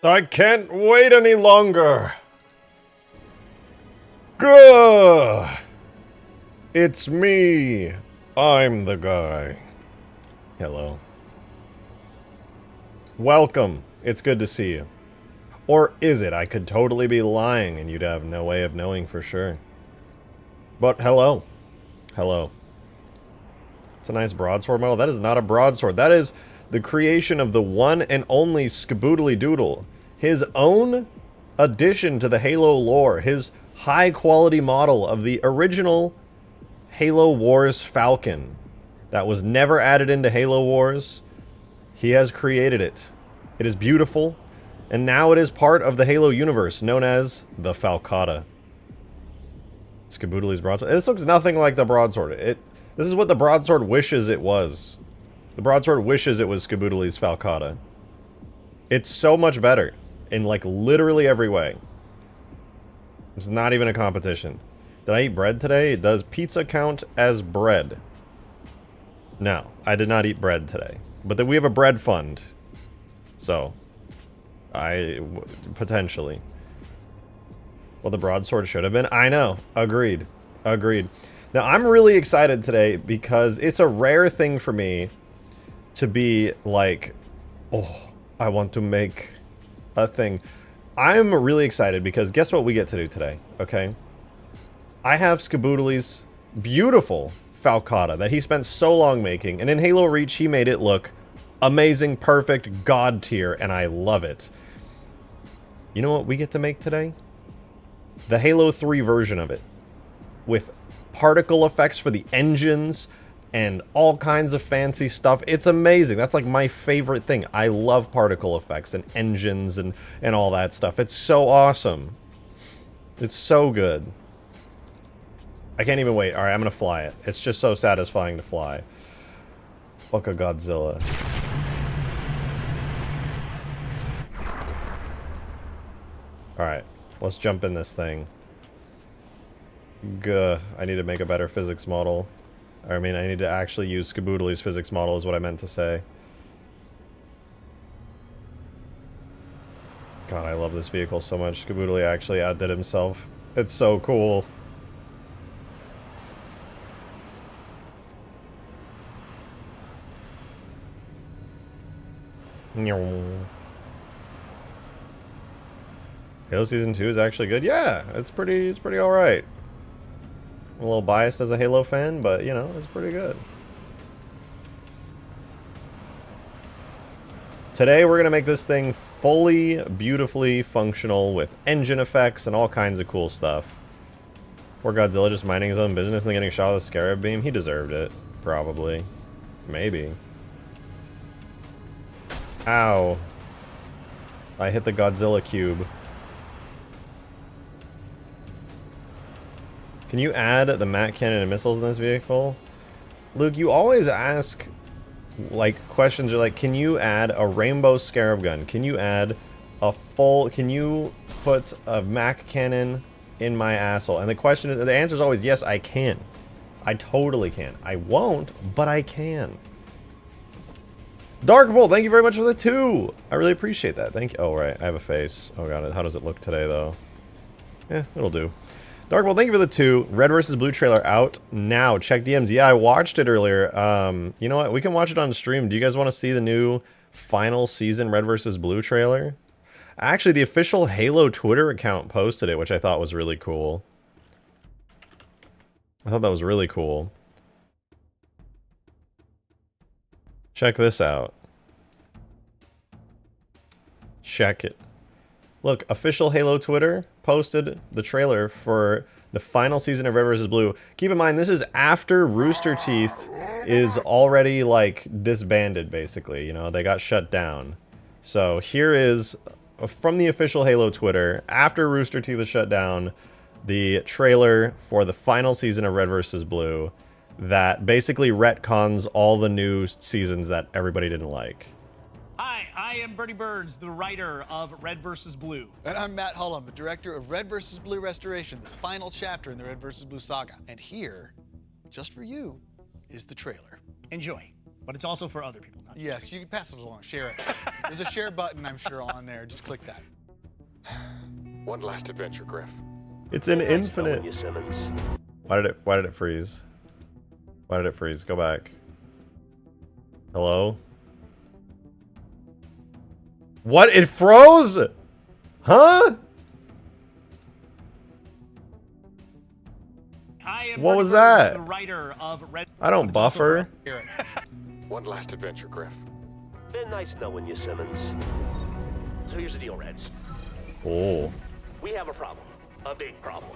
I can't wait any longer. Gah! It's me. I'm the guy. Hello. Welcome. It's good to see you. Or is it? I could totally be lying and you'd have no way of knowing for sure. But hello. Hello. It's a nice broadsword model. That is not a broadsword. That is the creation of the one and only Skaboodly Doodle. His own addition to the Halo lore. His high-quality model of the original Halo Wars Falcon that was never added into Halo Wars. He has created it. It is beautiful, and now it is part of the Halo universe, known as the Falcata. Skaboodly's broadsword. This looks nothing like the broadsword. This is what the broadsword wishes it was. The broadsword wishes it was Skaboodly's Falcata. It's so much better in, like, literally every way. It's not even a competition. Did I eat bread today? Does pizza count as bread? No, I did not eat bread today. But then we have a bread fund. So, potentially. Well, the broadsword should have been. I know. Agreed. Agreed. Now, I'm really excited today because it's a rare thing for me to be like, oh, I want to make a thing. I'm really excited because guess what we get to do today, okay? I have Skaboodly's beautiful Falcata that he spent so long making, and in Halo Reach he made it look amazing, perfect, god tier, and I love it. You know what we get to make today? The Halo 3 version of it, with particle effects for the engines and all kinds of fancy stuff. It's amazing. That's like my favorite thing. I love particle effects and engines and all that stuff. It's so awesome. It's so good. I can't even wait. Alright, I'm gonna fly it. It's just so satisfying to fly. Fuck a Godzilla. Alright, let's jump in this thing. Gah, I need to make a better physics model. I mean, I need to actually use Skaboodly's physics model is what I meant to say. God, I love this vehicle so much. Skaboodly actually outdid himself. It's so cool. Halo Season 2 is actually good. Yeah, it's pretty alright. I'm a little biased as a Halo fan, but, you know, it's pretty good. Today, we're going to make this thing fully, beautifully functional with engine effects and all kinds of cool stuff. Poor Godzilla just minding his own business and then getting shot with a scarab beam. He deserved it. Probably. Maybe. Ow. I hit the Godzilla cube. Can you add the MAC cannon and missiles in this vehicle? Luke, you always ask, like, questions are like, can you add a rainbow scarab gun? Can you add a full, can you put a MAC cannon in my asshole? And the answer is always, yes, I can. I totally can. I won't, but I can. Dark Bolt, thank you very much for the 2. I really appreciate that. Thank you. Oh, right. I have a face. Oh, God. How does it look today, though? Yeah, it'll do. Dark Bolt, thank you for the 2. Red vs. Blue trailer out now. Check DMs. Yeah, I watched it earlier. You know what? We can watch it on stream. Do you guys want to see the new final season Red vs. Blue trailer? Actually, the official Halo Twitter account posted it, which I thought was really cool. I thought that was really cool. Check this out. Check it. Look, official Halo Twitter posted the trailer for the final season of Red vs. Blue. Keep in mind, this is after Rooster Teeth is already, like, disbanded, basically. You know, they got shut down. So here is, from the official Halo Twitter, after Rooster Teeth is shut down, the trailer for the final season of Red vs. Blue that basically retcons all the new seasons that everybody didn't like. Hi, I am Bertie Burns, the writer of Red vs. Blue. And I'm Matt Hullum, the director of Red vs. Blue Restoration, the final chapter in the Red vs. Blue saga. And here, just for you, is the trailer. Enjoy, but it's also for other people. Yes, you can pass it along, share it. There's a share button, I'm sure, on there. Just click that. One last adventure, Griff. It's an Nice knowing infinite. you, Simmons. Why did it freeze? Why did it freeze? Go back. Hello? What? It froze? Huh? I am What Bertie was Burns, that? the writer of Red. I don't It's also buffer. Hear it. One last adventure, Griff. Been nice knowing you, Simmons. So here's the deal, Reds. Oh. We have a problem. A big problem.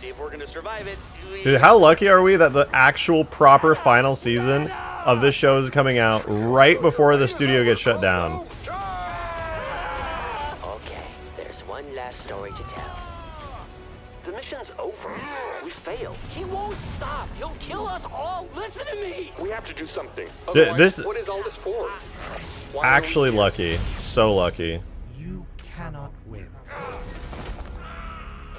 If we're gonna survive it, Dude, how lucky are we that the actual proper final season of this show is coming out right before the studio gets shut down? Okay, there's one last story to tell. the mission's over. We failed. He won't stop. He'll kill us all. Listen to me. We have to do something. Th- Otherwise, this- what is all this for? Why are we Actually here? lucky. So lucky. You cannot win.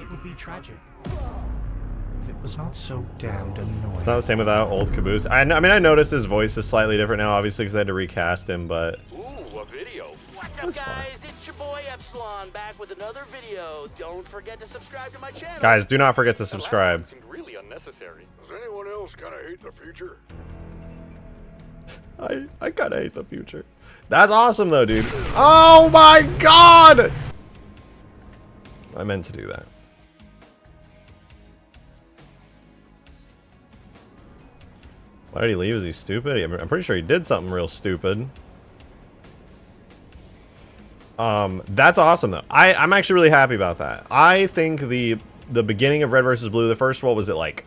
It would be tragic if it was not so damned annoying. It's not the same without old Caboose. I mean, I noticed his voice is slightly different now, obviously, because I had to recast him, but... Ooh, a video. What's That's up, fine. guys? It's your boy Epsilon back with another video. Don't forget to subscribe to my channel. Guys, do not forget to That last subscribe. one seemed really unnecessary. Does anyone else kind of hate the future? I kind of hate the future. That's awesome, though, dude. Oh, my God! I meant to do that. Why did he leave? Is he stupid? I'm pretty sure he did something real stupid. That's awesome though. I'm actually really happy about that. I think the beginning of Red vs. Blue, the first, what was it, like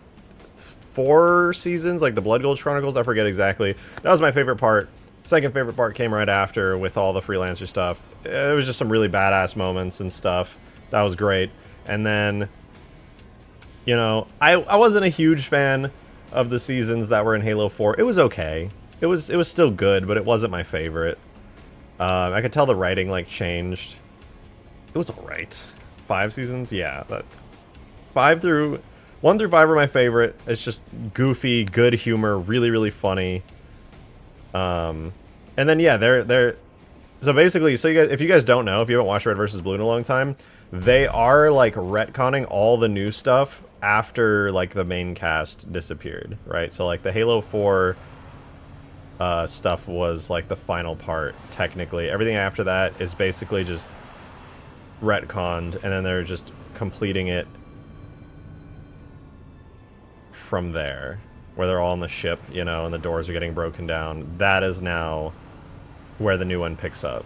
4 seasons, like the Blood Gulch Chronicles? I forget exactly. That was my favorite part. Second favorite part came right after with all the freelancer stuff. It was just some really badass moments and stuff. That was great. And then, you know, I wasn't a huge fan of the seasons that were in Halo 4. It was okay. It was still good, but it wasn't my favorite. I could tell the writing like changed. It was alright. 5 seasons, yeah. But 1 through 5 are my favorite. It's just goofy, good humor, really, really funny. And then yeah, they're so basically, so you guys, if you guys don't know, if you haven't watched Red vs. Blue in a long time, they are like retconning all the new stuff after like the main cast disappeared, right? So like the Halo 4 stuff was like the final part, technically. Everything after that is basically just retconned, and then they're just completing it from there, where they're all on the ship, you know, and the doors are getting broken down. That is now where the new one picks up.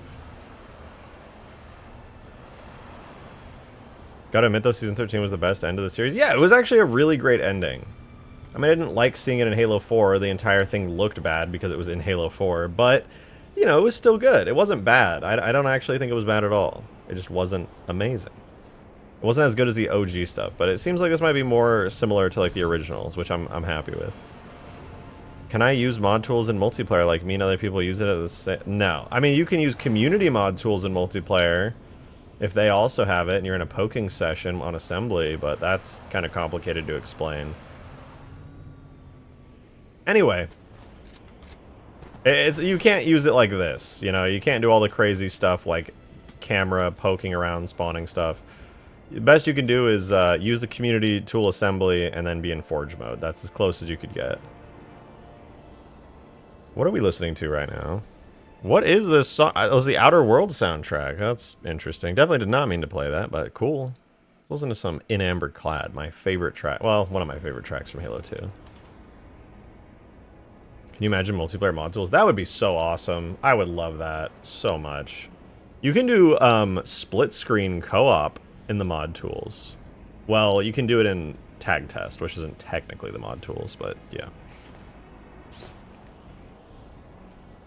Gotta admit though, season 13 was the best end of the series. Yeah, it was actually a really great ending. I mean, I didn't like seeing it in Halo 4. The entire thing looked bad because it was in Halo 4, but, you know, it was still good. It wasn't bad. I don't actually think it was bad at all. It just wasn't amazing. It wasn't as good as the OG stuff, but it seems like this might be more similar to, like, the originals, which I'm happy with. Can I use mod tools in multiplayer like me and other people use it at the same... No. I mean, you can use community mod tools in multiplayer if they also have it and you're in a poking session on assembly, but that's kind of complicated to explain. Anyway, you can't use it like this, you know? You can't do all the crazy stuff like camera poking around, spawning stuff. The best you can do is use the community tool assembly and then be in Forge mode. That's as close as you could get. What are we listening to right now? What is this song? It was the Outer Worlds soundtrack. That's interesting. Definitely did not mean to play that, but cool. Listen to some In Amber Clad, my favorite track. Well, one of my favorite tracks from Halo 2. Can you imagine multiplayer mod tools? That would be so awesome. I would love that so much. You can do split screen co-op in the mod tools. Well, you can do it in Tag Test, which isn't technically the mod tools, but yeah.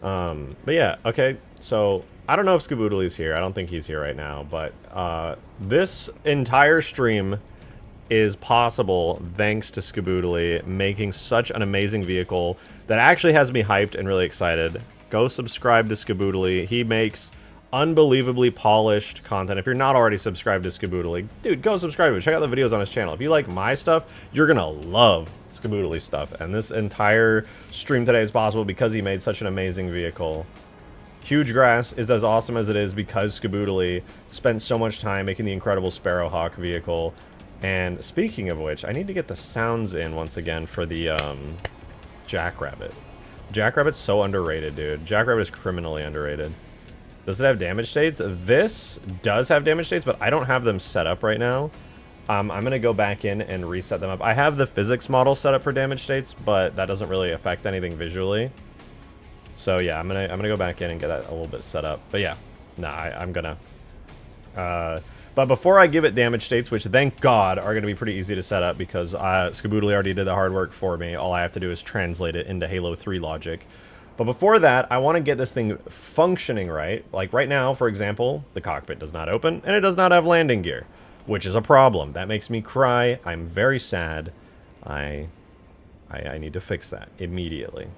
But yeah, okay, so I don't know if Skaboodley's here. I don't think he's here right now, but this entire stream is possible thanks to Skaboodley making such an amazing vehicle that actually has me hyped and really excited. Go subscribe to Skaboodley. He makes unbelievably polished content. If you're not already subscribed to Skaboodley, dude, go subscribe to him. Check out the videos on his channel. If you like my stuff, you're gonna love Skaboodley stuff. And this entire stream today is possible because he made such an amazing vehicle. Huge Grass is as awesome as it is because Skaboodly spent so much time making the incredible Sparrowhawk vehicle. And speaking of which, I need to get the sounds in once again for the Jackrabbit. Jackrabbit's so underrated, dude. Jackrabbit is criminally underrated. Does it have damage states? This does have damage states, but I don't have them set up right now. I'm going to go back in and reset them up. I have the physics model set up for damage states, but that doesn't really affect anything visually. So yeah, I'm gonna go back in and get that a little bit set up. But yeah, nah, I'm gonna. But before I give it damage states, which thank God are gonna be pretty easy to set up because Skaboodly already did the hard work for me. All I have to do is translate it into Halo 3 logic. But before that, I want to get this thing functioning right. Like right now, for example, the cockpit does not open and it does not have landing gear, which is a problem. That makes me cry. I'm very sad. I need to fix that immediately.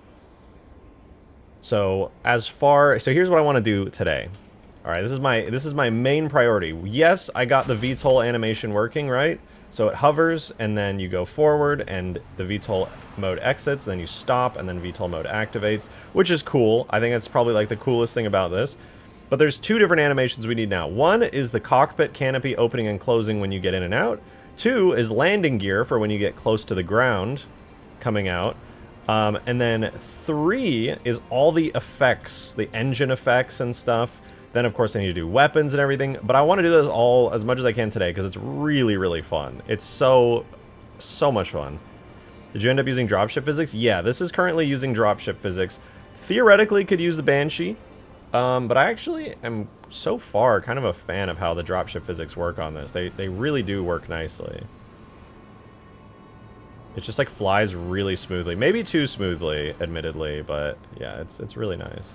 So here's what I want to do today. All right, this is my main priority. Yes, I got the VTOL animation working, right? So it hovers and then you go forward and the VTOL mode exits, then you stop and then VTOL mode activates, which is cool. I think that's probably like the coolest thing about this. But there's two different animations we need now. One is the cockpit canopy opening and closing when you get in and out. Two is landing gear for when you get close to the ground coming out. And then 3 is all the effects, the engine effects and stuff. Then, of course, I need to do weapons and everything. But I want to do this all as much as I can today because it's really, really fun. It's so much fun. Did you end up using dropship physics? Yeah, this is currently using dropship physics. Theoretically, could use the Banshee. But I actually am, so far, kind of a fan of how the dropship physics work on this. They really do work nicely. It just like flies really smoothly. Maybe too smoothly, admittedly, but yeah, it's really nice.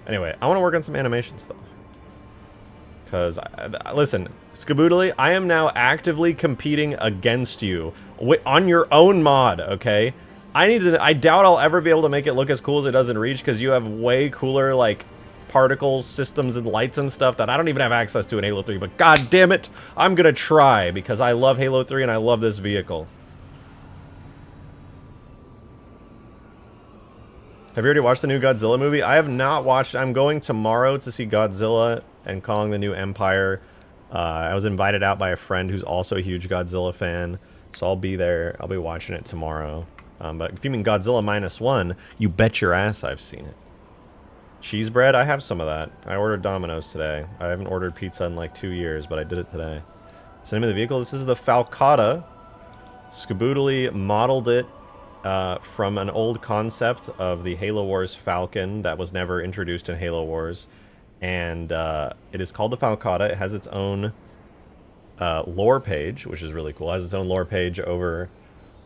Anyway, I want to work on some animation stuff. Because, listen, Skaboodly, I am now actively competing against you on your own mod, okay? I doubt I'll ever be able to make it look as cool as it does in Reach because you have way cooler, like, particles, systems, and lights and stuff that I don't even have access to in Halo 3. But god damn it, I'm gonna try because I love Halo 3 and I love this vehicle. Have you already watched the new Godzilla movie? I have not watched. I'm going tomorrow to see Godzilla and Kong the New Empire. I was invited out by a friend who's also a huge Godzilla fan, so I'll be there. I'll be watching it tomorrow. But if you mean Godzilla -1, you bet your ass I've seen it. Cheese bread? I have some of that. I ordered Domino's today. I haven't ordered pizza in like 2 years, but I did it today. What's the name of the vehicle? This is the Falcata. Skaboodly modeled it from an old concept of the Halo Wars Falcon that was never introduced in Halo Wars. And it is called the Falcata. It has its own lore page, which is really cool. It has its own lore page over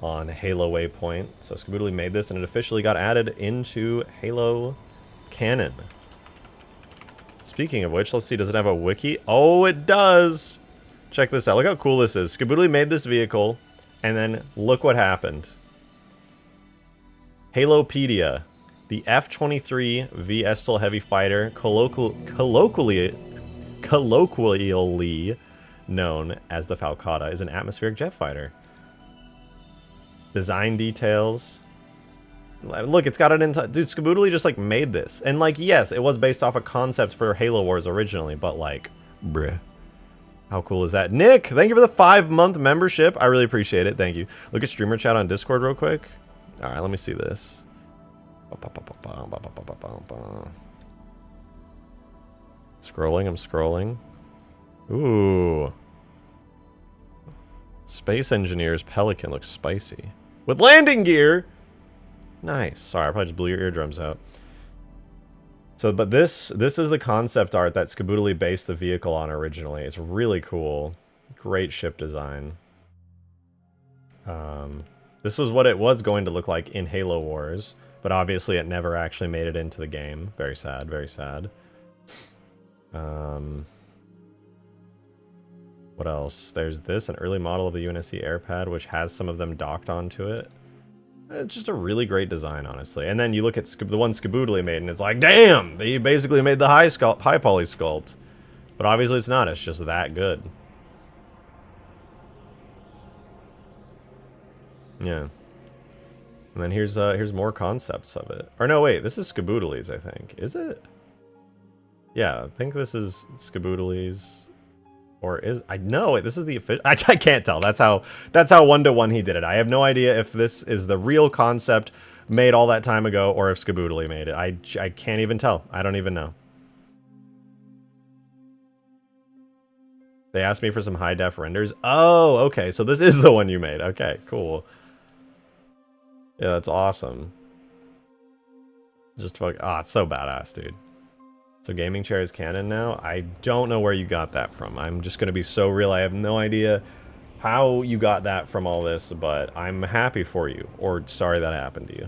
on Halo Waypoint. So Skaboodly made this, and it officially got added into Halo canon. Speaking of which, let's see, does it have a wiki? Oh, it does! Check this out. Look how cool this is. Skaboodly made this vehicle, and then look what happened. Halopedia. The F-23 V Estel Heavy Fighter, colloquially known as the Falcata, is an atmospheric jet fighter. Design details. Look, it's got it in... Dude, Skaboodly just, like, made this. And, like, yes, it was based off a concept for Halo Wars originally, but, like, bruh. How cool is that? Nick, thank you for the 5-month membership. I really appreciate it. Thank you. Look at streamer chat on Discord real quick. All right, let me see this. Scrolling, I'm scrolling. Ooh. Space Engineer's Pelican looks spicy. With landing gear! Nice. Sorry, I probably just blew your eardrums out. So, but this is the concept art that Skaboodly based the vehicle on originally. It's really cool. Great ship design. This was what it was going to look like in Halo Wars, but obviously it never actually made it into the game. Very sad, very sad. What else? There's this, an early model of the UNSC AirPad, which has some of them docked onto it. It's just a really great design, honestly. And then you look at the one Skaboodly made, and it's like, damn! They basically made the high poly sculpt. But obviously it's not, it's just that good. Yeah. And then here's more concepts of it. Or no, wait, this is Skaboodles, I think. Is it? Yeah, I think this is Skaboodles. Or is I know it. This is the official. I can't tell. That's how 1-to-1 he did it. I have no idea if this is the real concept made all that time ago or if Skaboodle made it. I can't even tell. I don't even know. They asked me for some high def renders. Oh, okay. So this is the one you made. Okay, cool. Yeah, that's awesome. Just fuck. Ah, it's so badass, dude. So gaming chair is canon now? I don't know where you got that from. I'm just going to be so real. I have no idea how you got that from all this, but I'm happy for you. Or sorry that happened to you.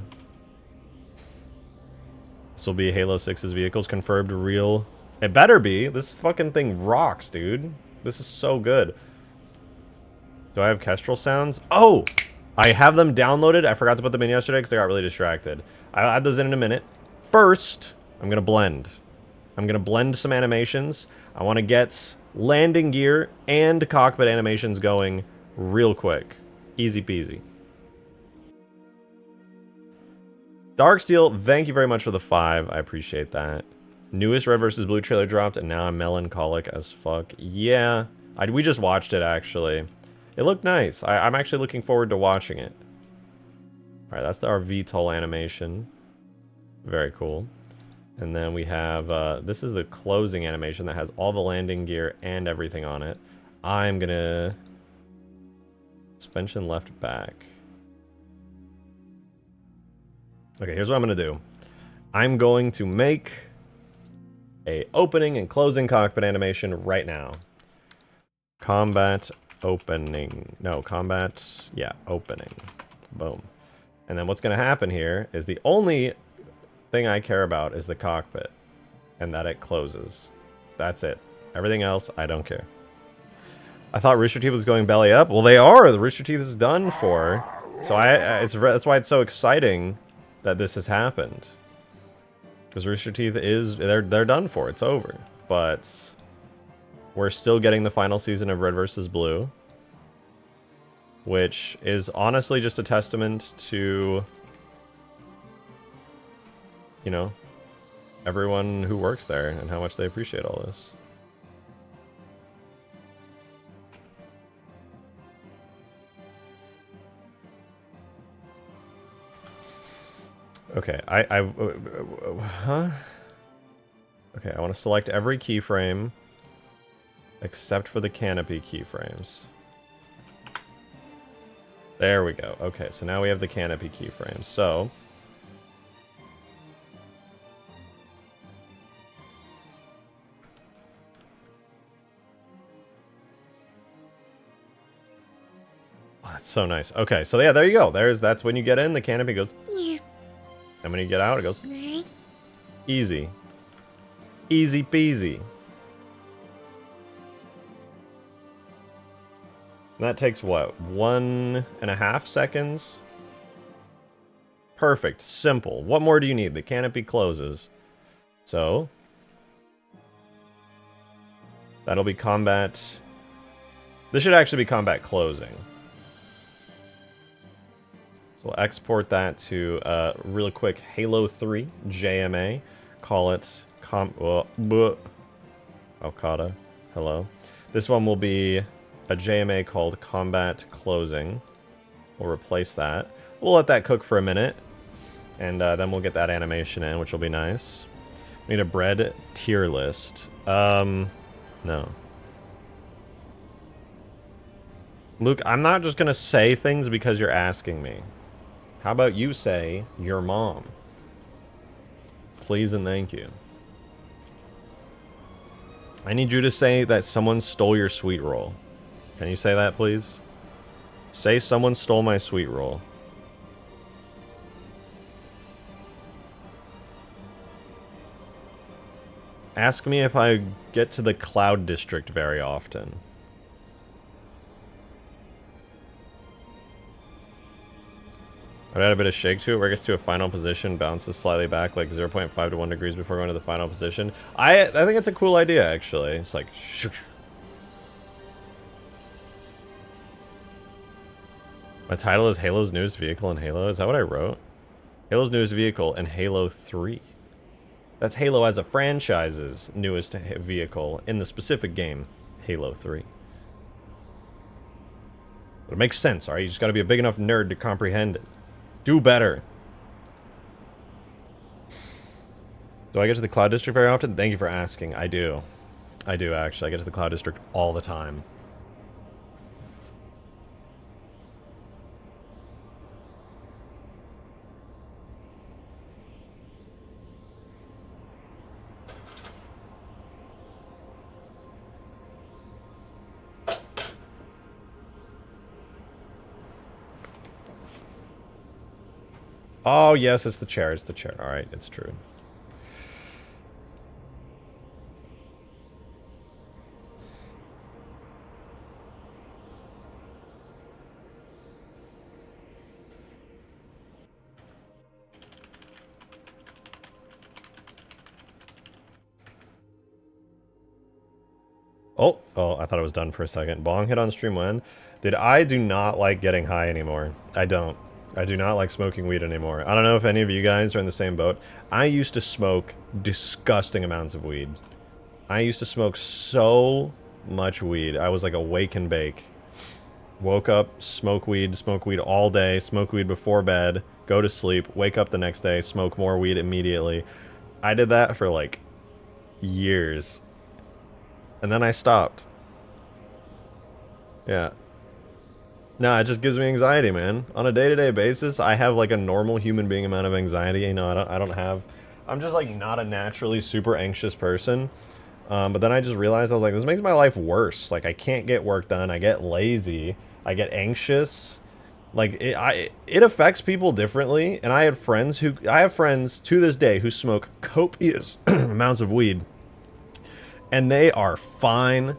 This will be Halo 6's vehicles confirmed real. It better be. This fucking thing rocks, dude. This is so good. Do I have Kestrel sounds? Oh! I have them downloaded. I forgot to put them in yesterday because I got really distracted. I'll add those in a minute. First, I'm going to blend. I'm going to blend some animations. I want to get landing gear and cockpit animations going real quick. Easy peasy. Darksteel, thank you very much for the 5. I appreciate that. Newest Red vs. Blue trailer dropped, and now I'm melancholic as fuck. Yeah, we just watched it, actually. It looked nice. I'm actually looking forward to watching it. Alright, that's our VTOL animation. Very cool. And then we have, this is the closing animation that has all the landing gear and everything on it. I'm gonna... Suspension left back. Okay, here's what I'm gonna do. I'm going to make a opening and closing cockpit animation right now. Combat opening. No, combat, yeah, opening. Boom. And then what's gonna happen here is the only thing I care about is the cockpit and that it closes. That's it. Everything else, I don't care. I thought Rooster Teeth was going belly up. Well, they are. The Rooster Teeth is done for. So that's why it's so exciting that this has happened. Because Rooster Teeth is they're done for. It's over. But we're still getting the final season of Red vs. Blue, which is honestly just a testament to, you know, everyone who works there and how much they appreciate all this. Okay, huh? Okay, I want to select every keyframe except for the canopy keyframes. There we go. Okay, so now we have the canopy keyframes. So oh, that's so nice. Okay, so yeah, there you go. That's when you get in, the canopy goes. And when you get out, it goes easy. Easy peasy. And that takes what? 1.5 seconds? Perfect. Simple. What more do you need? The canopy closes. So that'll be combat. This should actually be combat closing. So we'll export that to really quick Halo 3 JMA. Call it Falcata. Hello. This one will be a JMA called Combat Closing. We'll replace that. We'll let that cook for a minute. And then we'll get that animation in, which will be nice. We need a bread tier list. No. Luke, I'm not just going to say things because you're asking me. How about you say your mom? Please and thank you. I need you to say that someone stole your sweet roll. Can you say that, please? Say someone stole my sweet roll. Ask me if I get to the Cloud District very often. I'd add a bit of shake to it where it gets to a final position, bounces slightly back like 0.5 to 1 degrees before going to the final position. I think it's a cool idea, actually. It's like... My title is Halo's newest vehicle in Halo. Is that what I wrote? Halo's newest vehicle in Halo 3. That's Halo as a franchise's newest vehicle in the specific game, Halo 3. But it makes sense, alright? You just gotta be a big enough nerd to comprehend it. Do better. Do I get to the Cloud District very often? Thank you for asking. I do. I do, actually. I get to the Cloud District all the time. Oh, yes, it's the chair. It's the chair. All right, it's true. Oh, I thought it was done for a second. Bong hit on stream when? Dude, I do not like getting high anymore. I don't. I do not like smoking weed anymore. I don't know if any of you guys are in the same boat. I used to smoke disgusting amounts of weed. I used to smoke so much weed. I was like a wake and bake. Woke up, smoke weed all day, smoke weed before bed, go to sleep, wake up the next day, smoke more weed immediately. I did that for like years. And then I stopped. Yeah. No, it just gives me anxiety, man. On a day-to-day basis, I have like a normal human being amount of anxiety. You know, I don't have... I'm just like not a naturally super anxious person. But then I just realized, I was like, this makes my life worse. Like, I can't get work done. I get lazy. I get anxious. Like, it affects people differently. And I have friends to this day who smoke copious amounts of weed. And they are fine.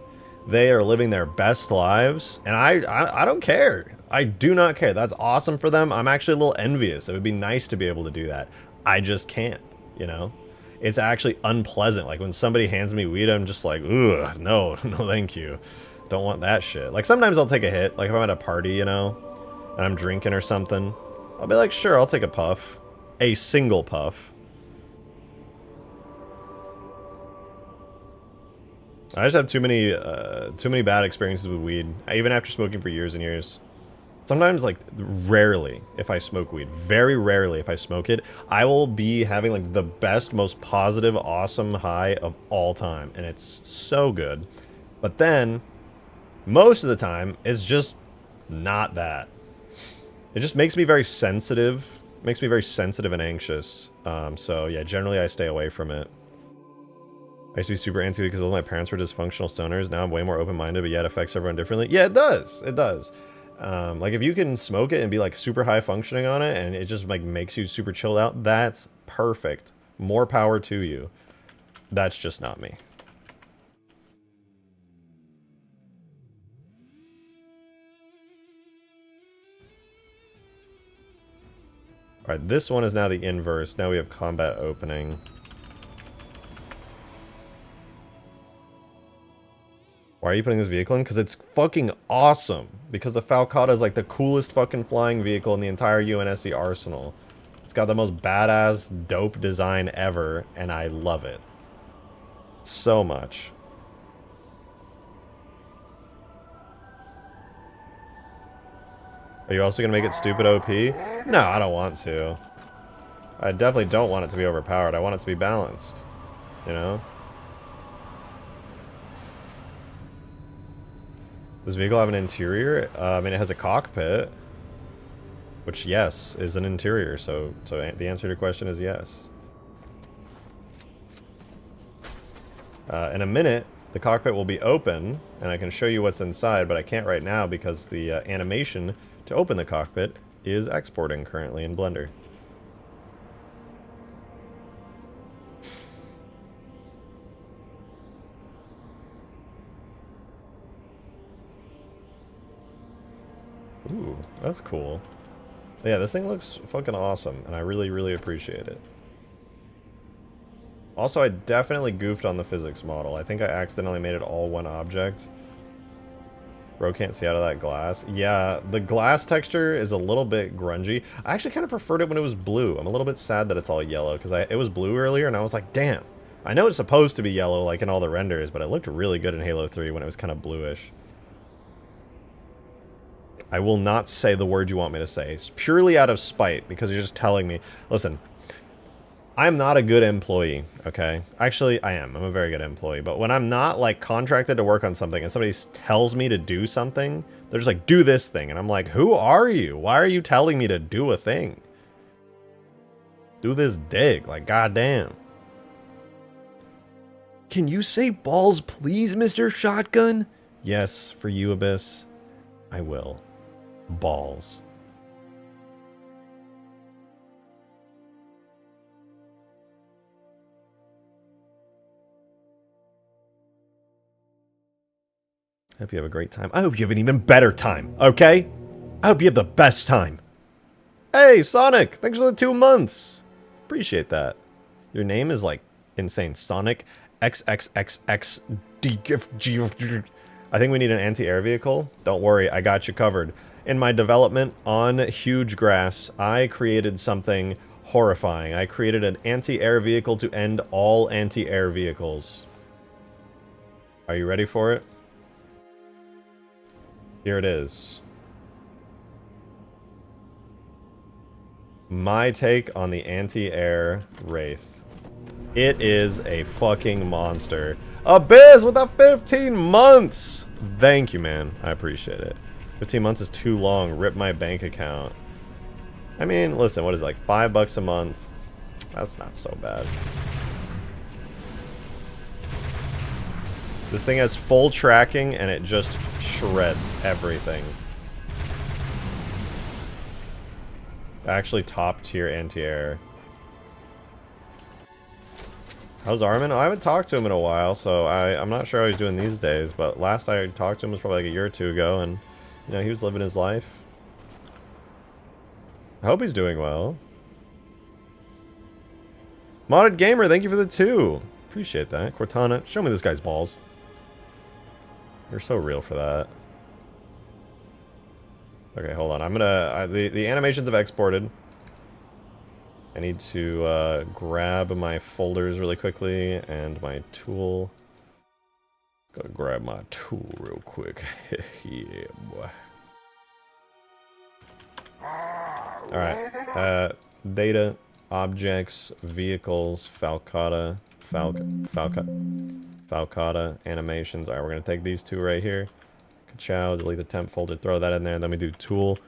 They are living their best lives. And I don't care. I do not care. That's awesome for them. I'm actually a little envious. It would be nice to be able to do that. I just can't, you know? It's actually unpleasant. Like, when somebody hands me weed, I'm just like, ugh, no, no thank you. Don't want that shit. Like, sometimes I'll take a hit. Like, if I'm at a party, you know, and I'm drinking or something, I'll be like, sure, I'll take a puff. A single puff. I just have too many bad experiences with weed. Even after smoking for years and years. Sometimes, like, rarely, if I smoke weed, very rarely if I smoke it, I will be having, like, the best, most positive, awesome high of all time. And it's so good. But then, most of the time, it's just not that. It just makes me very sensitive. Makes me very sensitive and anxious. So, yeah, generally I stay away from it. I used to be super antsy because all my parents were dysfunctional stoners. Now I'm way more open-minded, but yet it affects everyone differently. Yeah, it does. It does. Like, if you can smoke it and be, like, super high functioning on it, and it just, like, makes you super chilled out, that's perfect. More power to you. That's just not me. Alright, this one is now the inverse. Now we have combat opening. Why are you putting this vehicle in? Because it's fucking awesome. Because the Falcata is like the coolest fucking flying vehicle in the entire UNSC arsenal. It's got the most badass, dope design ever, and I love it. So much. Are you also going to make it stupid OP? No, I don't want to. I definitely don't want it to be overpowered. I want it to be balanced. You know? Does the vehicle have an interior? I mean, it has a cockpit. Which, yes, is an interior. So the answer to your question is yes. In a minute, the cockpit will be open, and I can show you what's inside, but I can't right now because the animation to open the cockpit is exporting currently in Blender. Ooh, that's cool. Yeah, this thing looks fucking awesome, and I really, really appreciate it. Also, I definitely goofed on the physics model. I think I accidentally made it all one object. Bro can't see out of that glass. Yeah, the glass texture is a little bit grungy. I actually kind of preferred it when it was blue. I'm a little bit sad that it's all yellow, because it was blue earlier, and I was like, damn. I know it's supposed to be yellow, like in all the renders, but it looked really good in Halo 3 when it was kind of bluish. I will not say the word you want me to say. It's purely out of spite, because you're just telling me, listen, I'm not a good employee, okay? Actually, I am. I'm a very good employee. But when I'm not, like, contracted to work on something and somebody tells me to do something, they're just like, do this thing. And I'm like, who are you? Why are you telling me to do a thing? Do this dig. Like, goddamn. Can you say balls, please, Mr. Shotgun? Yes, for you, Abyss. I will. Balls. I hope you have a great time. I hope you have an even better time, okay? I hope you have the best time. Hey, Sonic! Thanks for the 2 months! Appreciate that. Your name is, like, insane. Sonic XXXXD. I think we need an anti-air vehicle. Don't worry, I got you covered. In my development on Huge Grass, I created something horrifying. I created an anti-air vehicle to end all anti-air vehicles. Are you ready for it? Here it is. My take on the anti-air Wraith. It is a fucking monster. Abyss with the 15 months! Thank you, man. I appreciate it. 15 months is too long. Rip my bank account. I mean, listen, what is it, like $5 a month? That's not so bad. This thing has full tracking and it just shreds everything. Actually top tier anti-air. How's Armin? Oh, I haven't talked to him in a while, so I'm not sure how he's doing these days, but last I talked to him was probably like a year or two ago, and you know, he was living his life. I hope he's doing well. Modded Gamer, thank you for the 2. Appreciate that. Cortana, show me this guy's balls. You're so real for that. Okay, hold on. I'm gonna... the animations have exported. I need to grab my folders really quickly and my tool. Gotta grab my tool real quick. Yeah, boy. Alright. Data, objects, vehicles, Falcata, Falcata, animations. Alright, we're gonna take these two right here. Ka-chow, delete the temp folder, throw that in there. Then we do tool,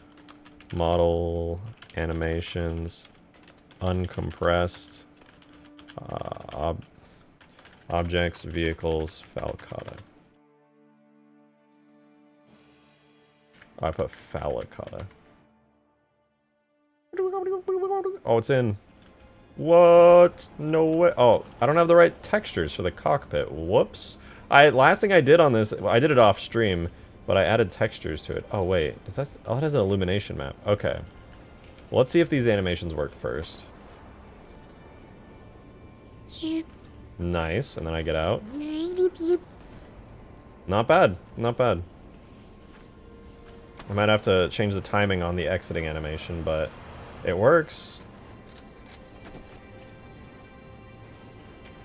model, animations, uncompressed, objects, vehicles, Falcata. Oh, I put Falcata. Oh, it's in. What? No way. Oh, I don't have the right textures for the cockpit. Whoops. Last thing I did on this, I did it off stream, but I added textures to it. Oh, wait. Is that... Oh, it has an illumination map. Okay. Well, let's see if these animations work first. Nice. And then I get out. Not bad. Not bad. I might have to change the timing on the exiting animation, but it works.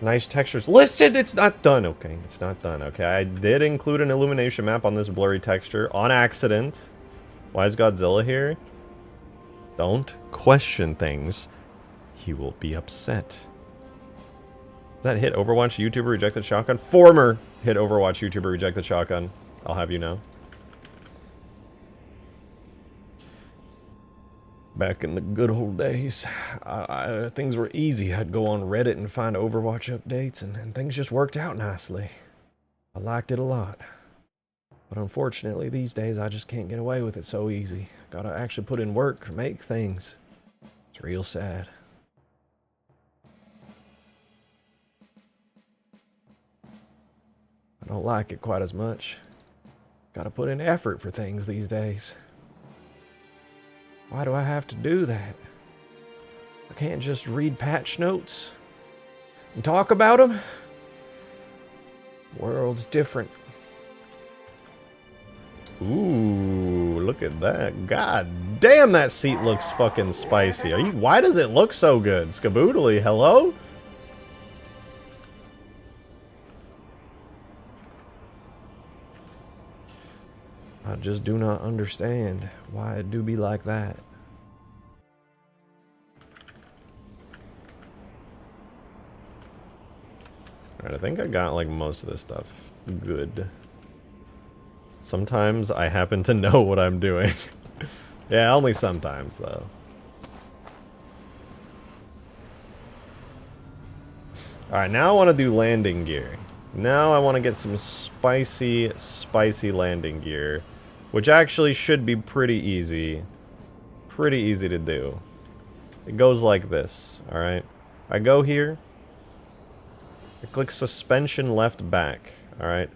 Nice textures. Listen, it's not done. Okay, it's not done. Okay, I did include an illumination map on this blurry texture on accident. Why is Godzilla here? Don't question things. He will be upset. Does that hit Overwatch YouTuber rejected shotgun? Former hit Overwatch YouTuber rejected shotgun. I'll have you know. Back in the good old days, things were easy. I'd go on Reddit and find Overwatch updates, and things just worked out nicely. I liked it a lot. But unfortunately, these days, I just can't get away with it so easy. Gotta actually put in work, make things. It's real sad. I don't like it quite as much. Gotta put in effort for things these days. Why do I have to do that? I can't just read patch notes and talk about them. The world's different. Ooh, look at that. God damn, that seat looks fucking spicy. Why does it look so good? Skaboodly, hello? I just do not understand why it do be like that. Alright, I think I got like most of this stuff good. Sometimes I happen to know what I'm doing. Yeah, only sometimes though. Alright, now I want to do landing gear. Now I want to get some spicy, spicy landing gear. Which actually should be pretty easy. Pretty easy to do. It goes like this, alright? I go here. I click suspension left back, alright?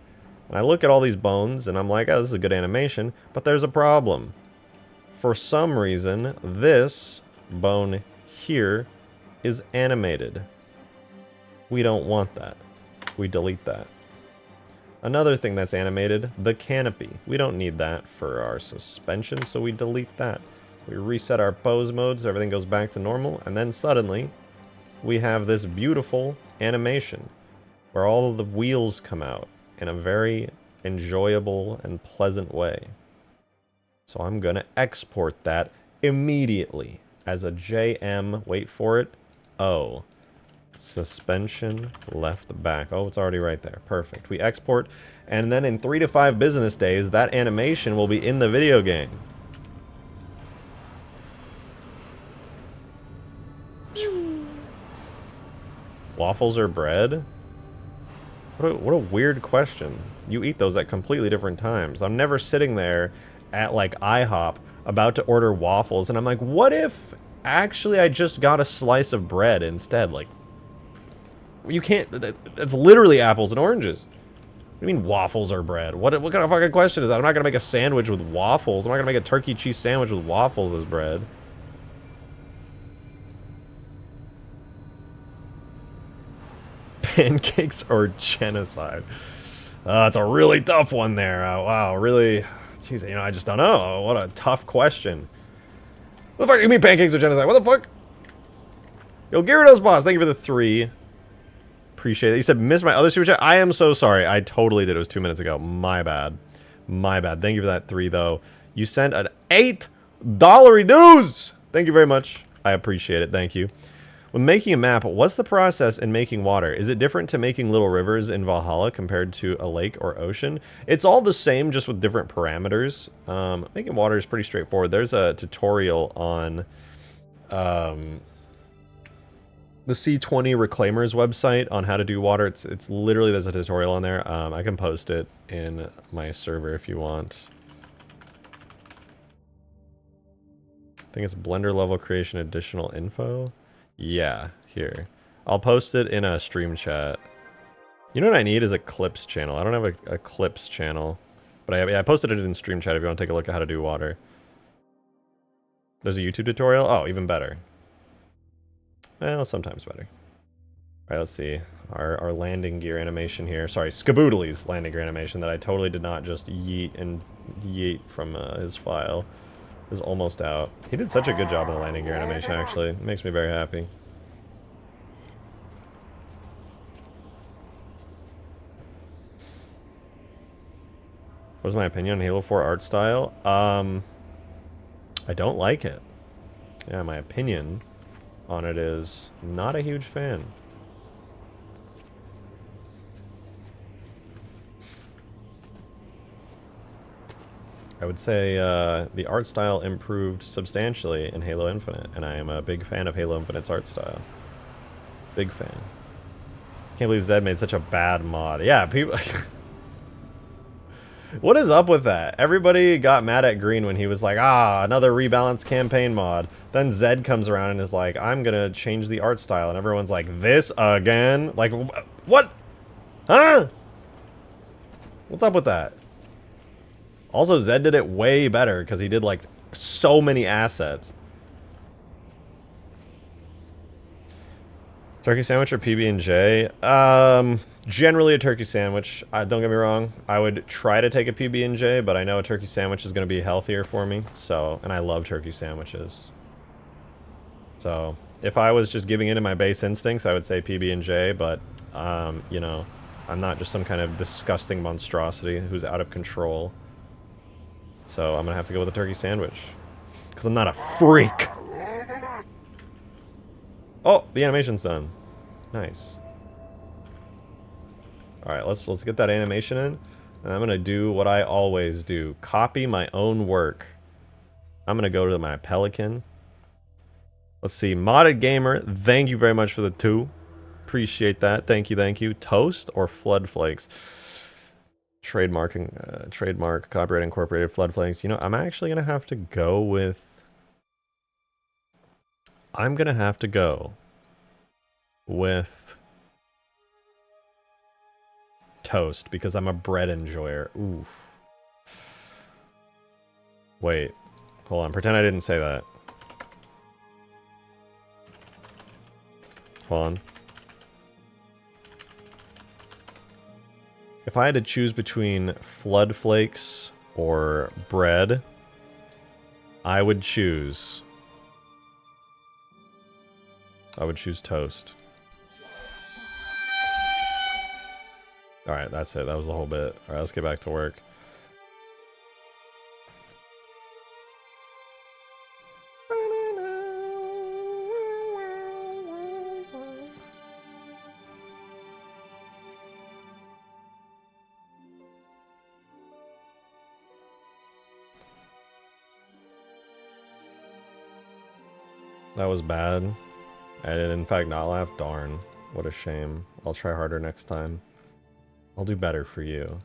And I look at all these bones and I'm like, oh, this is a good animation. But there's a problem. For some reason, this bone here is animated. We don't want that. We delete that. Another thing that's animated, the canopy. We don't need that for our suspension, so we delete that. We reset our pose mode so everything goes back to normal, and then suddenly we have this beautiful animation where all of the wheels come out in a very enjoyable and pleasant way. So I'm gonna export that immediately as a JM, wait for it, O. Suspension left back. Oh, it's already right there. Perfect. We export, and then in 3 to 5 business days, that animation will be in the video game. Waffles or bread? What a weird question. You eat those at completely different times. I'm never sitting there at like IHOP about to order waffles, and I'm like, what if actually I just got a slice of bread instead? Like, you can't, that's literally apples and oranges. What do you mean waffles or bread? What kind of fucking question is that? I'm not gonna make a sandwich with waffles. I'm not gonna make a turkey cheese sandwich with waffles as bread. Pancakes or genocide? It's a really tough one there. Wow, really, jeez, you know, I just don't know. What a tough question. What the fuck do you mean pancakes or genocide? What the fuck? Yo, Gyarados boss, thank you for the 3. Appreciate it. You said miss my other super chat. I am so sorry. I totally did. It was 2 minutes ago. My bad. My bad. Thank you for that 3 though. You sent an $8 dues. Thank you very much. I appreciate it. Thank you. When making a map, what's the process in making water? Is it different to making little rivers in Valhalla compared to a lake or ocean? It's all the same, just with different parameters. Making water is pretty straightforward. There's a tutorial on the C20 Reclaimers website on how to do water. It's literally, there's a tutorial on there. I can post it in my server if you want. I think it's Blender level creation additional info. Yeah, here. I'll post it in a stream chat. You know what I need is a clips channel. I don't have a clips channel. But I posted it in stream chat if you want to take a look at how to do water. There's a YouTube tutorial? Oh, even better. Well, sometimes better. Alright, let's see. Our landing gear animation here. Sorry, Skaboodly's landing gear animation that I totally did not just yeet from his file is almost out. He did such a good job on the landing gear animation, actually. It makes me very happy. What's my opinion on Halo 4 art style? I don't like it. Yeah, my opinion on it is not a huge fan. I would say the art style improved substantially in Halo Infinite, and I am a big fan of Halo Infinite's art style. Big fan. Can't believe Zed made such a bad mod. Yeah, people... What is up with that? Everybody got mad at Green when he was like, ah, another rebalance campaign mod. Then Zed comes around and is like, I'm gonna change the art style. And everyone's like, this again? Like, what? Huh? What's up with that? Also, Zed did it way better because he did, like, so many assets. Turkey sandwich or PB&J? Generally a turkey sandwich. Don't get me wrong. I would try to take a PB&J, but I know a turkey sandwich is going to be healthier for me. So, and I love turkey sandwiches. So, if I was just giving into my base instincts, I would say PB&J, but, you know, I'm not just some kind of disgusting monstrosity who's out of control. So, I'm going to have to go with a turkey sandwich. Because I'm not a freak! Oh, the animation's done. Nice. Alright, let's get that animation in. And I'm going to do what I always do. Copy my own work. I'm going to go to my Pelican. Let's see. Modded Gamer, thank you very much for the 2. Appreciate that. Thank you, thank you. Toast or Flood Flakes? Trademark, copyright incorporated, Flood Flakes. You know, I'm actually going to have to go with... I'm going to have to go with... Toast, because I'm a bread enjoyer. Oof. Wait. Hold on. Pretend I didn't say that. Hold on. If I had to choose between Flood Flakes or bread, I would choose toast. Alright, that's it. That was the whole bit. Alright, let's get back to work. That was bad. I did in fact not laugh. Darn. What a shame. I'll try harder next time. I'll do better for you.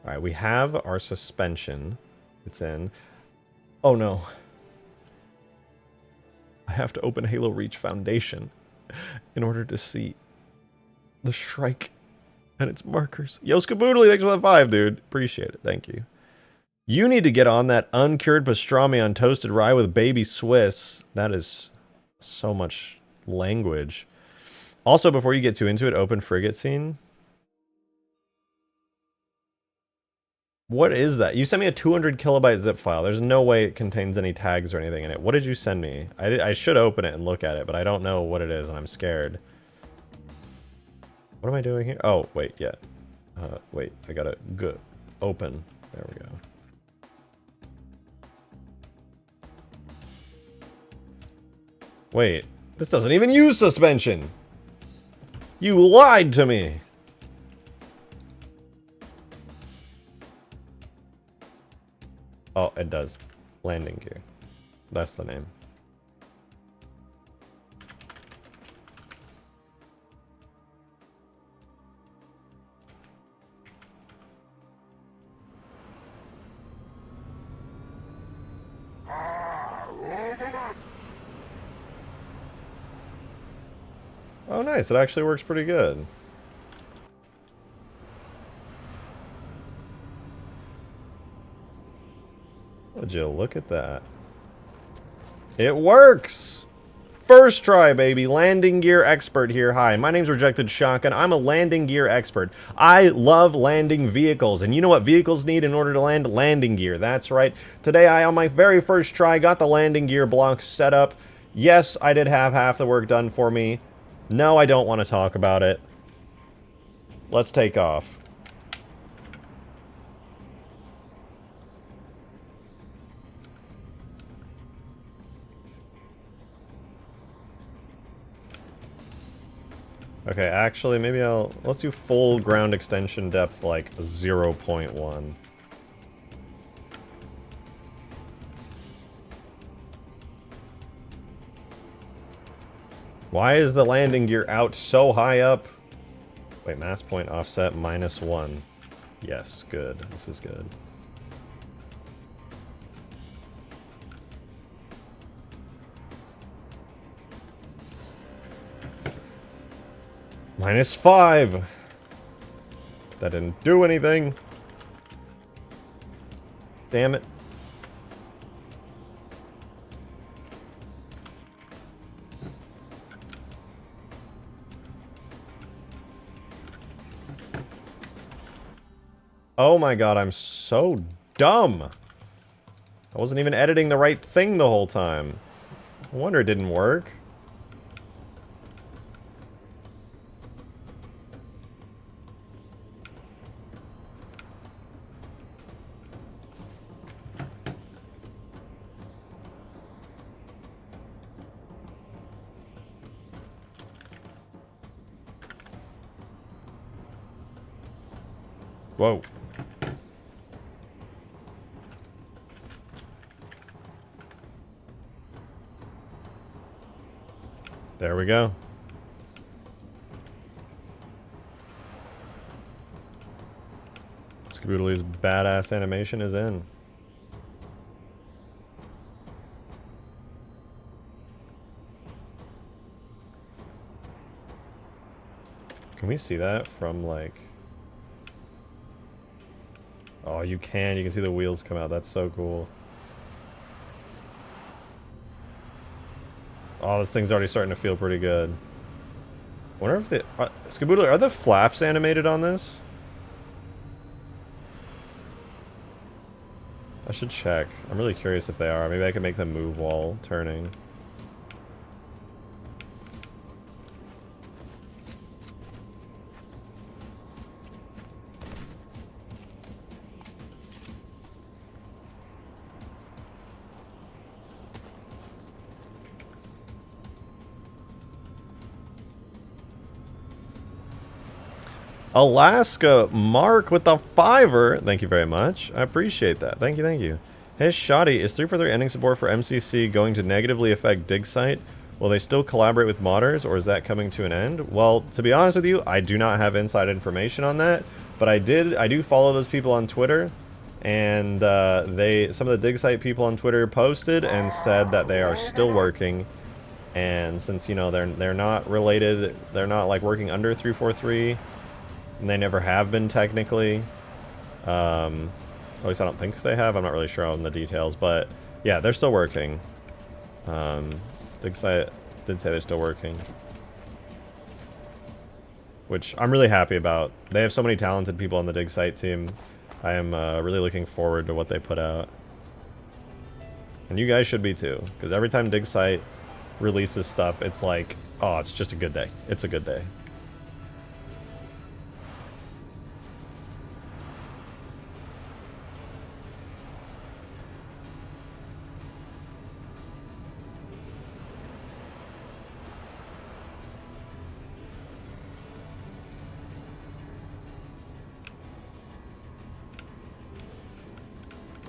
Alright, we have our suspension. It's in. Oh no. I have to open Halo Reach Foundation in order to see the Shrike and its markers. Yo, Skaboodly, thanks for that 5, dude. Appreciate it. Thank you. You need to get on that uncured pastrami on toasted rye with baby Swiss. That is so much language. Also, before you get too into it, open Frigate scene. What is that? You sent me a 200 kilobyte zip file. There's no way it contains any tags or anything in it. What did you send me? I should open it and look at it, but I don't know what it is, and I'm scared. What am I doing here? Oh, wait, yeah. Wait, I gotta go open. There we go. Wait, this doesn't even use suspension! You lied to me! Oh, it does. Landing gear. That's the name. Oh, nice. It actually works pretty good. Would you look at that? It works! First try, baby. Landing gear expert here. Hi, my name's Rejected Shotgun. I'm a landing gear expert. I love landing vehicles. And you know what vehicles need in order to land? Landing gear. That's right. Today, I, on my very first try, got the landing gear blocks set up. Yes, I did have half the work done for me. No, I don't want to talk about it. Let's take off. Okay, actually, maybe let's do full ground extension depth, like 0.1. Why is the landing gear out so high up? Wait, mass point offset -1. Yes, good. This is good. -5. That didn't do anything. Damn it. Oh my god, I'm so dumb. I wasn't even editing the right thing the whole time. No wonder it didn't work. Whoa. There we go. Skaboodley's badass animation is in. Can we see that from like... Oh, you can. You can see the wheels come out. That's so cool. Oh, this thing's already starting to feel pretty good. I wonder if the... Skaboodle, are the flaps animated on this? I should check. I'm really curious if they are. Maybe I can make them move while turning. Alaska Mark with the $5. Thank you very much. I appreciate that. Thank you, thank you. Hey, Shoddy, is 343 ending support for MCC going to negatively affect DigSite? Will they still collaborate with modders, or is that coming to an end? Well, to be honest with you, I do not have inside information on that, but I do follow those people on Twitter, and some of the DigSite people on Twitter posted and said that they are still working. And since, you know, they're not related, they're not like working under 343. And they never have been technically. At least I don't think they have. I'm not really sure on the details, but yeah, they're still working. DigSite did say they're still working, which I'm really happy about. They have so many talented people on the DigSite team. I am really looking forward to what they put out, and you guys should be too, because every time DigSite releases stuff, it's like, oh, it's just a good day. It's a good day.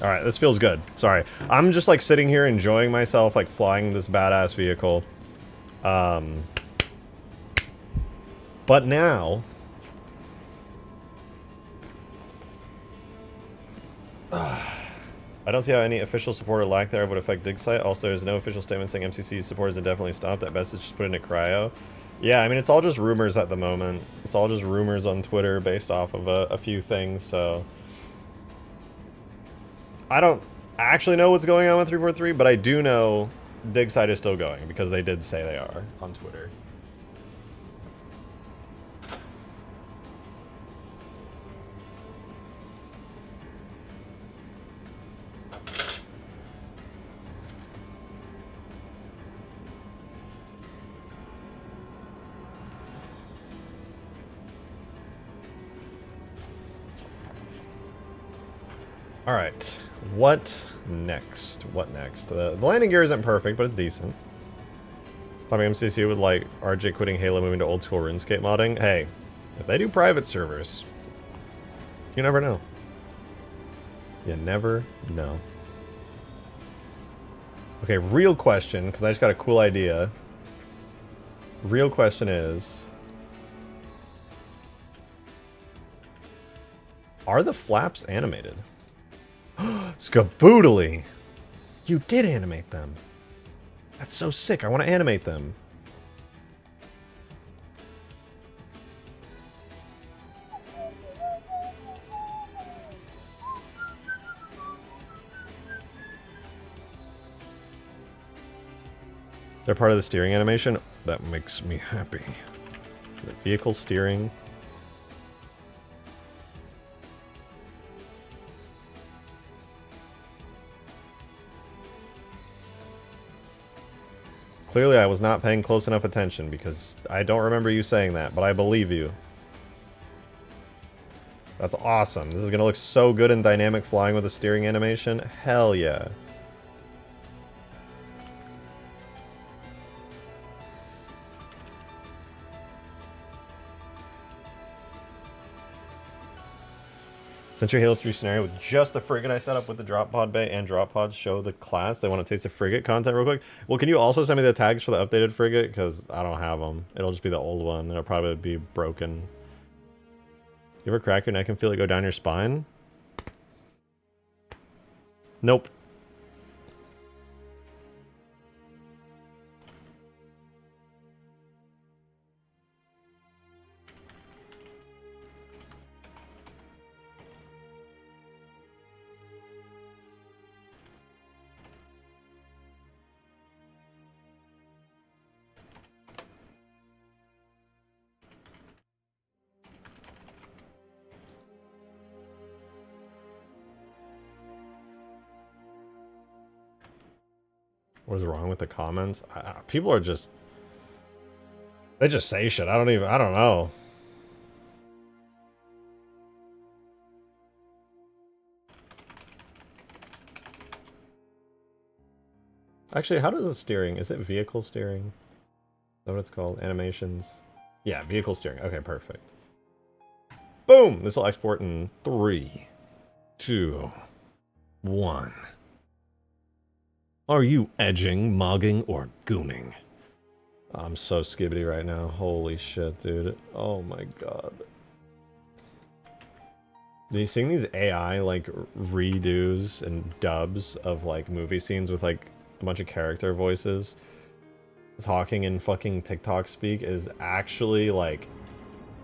Alright, this feels good. Sorry. I'm just like sitting here enjoying myself, like flying this badass vehicle. But now... I don't see how any official support or lack thereof would affect DigSite. Also, there's no official statement saying MCC support is indefinitely stopped. At best, it's just put into cryo. Yeah, I mean, it's all just rumors at the moment. It's all just rumors on Twitter based off of a few things, so... I don't actually know what's going on with 343, but I do know DigSite is still going, because they did say they are on Twitter. All right, what next? What next? The landing gear isn't perfect, but it's decent. Probably MCC would like RJ quitting Halo, moving to old school RuneScape modding. Hey, if they do private servers, you never know. You never know. Okay, real question, because I just got a cool idea. Real question is, are the flaps animated? Skaboodly! You did animate them. That's so sick. I want to animate them. They're part of the steering animation? That makes me happy. The vehicle steering. Clearly I was not paying close enough attention because I don't remember you saying that, but I believe you. That's awesome. This is going to look so good in dynamic flying with a steering animation. Hell yeah. Since your Halo 3 scenario with just the frigate I set up with the drop pod bay and drop pods show the class, they want to taste the frigate content real quick. Well, can you also send me the tags for the updated frigate? Because I don't have them. It'll just be the old one. It'll probably be broken. You ever crack your neck and feel it go down your spine? Nope. What is wrong with the comments? People are just... They just say shit. I don't know. Actually, how does the steering... Is it vehicle steering? Is that what it's called? Animations? Yeah, vehicle steering. Okay, perfect. Boom! This will export in 3, 2, 1. Are you edging, mogging, or gooning? I'm so skibbity right now. Holy shit, dude. Oh my god. Are you seeing these AI, like, redos and dubs of, like, movie scenes with, like, a bunch of character voices? Talking in fucking TikTok speak is actually, like,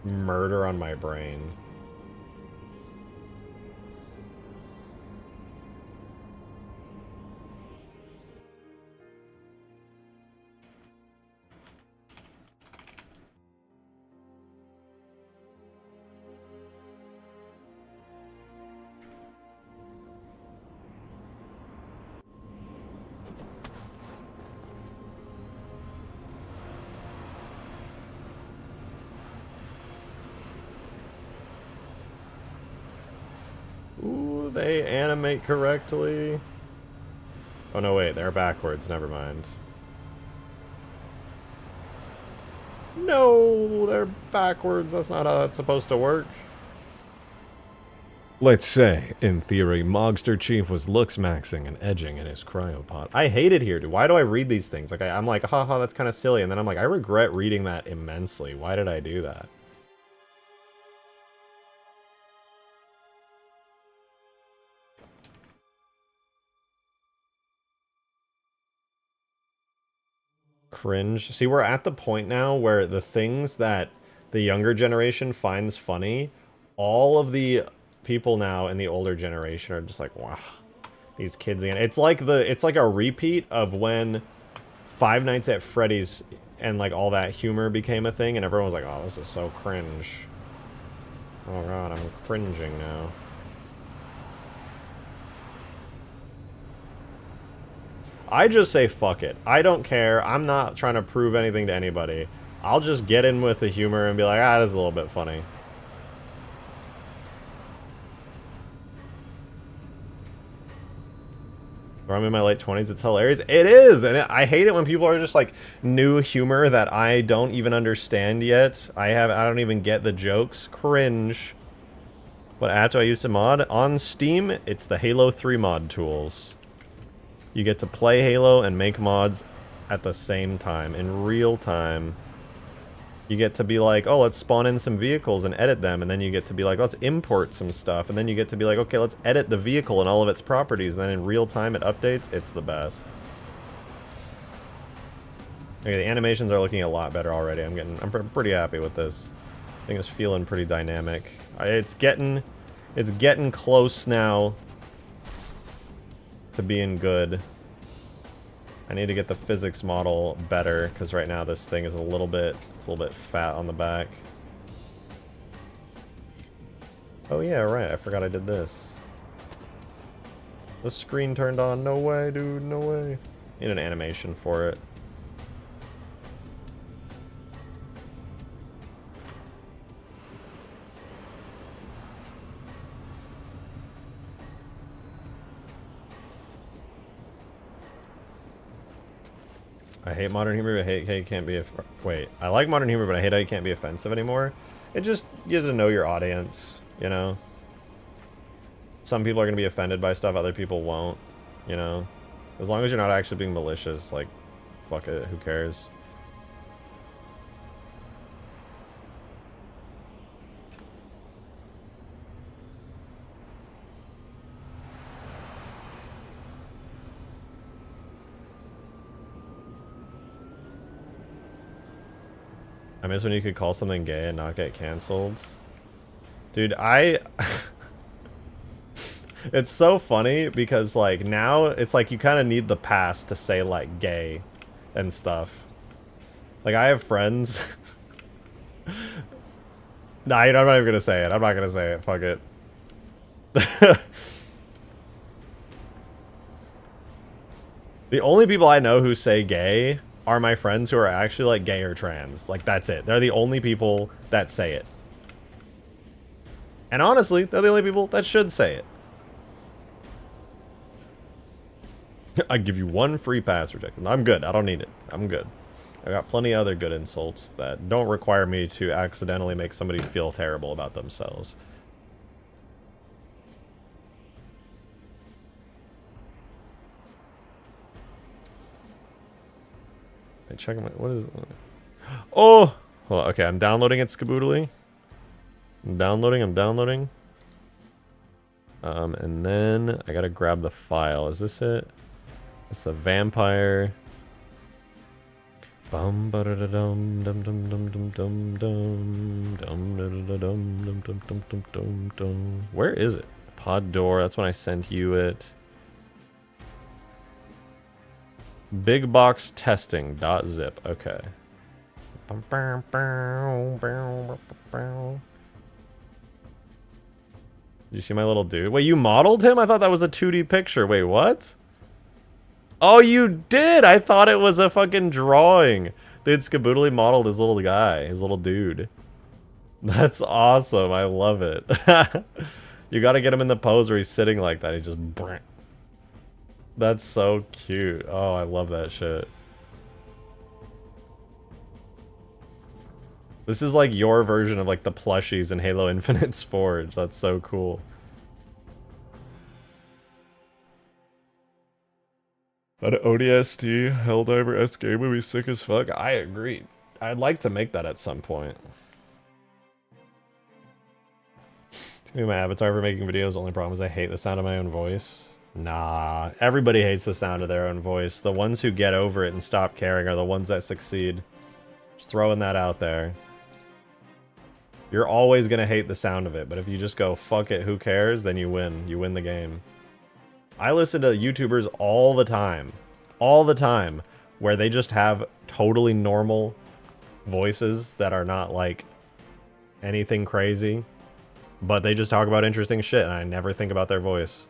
murder on my brain. Ooh, they animate correctly. Oh no, wait, they're backwards, never mind. No, they're backwards, that's not how that's supposed to work. Let's say, in theory, Mogster Chief was looks maxing and edging in his cryopod. I hate it here, dude. Why do I read these things? Like, I'm like, haha, that's kind of silly, and then I'm like, I regret reading that immensely. Why did I do that? Cringe. See, we're at the point now where the things that the younger generation finds funny, all of the people now in the older generation are just like, wow, these kids again. It's like a repeat of when Five Nights at Freddy's and like all that humor became a thing, and everyone was like, oh, this is so cringe. Oh god, I'm cringing now. I just say fuck it. I don't care. I'm not trying to prove anything to anybody. I'll just get in with the humor and be like, ah, this is a little bit funny. Or I'm in my late 20s, it's hilarious. It is! And I hate it when people are just like, new humor that I don't even understand yet. I don't even get the jokes. Cringe. What app do I use to mod? On Steam, it's the Halo 3 mod tools. You get to play Halo and make mods at the same time, in real time. You get to be like, oh, let's spawn in some vehicles and edit them, and then you get to be like, let's import some stuff, and then you get to be like, okay, let's edit the vehicle and all of its properties, and then in real time it updates. It's the best. Okay, the animations are looking a lot better already. I'm pretty happy with this. I think it's feeling pretty dynamic. It's getting close now to being good. I need to get the physics model better because right now this thing is a little bit fat on the back. Oh yeah, right. I forgot I did this. The screen turned on. No way, dude. No way. Need an animation for it. I hate modern humor, but I hate how you can't be wait, I like modern humor, but I hate how you can't be offensive anymore. It just, you have to know your audience, you know? Some people are going to be offended by stuff, other people won't, you know? As long as you're not actually being malicious, like, fuck it, who cares? I miss when you could call something gay and not get canceled. Dude, it's so funny because, like, now it's like you kind of need the pass to say, like, gay and stuff. Like, I have friends. Nah, I'm not even gonna say it. I'm not gonna say it. Fuck it. The only people I know who say gay are my friends who are actually, like, gay or trans. Like, that's it. They're the only people that say it. And honestly, they're the only people that should say it. I give you one free pass, rejected. I'm good. I don't need it. I'm good. I got plenty of other good insults that don't require me to accidentally make somebody feel terrible about themselves. I check my, what is it? Oh! Hold on, okay, I'm downloading it, Skaboodly. I'm downloading. And then I gotta grab the file. Is this it? It's the vampire. Bum ba da da dum dum dum dum dum dum dum dum da da dum dum dum dum dum dum dum. Where is it? Pod door. That's when I sent you it. Big box testing .zip. Okay. Did you see my little dude? Wait, you modeled him? I thought that was a 2D picture. Wait, what? Oh, you did! I thought it was a fucking drawing. Dude, Skaboodly modeled his little guy, his little dude. That's awesome. I love it. You gotta get him in the pose where he's sitting like that. He's just... That's so cute. Oh, I love that shit. This is like your version of like the plushies in Halo Infinite's Forge. That's so cool. An ODST Helldiver SK movie sick as fuck. I agree. I'd like to make that at some point. It's gonna be my avatar for making videos. The only problem is I hate the sound of my own voice. Nah, everybody hates the sound of their own voice. The ones who get over it and stop caring are the ones that succeed. Just throwing that out there. You're always gonna hate the sound of it, but if you just go, fuck it, who cares, then you win. You win the game. I listen to YouTubers all the time, where they just have totally normal voices that are not, like, anything crazy, but they just talk about interesting shit, and I never think about their voice.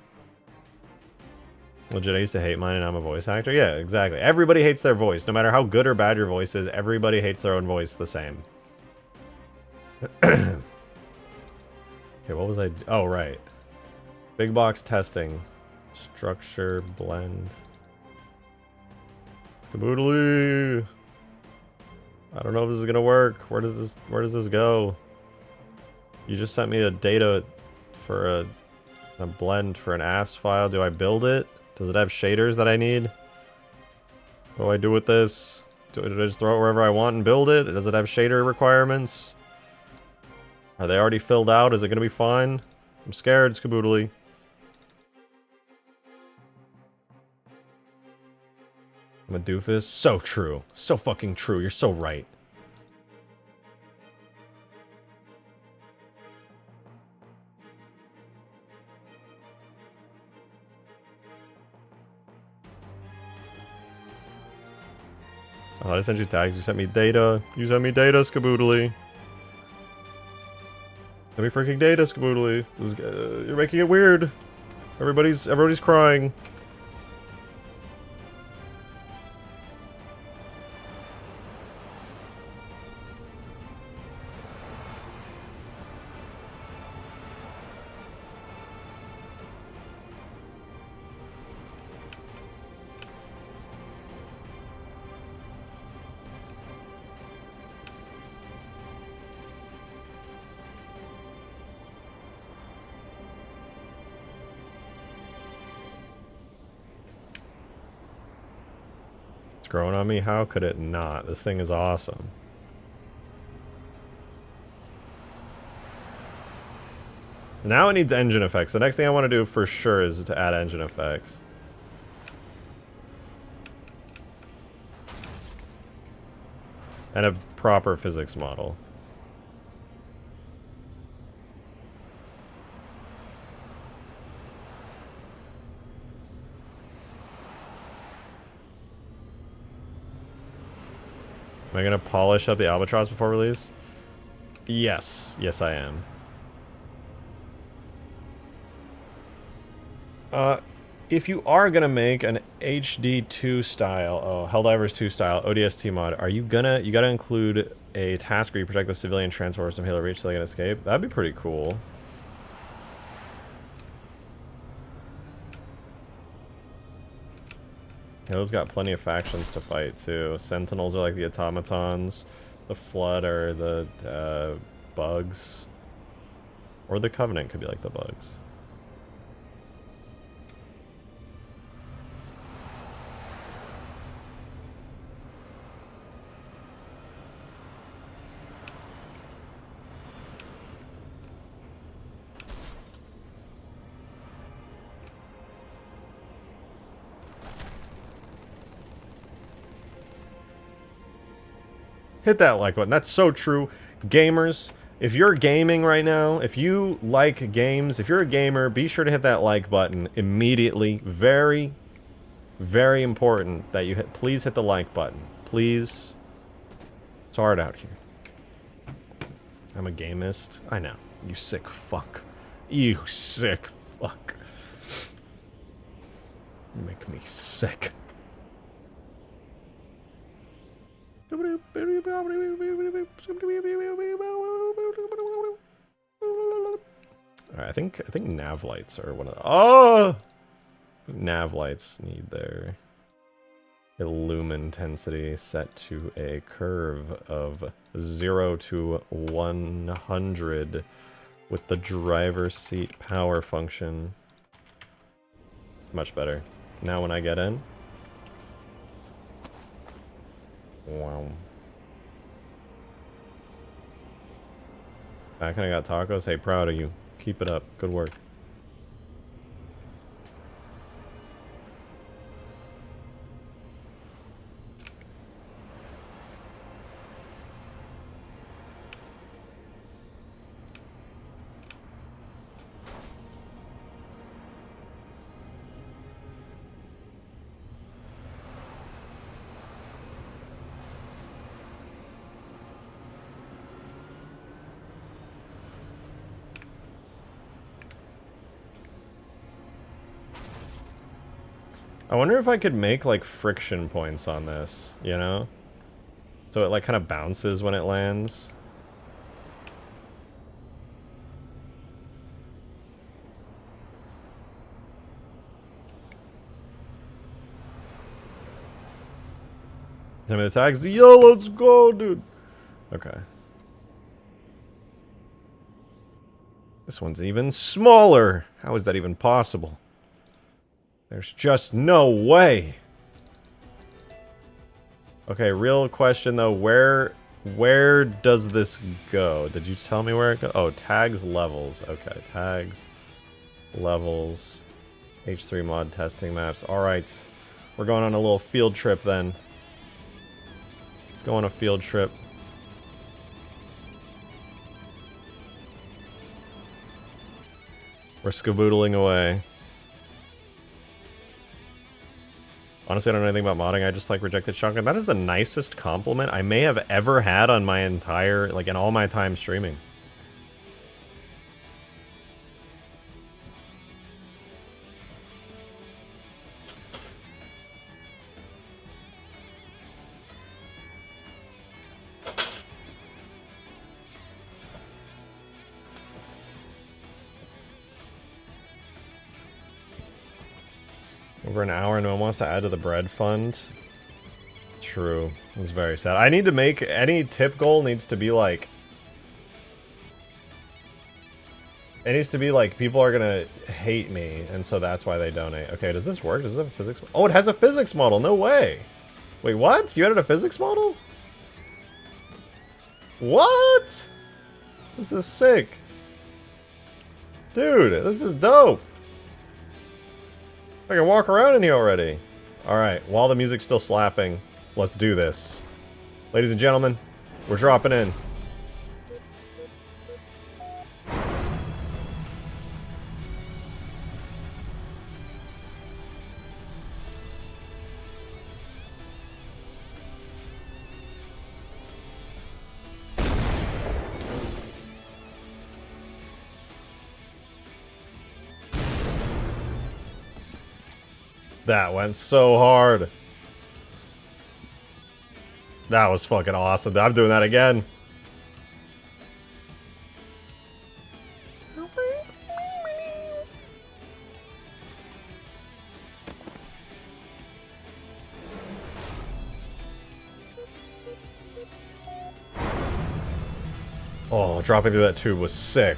Legit, I used to hate mine, and I'm a voice actor? Yeah, exactly. Everybody hates their voice. No matter how good or bad your voice is, everybody hates their own voice the same. Okay, what was I... Oh, right. Big box testing. Structure, blend. Skaboodly! I don't know if this is gonna work. Where does this go? You just sent me a data for a blend for an AS file. Do I build it? Does it have shaders that I need? What do I do with this? Do I just throw it wherever I want and build it? Does it have shader requirements? Are they already filled out? Is it gonna be fine? I'm scared, Skaboodly. I'm a doofus. So true. So fucking true. You're so right. I thought I sent you tags. You sent me data. You sent me data, Skaboodly. Send me freaking data, Skaboodly. You're making it weird. Everybody's crying. growing on me? How could it not? This thing is awesome. Now it needs engine effects. The next thing I want to do for sure is to add engine effects. And a proper physics model. Am I going to polish up the Albatross before release? Yes. Yes, I am. If you are going to make an HD2 style, Helldivers 2 style ODST mod, are you gonna, you gotta include a task where you protect the civilian transporters from Halo Reach so they can escape? That'd be pretty cool. Halo's got plenty of factions to fight too. Sentinels are like the automatons. The Flood are the bugs. Or the Covenant could be like the bugs. Hit that like button. That's so true. Gamers, if you're gaming right now, if you like games, if you're a gamer, be sure to hit that like button immediately. Very, very important that you hit. Please hit the like button. Please. It's hard out here. I'm a gamist. I know. You sick fuck. You sick fuck. You make me sick. Alright, I think nav lights are one of the... Oh! Nav lights need their illum intensity set to a curve of 0 to 100 with the driver's seat power function. Much better. Now when I get in... Wow. Back and I got tacos. Hey, proud of you. Keep it up. Good work. I wonder if I could make, like, friction points on this, you know? So it, like, kind of bounces when it lands. Tell me the tags. Yo, let's go, dude. Okay. This one's even smaller. How is that even possible? There's just no way. Okay, real question though, where does this go? Did you tell me where it goes? Oh, tags levels. Okay, tags levels. H3 mod testing maps. Alright. We're going on a little field trip then. Let's go on a field trip. We're skaboodling away. Honestly, I don't know anything about modding. I just like rejected shotgun. That is the nicest compliment I may have ever had on my entire, like, in all my time streaming. Over an hour, and no one wants to add to the bread fund. True. It's very sad. I need to make... Any tip goal needs to be like... It needs to be like, people are gonna hate me, and so that's why they donate. Okay, does this work? Does it have a physics... Oh, it has a physics model! No way! Wait, what? You added a physics model? What? This is sick. Dude, this is dope. I can walk around in here already. Alright, while the music's still slapping, let's do this. Ladies and gentlemen, we're dropping in. That went so hard. That was fucking awesome. I'm doing that again. Oh, dropping through that tube was sick.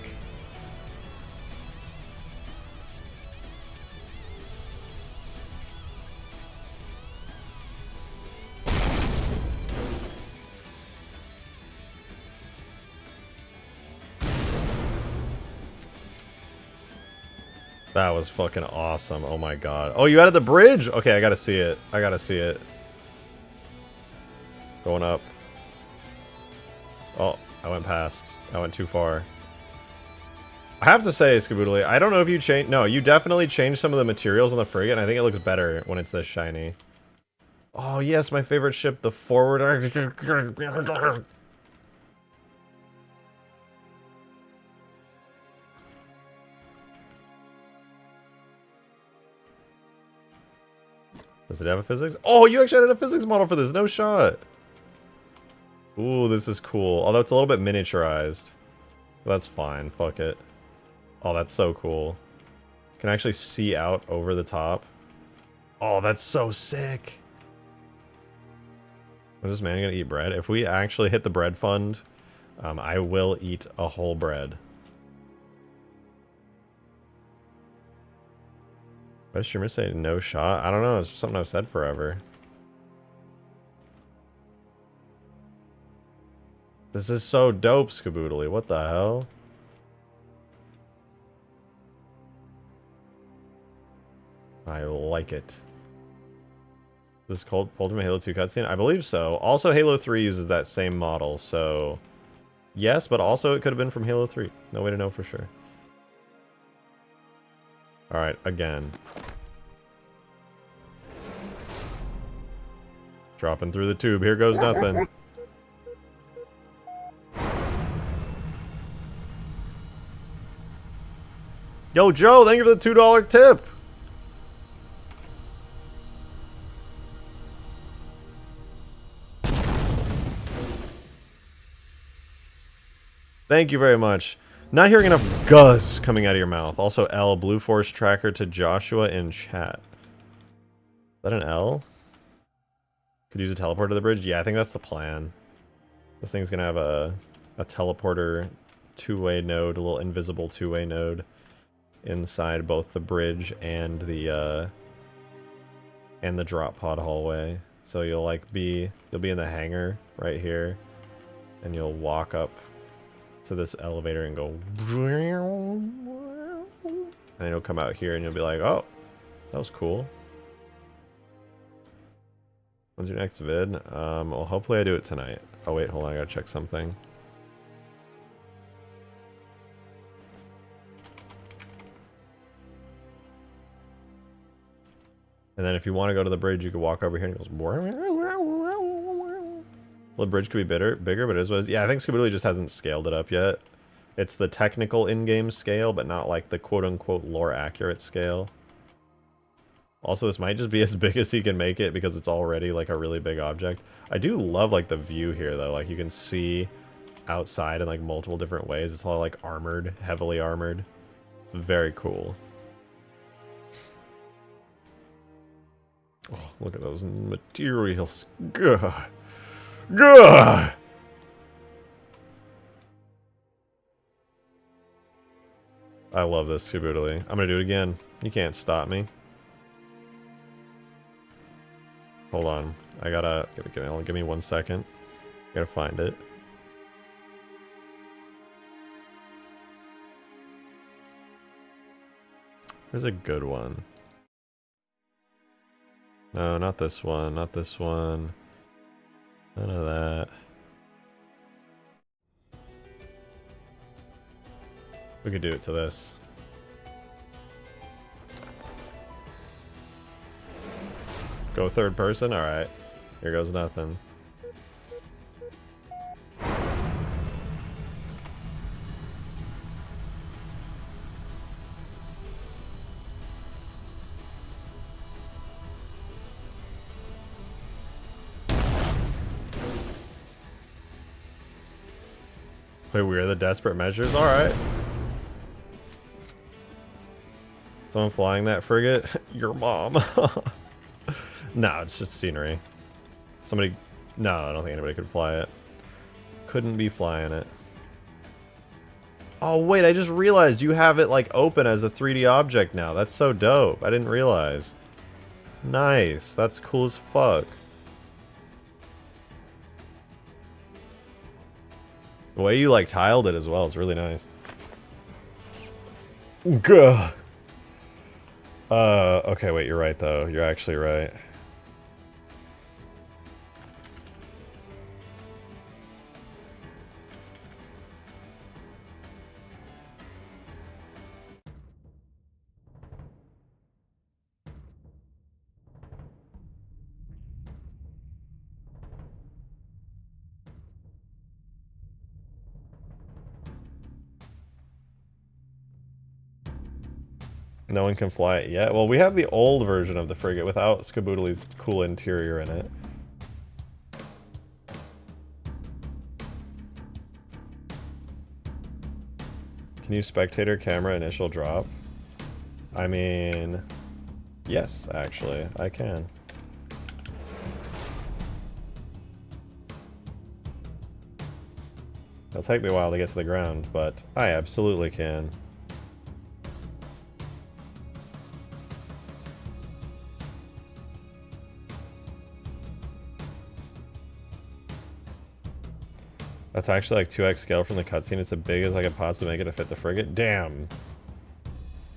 That was fucking awesome. Oh my god. Oh, you added the bridge? Okay, I gotta see it. I gotta see it. Going up. Oh, I went past. I went too far. I have to say, Skaboodly, I don't know if you changed... No, you definitely changed some of the materials on the frigate, and I think it looks better when it's this shiny. Oh, yes, my favorite ship, the forward... Does it have a physics? Oh, you actually added a physics model for this. No shot. Ooh, this is cool. Although it's a little bit miniaturized. That's fine. Fuck it. Oh, that's so cool. Can actually see out over the top. Oh, that's so sick. Is this man gonna eat bread? If we actually hit the bread fund, I will eat a whole bread. Why does streamer say no shot? I don't know. It's just something I've said forever. This is so dope, Skaboodly. What the hell? I like it. This is called pulled from a Halo 2 cutscene? I believe so. Also, Halo 3 uses that same model, so... Yes, but also it could have been from Halo 3. No way to know for sure. Alright, again. Dropping through the tube. Here goes nothing. Yo, Joe, thank you for the $2 tip. Thank you very much. Not hearing enough guzz coming out of your mouth. Also, L, Blue Force Tracker to Joshua in chat. Is that an L? Could use a teleporter to the bridge? Yeah, I think that's the plan. This thing's gonna have a teleporter two-way node, a little invisible two-way node inside both the bridge and the drop pod hallway. So you'll be in the hangar right here, and you'll walk up to this elevator and go, and then you'll come out here and you'll be like, oh, that was cool. When's your next vid? Well, hopefully I do it tonight. Oh wait, hold on, I gotta check something. And then if you want to go to the bridge, you can walk over here and it goes... Well, the bridge could be bigger, but it is what it is. Yeah, I think Skaboodly just hasn't scaled it up yet. It's the technical in-game scale, but not like the quote-unquote lore-accurate scale. Also, this might just be as big as he can make it because it's already like a really big object. I do love like the view here though. Like you can see outside in like multiple different ways. It's all like armored, heavily armored. It's very cool. Oh, look at those materials. Gah. Gah. I love this, Skaboodly. I'm gonna do it again. You can't stop me. Hold on. I gotta... Give me 1 second. I gotta find it. There's a good one. No, not this one. Not this one. None of that. We could do it to this. Go third person? Alright. Here goes nothing. Wait, we're the desperate measures? Alright. Someone flying that frigate? Your mom. No, it's just scenery. Somebody... No, I don't think anybody could fly it. Couldn't be flying it. Oh, wait, I just realized you have it, like, open as a 3D object now. That's so dope. I didn't realize. Nice. That's cool as fuck. The way you, like, tiled it as well is really nice. Gah. Okay, wait, you're right, though. You're actually right. No one can fly it yet? Well, we have the old version of the frigate without Skaboodley's cool interior in it. Can you spectator camera initial drop? I mean... Yes, actually, I can. It'll take me a while to get to the ground, but I absolutely can. That's actually like 2x scale from the cutscene. It's as big as I could possibly make it to fit the frigate. Damn.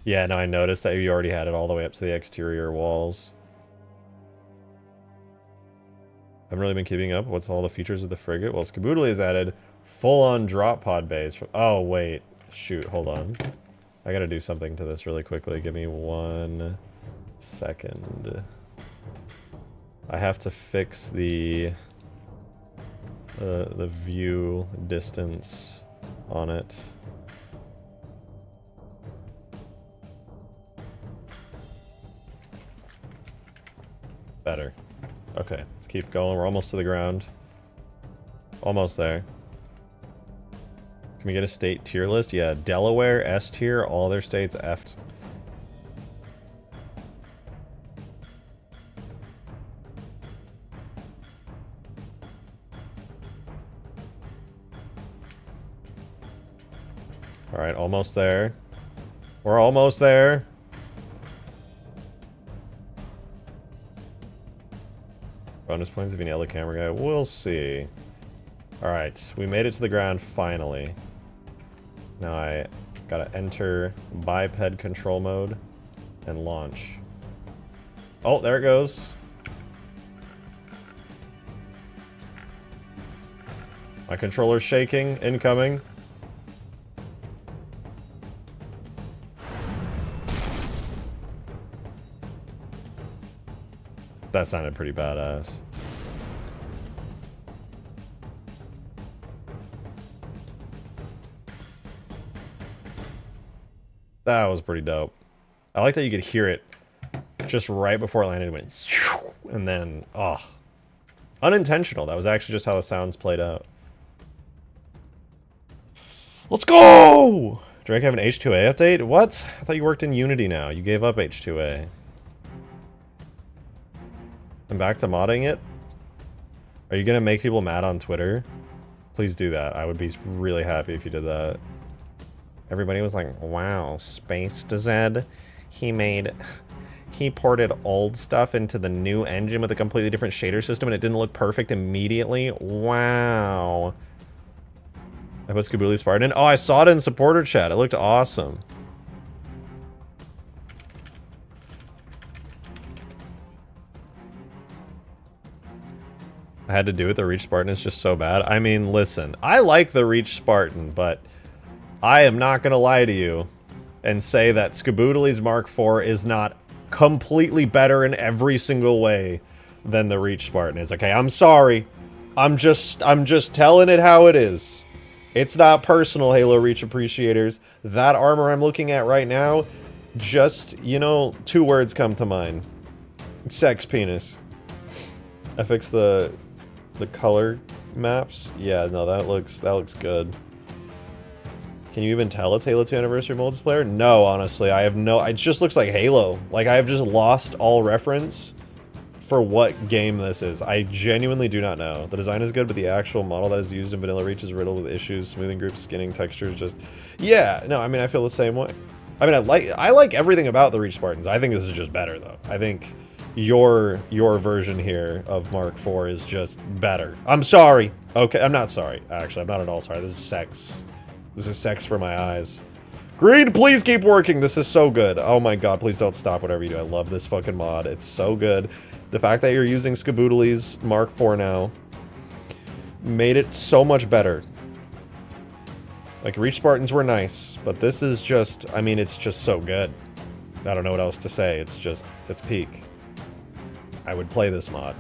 Yeah, no, I noticed that you already had it all the way up to the exterior walls. I haven't really been keeping up. What's all the features of the frigate? Well, Skaboodley has added full-on drop pod bays. From, oh, wait. Shoot, hold on. I gotta do something to this really quickly. Give me 1 second. I have to fix the view distance on it. Better. Okay, let's keep going. We're almost to the ground. Almost there. Can we get a state tier list? Yeah, Delaware, S tier, all their states F'd. Alright, almost there. We're almost there. Bonus points if you nail the camera guy. We'll see. Alright, we made it to the ground finally. Now I gotta enter biped control mode and launch. Oh, there it goes. My controller's shaking. Incoming. That sounded pretty badass. That was pretty dope. I like that you could hear it just right before it landed. It went, and then, oh. Unintentional. That was actually just how the sounds played out. Let's go! Drake have an H2A update? What? I thought you worked in Unity now. You gave up H2A. I'm back to modding it? Are you gonna make people mad on Twitter? Please do that. I would be really happy if you did that. Everybody was like, wow, Space Zed. He made he ported old stuff into the new engine with a completely different shader system and it didn't look perfect immediately. Wow. I put Skaboodly Spartan in. Oh, I saw it in supporter chat. It looked awesome. I had to do it. The Reach Spartan is just so bad. I mean, listen, I like the Reach Spartan, but I am not going to lie to you and say that Skaboodly's Mark IV is not completely better in every single way than the Reach Spartan is. Okay, I'm sorry. I'm just telling it how it is. It's not personal, Halo Reach appreciators. That armor I'm looking at right now, just, you know, 2 words come to mind. Sex penis. I fixed the color maps. Yeah, no, that looks good. Can you even tell it's Halo 2 Anniversary multiplayer? No, honestly, I have no... It just looks like Halo. Like, I have just lost all reference for what game this is. I genuinely do not know. The design is good, but the actual model that is used in Vanilla Reach is riddled with issues. Smoothing groups, skinning, textures, just... Yeah, no, I mean, I feel the same way. I mean, I like everything about the Reach Spartans. I think this is just better, though. I think your version here of Mark IV is just better. I'm sorry. Okay, I'm not sorry. Actually, I'm not at all sorry. This is sex. This is sex for my eyes. Green, please keep working. This is so good. Oh my god, please don't stop whatever you do. I love this fucking mod. It's so good. The fact that you're using Skaboodly's Mark IV now made it so much better. Like, Reach Spartans were nice, but this is just, I mean, it's just so good. I don't know what else to say. It's just, it's peak. I would play this mod.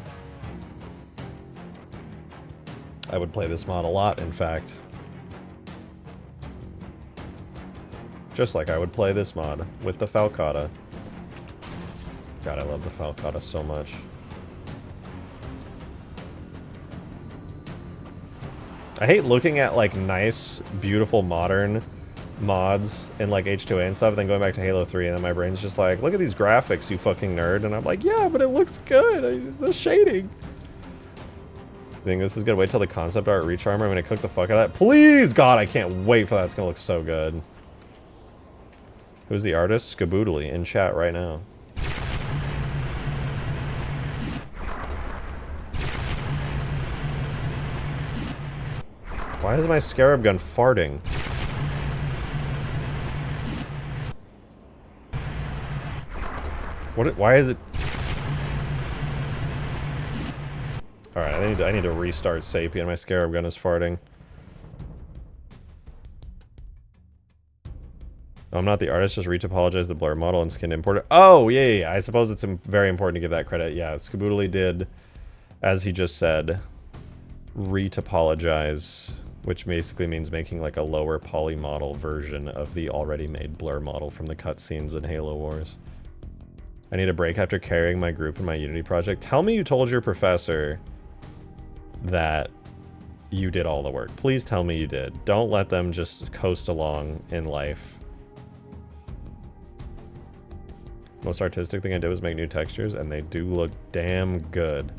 I would play this mod a lot, in fact. Just like I would play this mod with the Falcata. God, I love the Falcata so much. I hate looking at, like, nice, beautiful, modern mods in, like, H2A and stuff, and then going back to Halo 3, and then my brain's just like, look at these graphics, you fucking nerd. And I'm like, yeah, but it looks good. It's the shading. I think this is good. Wait till the concept art Reach armor. I'm gonna cook the fuck out of that. Please, God, I can't wait for that. It's gonna look so good. Who's the artist? Skaboodly in chat right now. Why is my scarab gun farting? What? Why is it? All right, I need to restart Sapien. My scarab gun is farting. I'm not the artist, just retopologized the blur model and skin importer. Oh, yeah. I suppose it's very important to give that credit. Yeah, Skaboodly did, as he just said, retopologize, which basically means making like a lower poly model version of the already made blur model from the cutscenes in Halo Wars. I need a break after carrying my group in my Unity project. Tell me you told your professor that you did all the work. Please tell me you did. Don't let them just coast along in life. Most artistic thing I did was make new textures, and they do look damn good.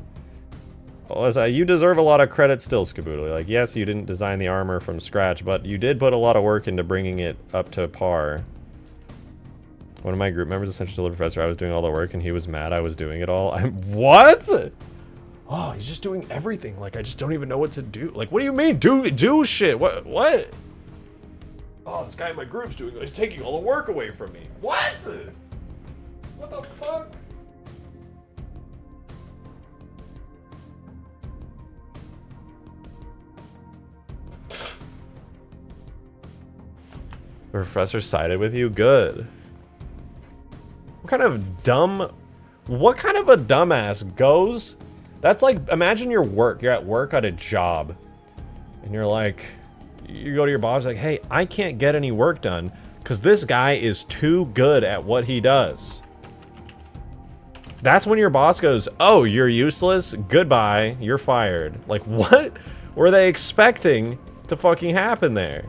Well, you deserve a lot of credit still, Skaboodly. Like, yes, you didn't design the armor from scratch, but you did put a lot of work into bringing it up to par. One of my group members essentially told the professor I was doing all the work, and he was mad I was doing it all. What? Oh, he's just doing everything. Like, I just don't even know what to do. Like, what do you mean? Do shit. What? Oh, this guy in my group's doing, he's taking all the work away from me. What? What the fuck? The professor sided with you? Good. What kind of a dumbass goes? That's like, imagine you're at work at a job, and you're like, you go to your boss like, hey, I can't get any work done because this guy is too good at what he does. That's when your boss goes, oh, you're useless? Goodbye, you're fired. Like, what were they expecting to fucking happen there?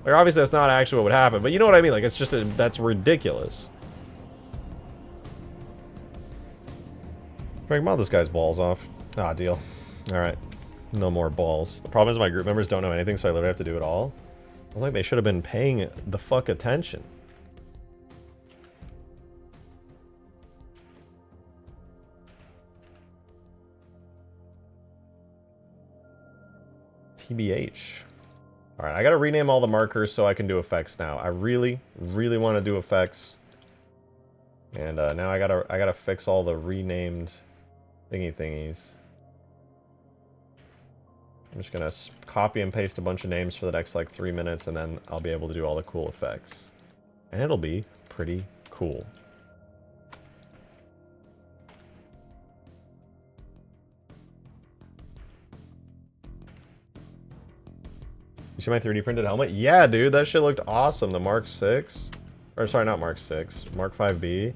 Like, obviously that's not actually what would happen, but you know what I mean? Like, it's just, that's ridiculous. Frank, mod this guy's balls off. Ah, deal. Alright. No more balls. The problem is my group members don't know anything, so I literally have to do it all. I was like, they should have been paying the fuck attention. TBH. Alright, I gotta rename all the markers so I can do effects now. I really, really want to do effects. And now I gotta fix all the renamed thingies. I'm just gonna copy and paste a bunch of names for the next like 3 minutes, and then I'll be able to do all the cool effects. And it'll be pretty cool. You see my 3D printed helmet? Yeah, dude, that shit looked awesome. The Mark 6. Or, sorry, not Mark 6. Mark 5B.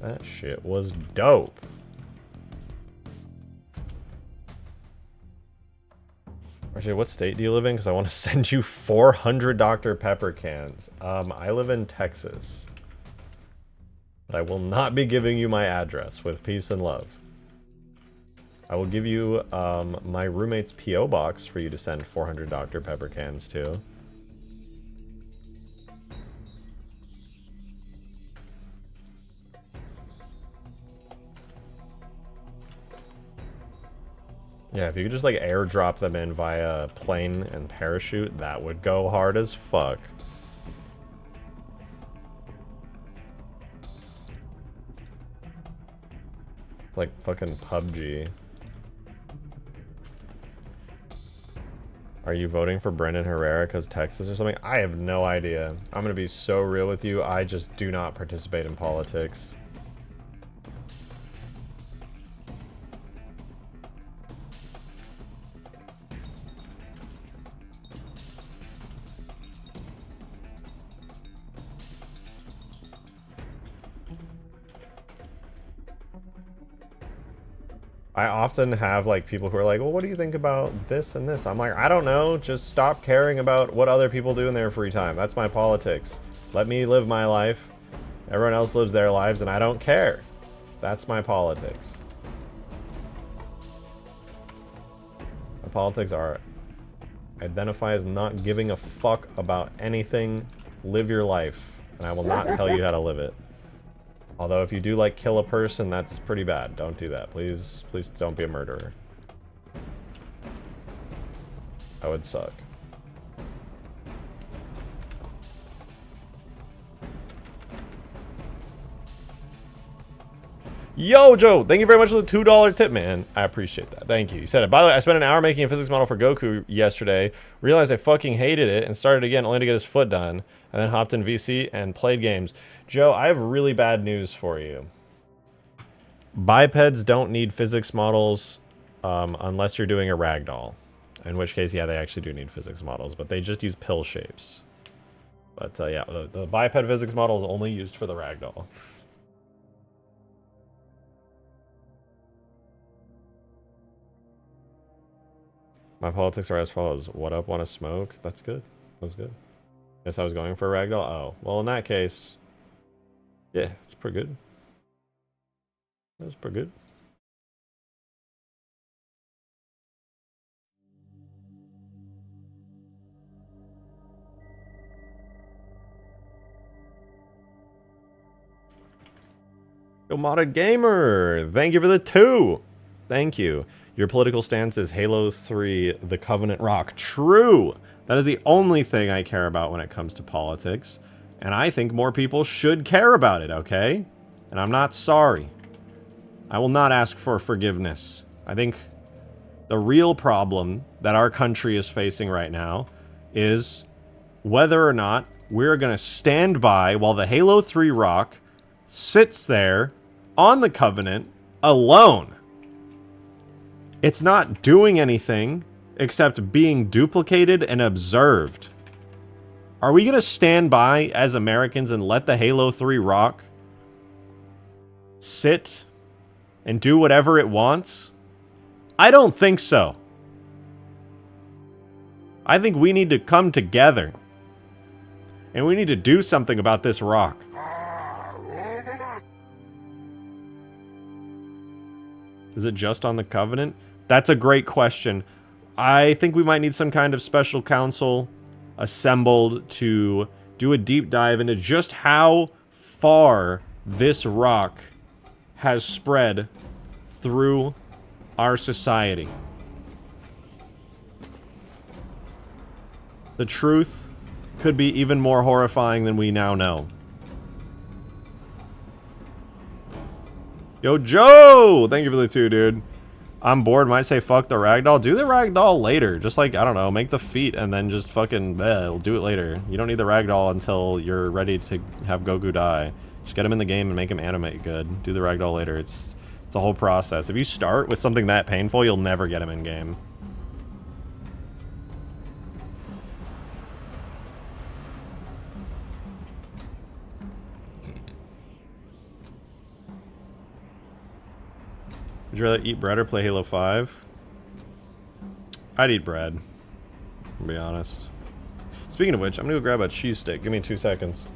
That shit was dope. Actually, what state do you live in? Because I want to send you 400 Dr. Pepper cans. I live in Texas. But I will not be giving you my address, with peace and love. I will give you my roommate's P.O. box for you to send 400 Dr. Pepper cans to. Yeah, if you could just like airdrop them in via plane and parachute, that would go hard as fuck. Like fucking PUBG. Are you voting for Brendan Herrera because Texas or something? I have no idea. I'm gonna be so real with you. I just do not participate in politics. I often have like people who are like, well, what do you think about this and this? I'm like, I don't know. Just stop caring about what other people do in their free time. That's my politics. Let me live my life. Everyone else lives their lives and I don't care. That's my politics. My politics are identify as not giving a fuck about anything. Live your life. And I will not tell you how to live it. Although if you do like kill a person, that's pretty bad. Don't do that. Please, please don't be a murderer. That would suck. Yo, Joe, thank you very much for the $2 tip, man. I appreciate that. Thank you. You said it. By the way, I spent an hour making a physics model for Goku yesterday. Realized I fucking hated it and started again only to get his foot done. And then hopped in VC and played games. Joe, I have really bad news for you. Bipeds don't need physics models unless you're doing a ragdoll. In which case, yeah, they actually do need physics models. But they just use pill shapes. But yeah, the biped physics model is only used for the ragdoll. My politics are as follows. What up, want to smoke? That's good. That's good. Guess I was going for a ragdoll? Oh, well, in that case, yeah, it's pretty good. That's pretty good. Yo, Modded Gamer, thank you for the 2. Thank you. Your political stance is Halo 3, the Covenant Rock. True. That is the only thing I care about when it comes to politics. And I think more people should care about it, okay? And I'm not sorry. I will not ask for forgiveness. I think the real problem that our country is facing right now is whether or not we're going to stand by while the Halo 3 rock sits there on the Covenant alone. It's not doing anything except being duplicated and observed. Are we going to stand by as Americans and let the Halo 3 rock sit and do whatever it wants? I don't think so. I think we need to come together. And we need to do something about this rock. Is it just on the Covenant? That's a great question. I think we might need some kind of special council assembled to do a deep dive into just how far this rock has spread through our society. The truth could be even more horrifying than we now know. Yo, Joe! Thank you for the 2, dude. I'm bored. Might say fuck the ragdoll. Do the ragdoll later. Just like, I don't know, make the feet and then just fucking, we'll do it later. You don't need the ragdoll until you're ready to have Goku die. Just get him in the game and make him animate good. Do the ragdoll later. It's a whole process. If you start with something that painful, you'll never get him in game. Would you rather eat bread or play Halo 5? I'd eat bread, to be honest. Speaking of which, I'm gonna go grab a cheese stick. Give me 2 seconds.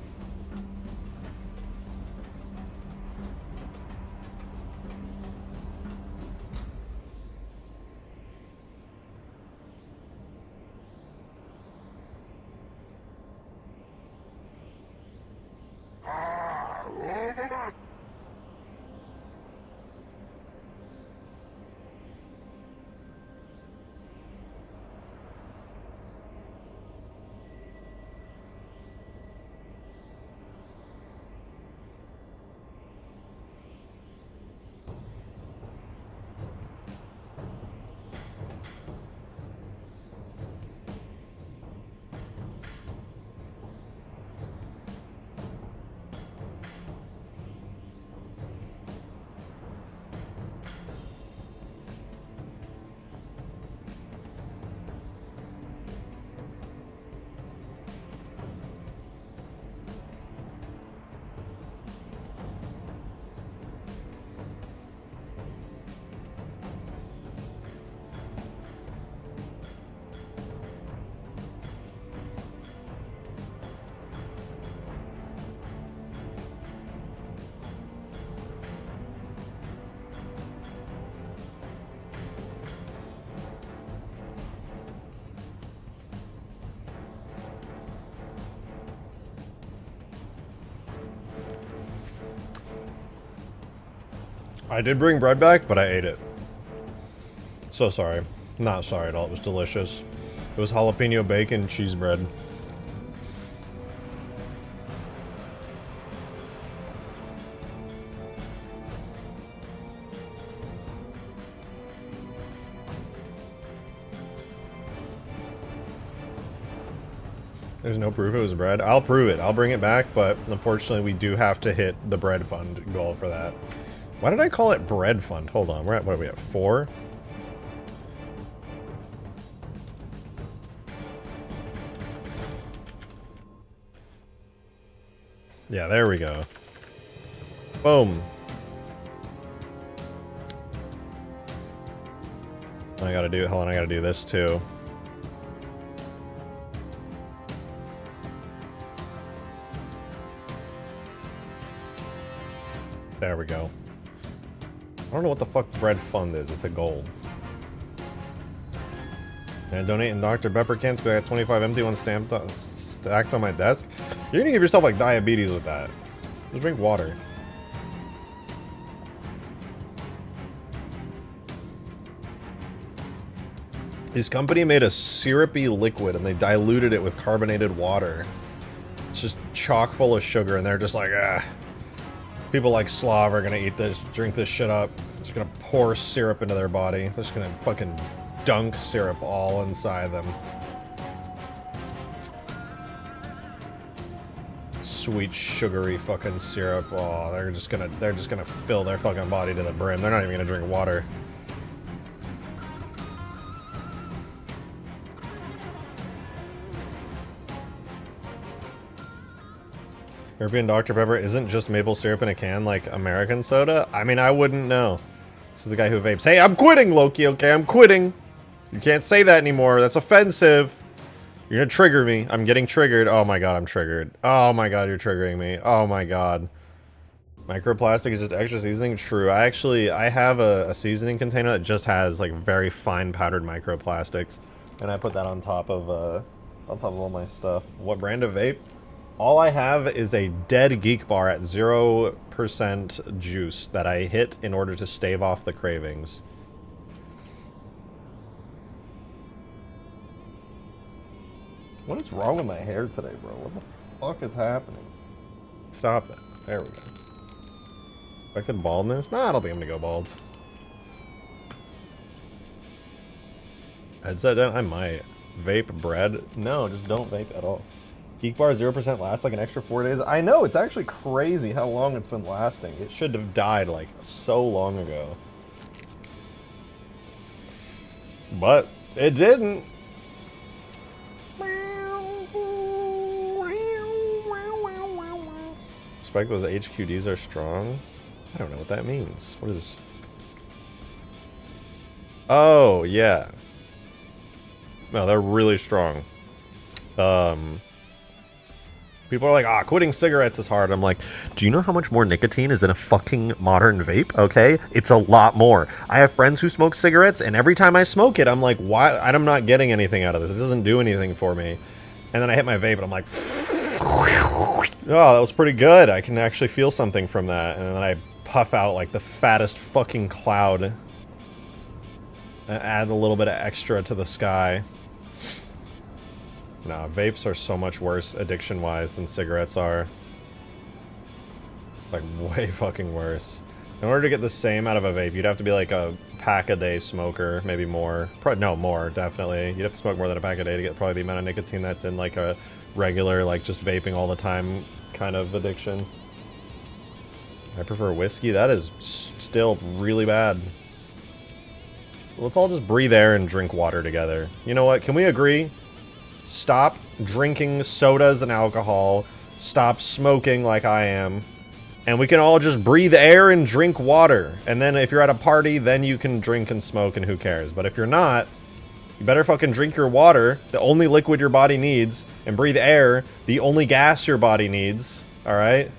I did bring bread back, but I ate it. So sorry. Not sorry at all. It was delicious. It was jalapeno bacon cheese bread. There's no proof it was bread. I'll prove it. I'll bring it back, but unfortunately we do have to hit the bread fund goal for that. Why did I call it bread fund? Hold on, we're at, what are we at, 4? Yeah, there we go. Boom. I gotta do, hold on, I gotta do this too. There we go. I don't know what the fuck bread fund is. It's a goal. And donating Dr. Pepper cans because I got 25 empty ones stacked on my desk. You're gonna give yourself like diabetes with that. Just drink water. This company made a syrupy liquid and they diluted it with carbonated water. It's just chock full of sugar and they're just like, ah. People like Slav are gonna eat this, drink this shit up. Just gonna pour syrup into their body. They're just gonna fucking dunk syrup all inside them. Sweet sugary fucking syrup. Oh, they're just gonna fill their fucking body to the brim. They're not even gonna drink water. European Dr. Pepper isn't just maple syrup in a can like American soda? I mean, I wouldn't know. This is the guy who vapes. Hey, I'm quitting, Loki, okay? I'm quitting. You can't say that anymore. That's offensive. You're gonna trigger me. I'm getting triggered. Oh my god, I'm triggered. Oh my god, you're triggering me. Oh my god. Microplastic is just extra seasoning? True. I have a seasoning container that just has like very fine powdered microplastics. And I put that on top of all my stuff. What brand of vape? All I have is a dead geek bar at 0% juice that I hit in order to stave off the cravings. What is wrong with my hair today, bro? What the fuck is happening? Stop that. There we go. Expected baldness? Nah, I don't think I'm gonna go bald. Headset down? I might. Vape bread? No, just don't vape at all. Geek bar 0% lasts like an extra 4 days. I know, it's actually crazy how long it's been lasting. It should have died like so long ago. But it didn't. Expect those HQDs are strong? I don't know what that means. What is... Oh, yeah. No, they're really strong. People are like, ah, quitting cigarettes is hard. I'm like, do you know how much more nicotine is in a fucking modern vape? Okay? It's a lot more. I have friends who smoke cigarettes, and every time I smoke it, I'm like, why? I'm not getting anything out of this. This doesn't do anything for me. And then I hit my vape, and I'm like, oh, that was pretty good. I can actually feel something from that. And then I puff out like the fattest fucking cloud. And add a little bit of extra to the sky. Nah, vapes are so much worse addiction-wise than cigarettes are. Like, way fucking worse. In order to get the same out of a vape, you'd have to be like a pack-a-day smoker, maybe more. No, more, definitely. You'd have to smoke more than a pack a day to get probably the amount of nicotine that's in like a regular, like just vaping all the time kind of addiction. I prefer whiskey. That is still really bad. Let's all just breathe air and drink water together. You know what? Can we agree? Stop drinking sodas and alcohol. Stop smoking like I am. And we can all just breathe air and drink water. And then if you're at a party, then you can drink and smoke and who cares. But if you're not, you better fucking drink your water, the only liquid your body needs, and breathe air, the only gas your body needs. Alright?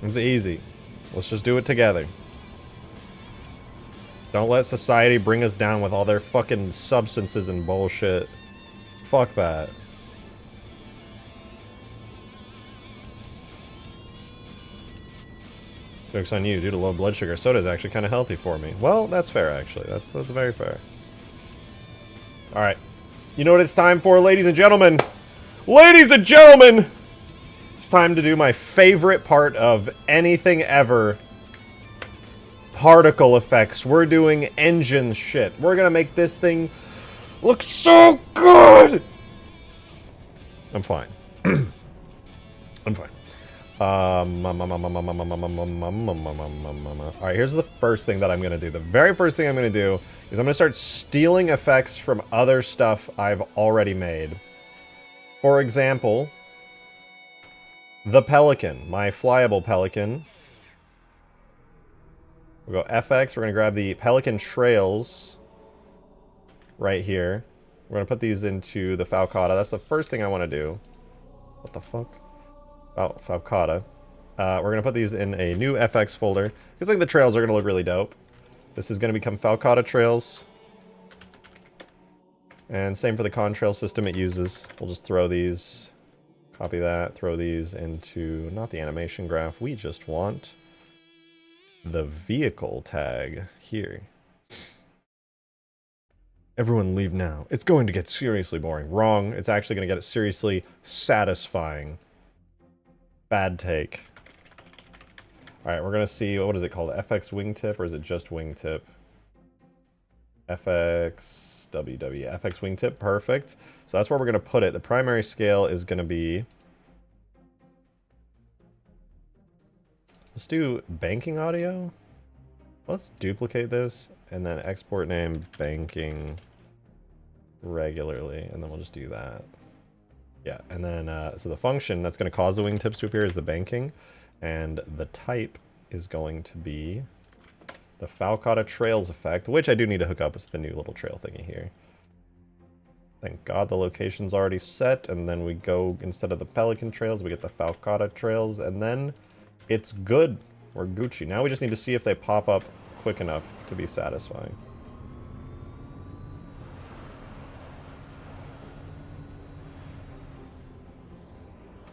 It's easy. Let's just do it together. Don't let society bring us down with all their fucking substances and bullshit. Fuck that. Joke's on you, due to low blood sugar. Soda is actually kind of healthy for me. Well, that's fair, actually. That's very fair. Alright. You know what it's time for, ladies and gentlemen? Ladies and gentlemen! It's time to do my favorite part of anything ever. Particle effects. We're doing engine shit. We're gonna make this thing look so good! I'm fine. I'm fine. Alright, here's the first thing that I'm gonna do. The very first thing I'm gonna do is I'm gonna start stealing effects from other stuff I've already made. For example, the Pelican. My flyable Pelican. We'll go FX, we're going to grab the Pelican Trails right here. We're going to put these into the Falcata. That's the first thing I want to do. What the fuck? Oh, Falcata. We're going to put these in a new FX folder, because I think the trails are going to look really dope. This is going to become Falcata Trails. And same for the contrail system it uses. We'll just throw these, copy that, throw these into, not the animation graph, we just want the vehicle tag here. Everyone leave now. It's going to get seriously boring. Wrong. It's actually going to get seriously satisfying. Bad take. Alright, we're going to see, what is it called? FX wingtip, or is it just wingtip? FX WW. FX wingtip, perfect. So that's where we're going to put it. The primary scale is going to be... Let's do banking audio. Let's duplicate this and then export name banking regularly, and then we'll just do that. Yeah, and then so the function that's going to cause the wingtips to appear is the banking, and the type is going to be the Falcata Trails effect, which I do need to hook up with the new little trail thingy here. Thank God the location's already set, and then we go, instead of the Pelican Trails, we get the Falcata Trails, and then it's good. We're Gucci. Now we just need to see if they pop up quick enough to be satisfying.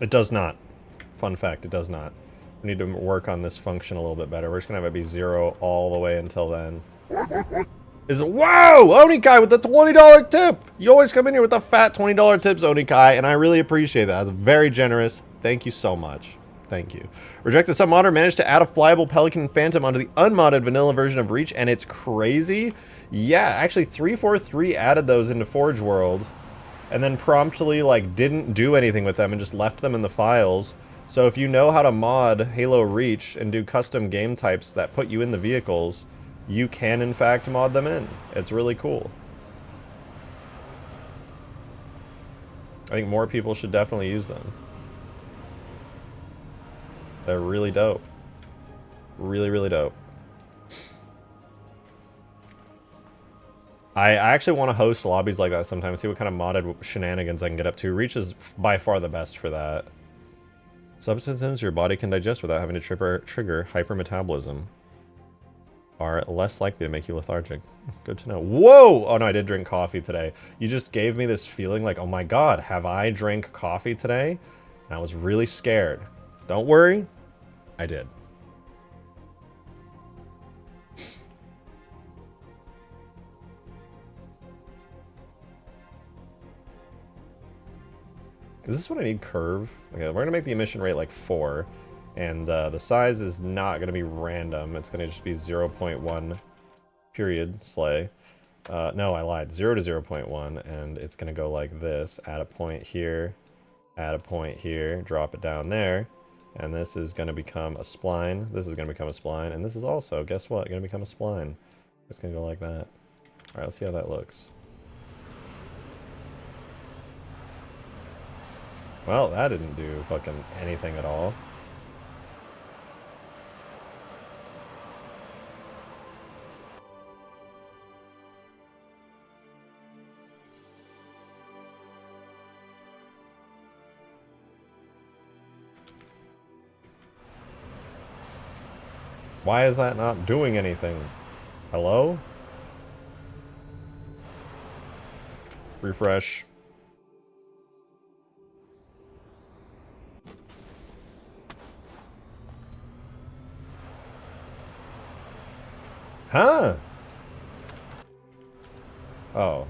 It does not. Fun fact, it does not. We need to work on this function a little bit better. We're just gonna have it be 0 all the way until then. Is it? Wow! Onikai with the $20 tip! You always come in here with the fat $20 tips, Onikai, and I really appreciate that. That's very generous. Thank you so much. Thank you. Rejected Submodder managed to add a flyable Pelican Phantom onto the unmodded vanilla version of Reach, and it's crazy. Yeah, actually 343 added those into Forge Worlds, and then promptly, like, didn't do anything with them and just left them in the files. So if you know how to mod Halo Reach and do custom game types that put you in the vehicles, you can in fact mod them in. It's really cool. I think more people should definitely use them. They're really dope. Really, really dope. I actually want to host lobbies like that sometimes, see what kind of modded shenanigans I can get up to. Reach is by far the best for that. Substances your body can digest without having to trigger hypermetabolism are less likely to make you lethargic. Good to know. Whoa! Oh no, I did drink coffee today. You just gave me this feeling like, oh my god, have I drank coffee today? And I was really scared. Don't worry, I did. Is this what I need? Curve? Okay, we're gonna make the emission rate like 4. And the size is not gonna be random. It's gonna just be 0.1 period slay. No, I lied. 0 to 0.1, and it's gonna go like this. Add a point here, add a point here, drop it down there. And this is gonna become a spline. This is gonna become a spline, and this is also, guess what? Gonna become a spline. It's gonna go like that. Alright, let's see how that looks. Well, that didn't do fucking anything at all. Why is that not doing anything? Hello? Refresh. Huh? Oh.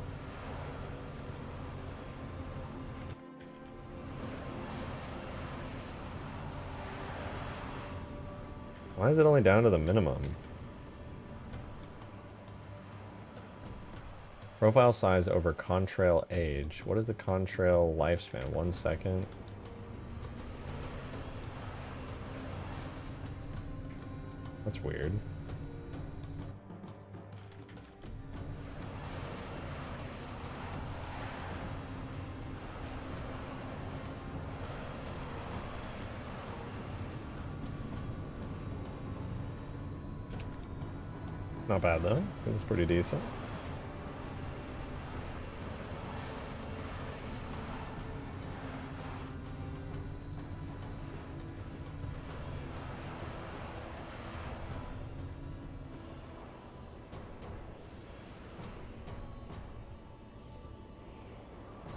Why is it only down to the minimum? Profile size over contrail age. What is the contrail lifespan? 1 second? That's weird. Not bad though. Seems pretty decent.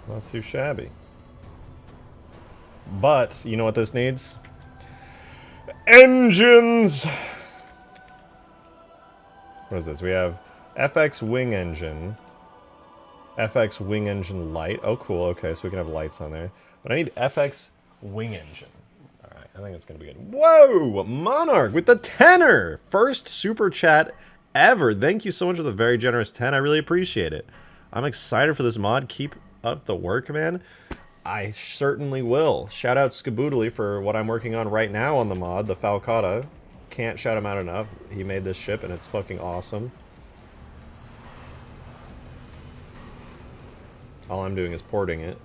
Not too shabby. But, you know what this needs? Engines! What is this? We have FX wing engine. FX wing engine light. Oh, cool. Okay, so we can have lights on there. But I need FX wing engine. Alright, I think it's going to be good. Whoa! Monarch with the tenor! First super chat ever. Thank you so much for the very generous 10. I really appreciate it. I'm excited for this mod. Keep up the work, man. I certainly will. Shout out Skaboodly for what I'm working on right now on the mod, the Falcata. Can't shout him out enough. He made this ship and it's fucking awesome. All I'm doing is porting it.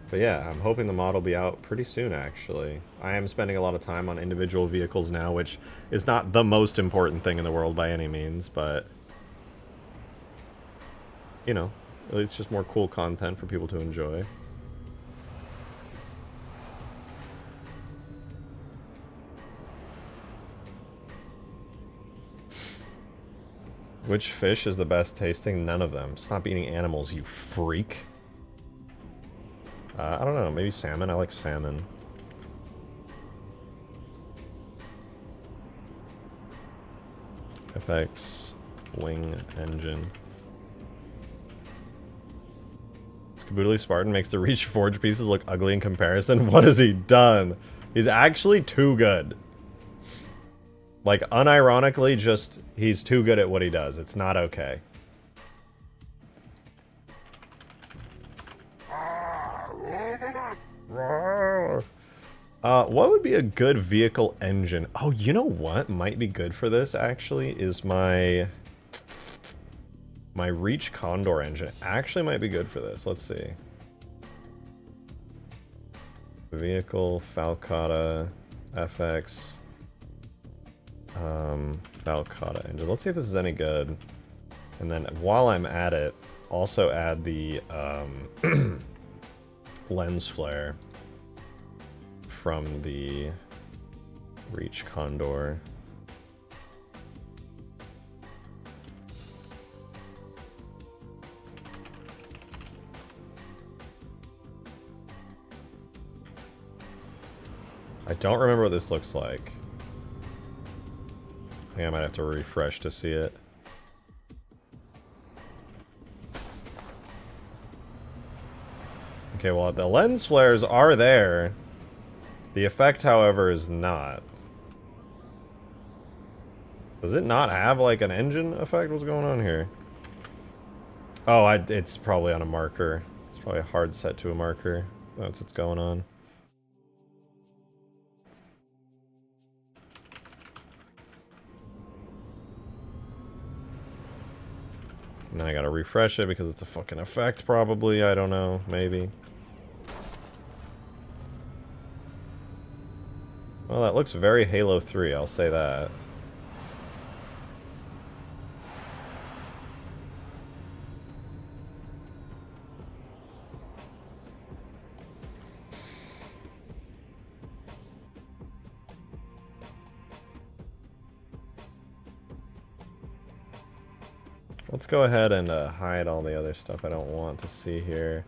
But yeah, I'm hoping the mod will be out pretty soon, actually. I am spending a lot of time on individual vehicles now, which is not the most important thing in the world by any means, but you know, it's just more cool content for people to enjoy. Which fish is the best tasting? None of them. Stop eating animals, you freak. I don't know, maybe salmon? I like salmon. FX, wing, engine. Skaboodly Spartan makes the Reach Forge pieces look ugly in comparison. What has he done? He's actually too good. Like, unironically, just, he's too good at what he does. It's not okay. What would be a good vehicle engine? Oh, you know what might be good for this, actually, is my Reach Condor engine. Actually might be good for this. Let's see. Vehicle, Falcata, FX, Falcata engine. Let's see if this is any good. And then while I'm at it, also add the lens flare from the Reach Condor. I don't remember what this looks like. I think I might have to refresh to see it. Okay, well, the lens flares are there. The effect, however, is not. Does it not have, like, an engine effect? What's going on here? Oh, it's probably on a marker. It's probably a hard set to a marker. That's what's going on. And then I gotta refresh it because it's a fucking effect, probably. I don't know. Maybe. Well, that looks very Halo 3, I'll say that. Let's go ahead and hide all the other stuff I don't want to see here.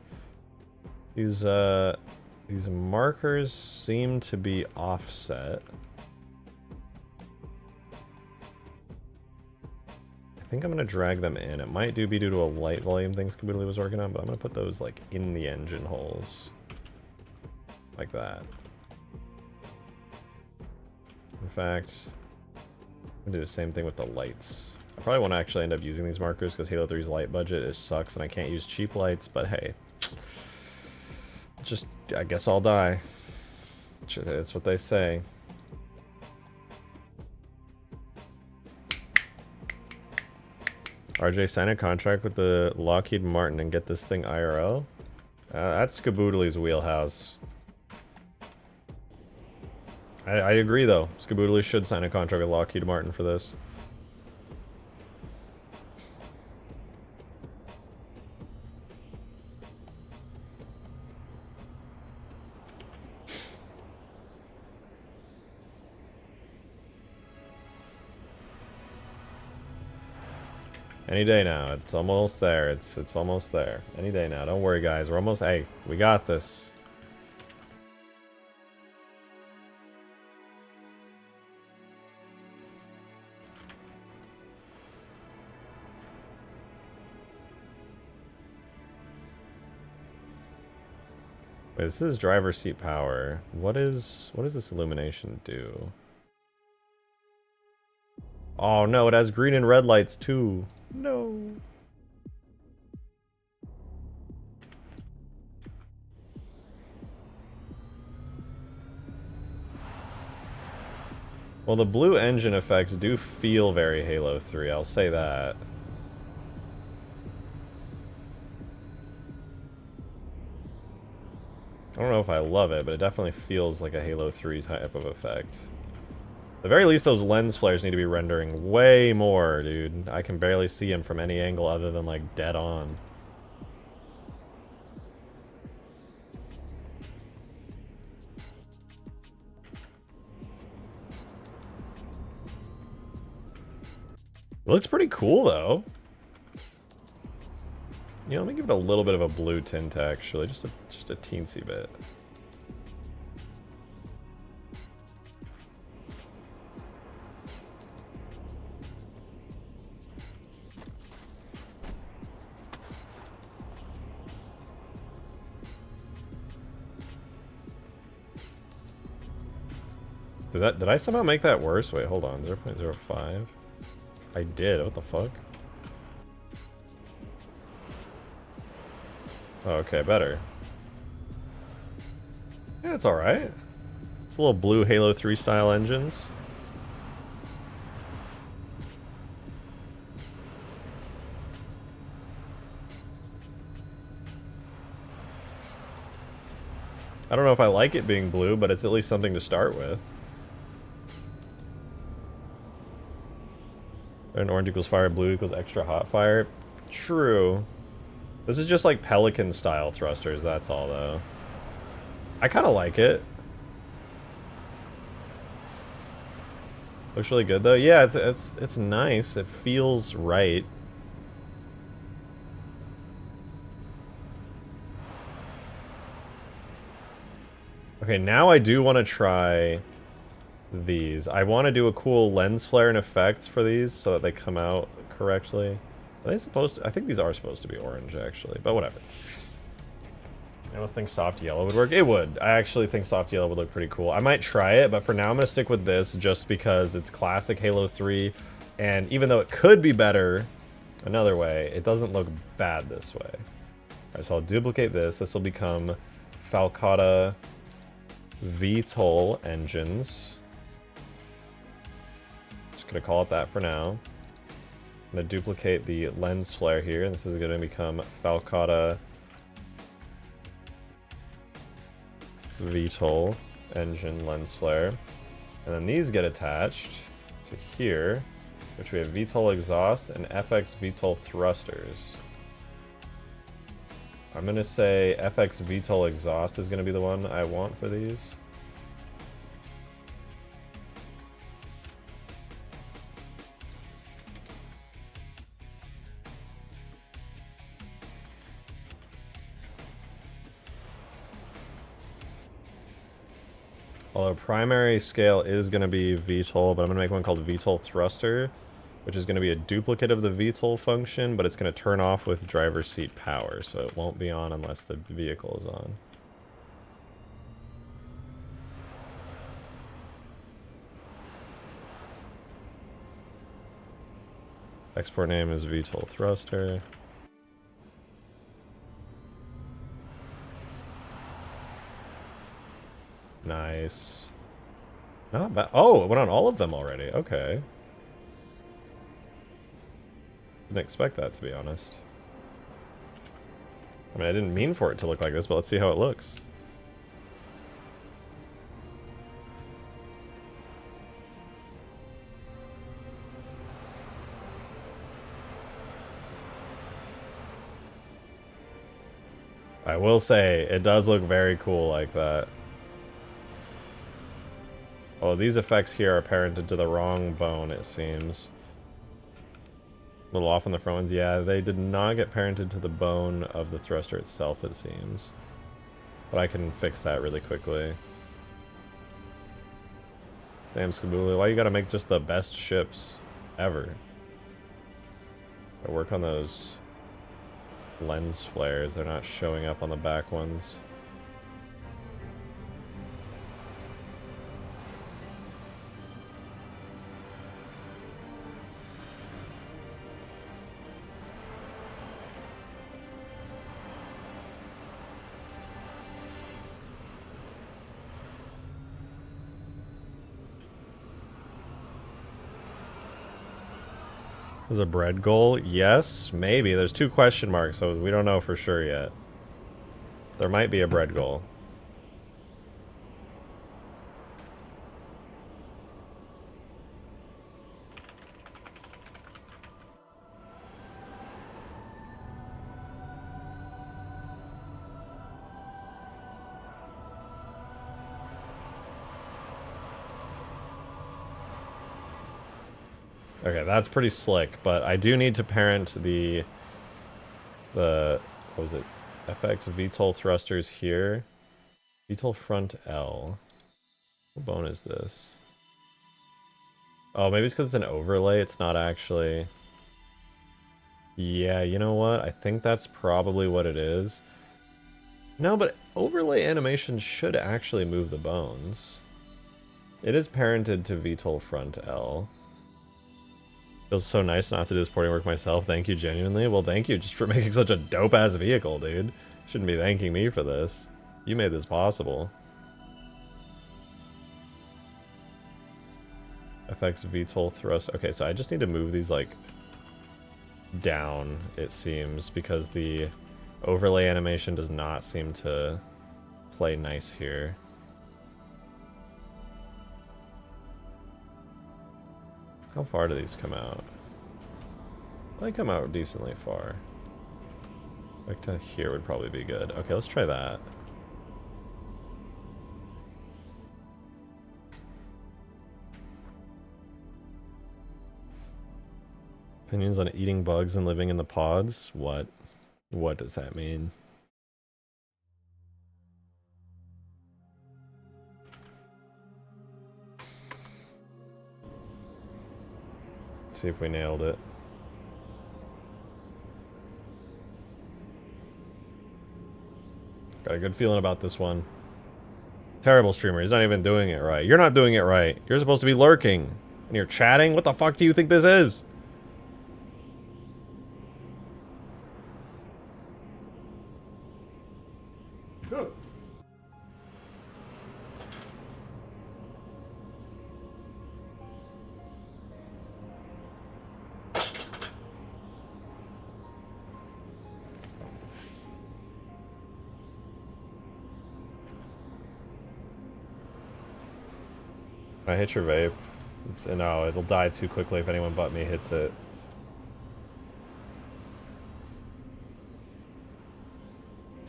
These markers seem to be offset. I think I'm going to drag them in. It might be due to a light volume thing Skaboodly was working on, but I'm going to put those like in the engine holes. Like that. In fact, I'm going to do the same thing with the lights. I probably won't actually end up using these markers because Halo 3's light budget sucks and I can't use cheap lights, but hey. Just, I guess I'll die. That's what they say. RJ, sign a contract with the Lockheed Martin and get this thing IRL? That's Skaboodly's wheelhouse. I agree, though. Skaboodly should sign a contract with Lockheed Martin for this. Any day now. It's almost there. It's almost there. Any day now. Don't worry, guys. We're almost... Hey, we got this. Wait, this is driver seat power. What does this illumination do? Oh no, it has green and red lights too. No. Well, the blue engine effects do feel very Halo 3, I'll say that. I don't know if I love it, but it definitely feels like a Halo 3 type of effect. At the very least, those lens flares need to be rendering way more, dude. I can barely see him from any angle other than, like, dead on. It looks pretty cool, though. You You know, let me give it a little bit of a blue tint, actually. Just a teensy bit. Did I somehow make that worse? Wait, hold on. 0.05? I did. What the fuck? Oh, okay, better. Yeah, it's alright. It's a little blue Halo 3 style engines. I don't know if I like it being blue, but it's at least something to start with. And orange equals fire, blue equals extra hot fire. True. This is just like Pelican style thrusters, that's all though. I kind of like it. Looks really good though. Yeah, it's nice. It feels right. Okay, now I do want to try these. I want to do a cool lens flare and effects for these so that they come out correctly. Are they supposed to? I think these are supposed to be orange actually, but whatever. I almost think soft yellow would work. It would. I actually think soft yellow would look pretty cool. I might try it, but for now I'm going to stick with this just because it's classic Halo 3, and even though it could be better another way, it doesn't look bad this way. Alright, so I'll duplicate this. This will become Falcata VTOL engines. Just gonna call it that for now. I'm gonna duplicate the lens flare here. This is gonna become Falcata VTOL engine lens flare. And then these get attached to here, which we have VTOL exhaust and FX VTOL thrusters. I'm going to say FX VTOL exhaust is going to be the one I want for these. Although primary scale is going to be VTOL, but I'm going to make one called VTOL thruster, which is going to be a duplicate of the VTOL function, but it's going to turn off with driver's seat power, so it won't be on unless the vehicle is on. Export name is VTOL thruster. Nice. Not bad. Oh, it went on all of them already. Okay. Didn't expect that, to be honest. I mean, I didn't mean for it to look like this, but let's see how it looks. I will say, it does look very cool like that. Oh, these effects here are parented to the wrong bone, it seems. A little off on the front ones. Yeah, they did not get parented to the bone of the thruster itself, it seems. But I can fix that really quickly. Damn, Skabooly, why you gotta make just the best ships ever? I work on those lens flares. They're not showing up on the back ones. Is a bread goal? Yes, maybe. There's 2 question marks, so we don't know for sure yet. There might be a bread goal. Okay, that's pretty slick, but I do need to parent the the, what was it? FX VTOL thrusters here. VTOL front L. What bone is this? Oh, maybe it's because it's an overlay. It's not actually... Yeah, you know what? I think that's probably what it is. No, but overlay animation should actually move the bones. It is parented to VTOL front L. Feels so nice not to do this porting work myself. Thank you, genuinely. Well, thank you just for making such a dope-ass vehicle, dude. Shouldn't be thanking me for this. You made this possible. FX VTOL thrust. Okay, so I just need to move these, like, down, it seems, because the overlay animation does not seem to play nice here. How far do these come out? They come out decently far. Like to here would probably be good. Okay, let's try that. Opinions on eating bugs and living in the pods? What? What does that mean? Let's see if we nailed it. Got a good feeling about this one. Terrible streamer. He's not even doing it right. You're not doing it right. You're supposed to be lurking. And you're chatting? What the fuck do you think this is? I hit your vape. No, it'll die too quickly if anyone but me hits it.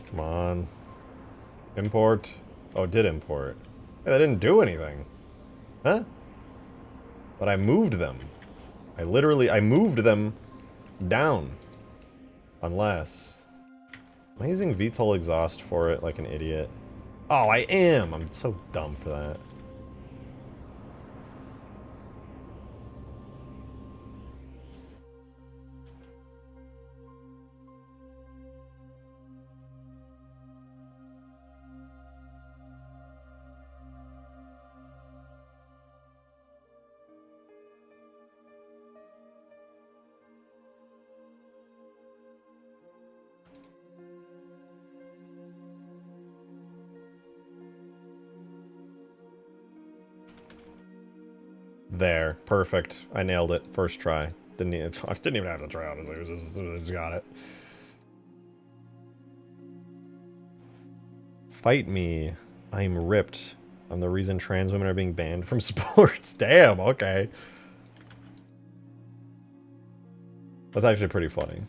Come on. Import. Oh, it did import. Hey, that didn't do anything. Huh? But I moved them. I moved them down. Unless... Am I using VTOL exhaust for it like an idiot? Oh, I am! I'm so dumb for that. There, perfect. I nailed it. First try. I didn't even have to try, honestly. I just got it. Fight me. I'm ripped. I'm the reason trans women are being banned from sports. Damn, okay. That's actually pretty funny.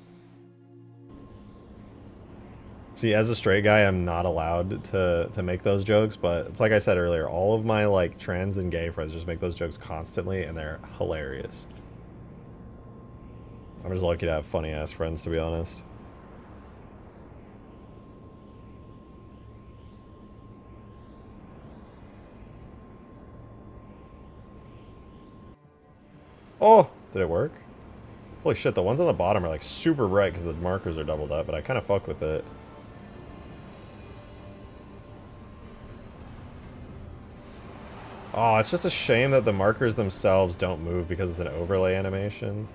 See, as a straight guy, I'm not allowed to make those jokes, but it's like I said earlier, all of my, like, trans and gay friends just make those jokes constantly, and they're hilarious. I'm just lucky to have funny-ass friends, to be honest. Oh! Did it work? Holy shit, the ones on the bottom are, like, super bright because the markers are doubled up, but I kind of fuck with it. Oh, it's just a shame that the markers themselves don't move because it's an overlay animation.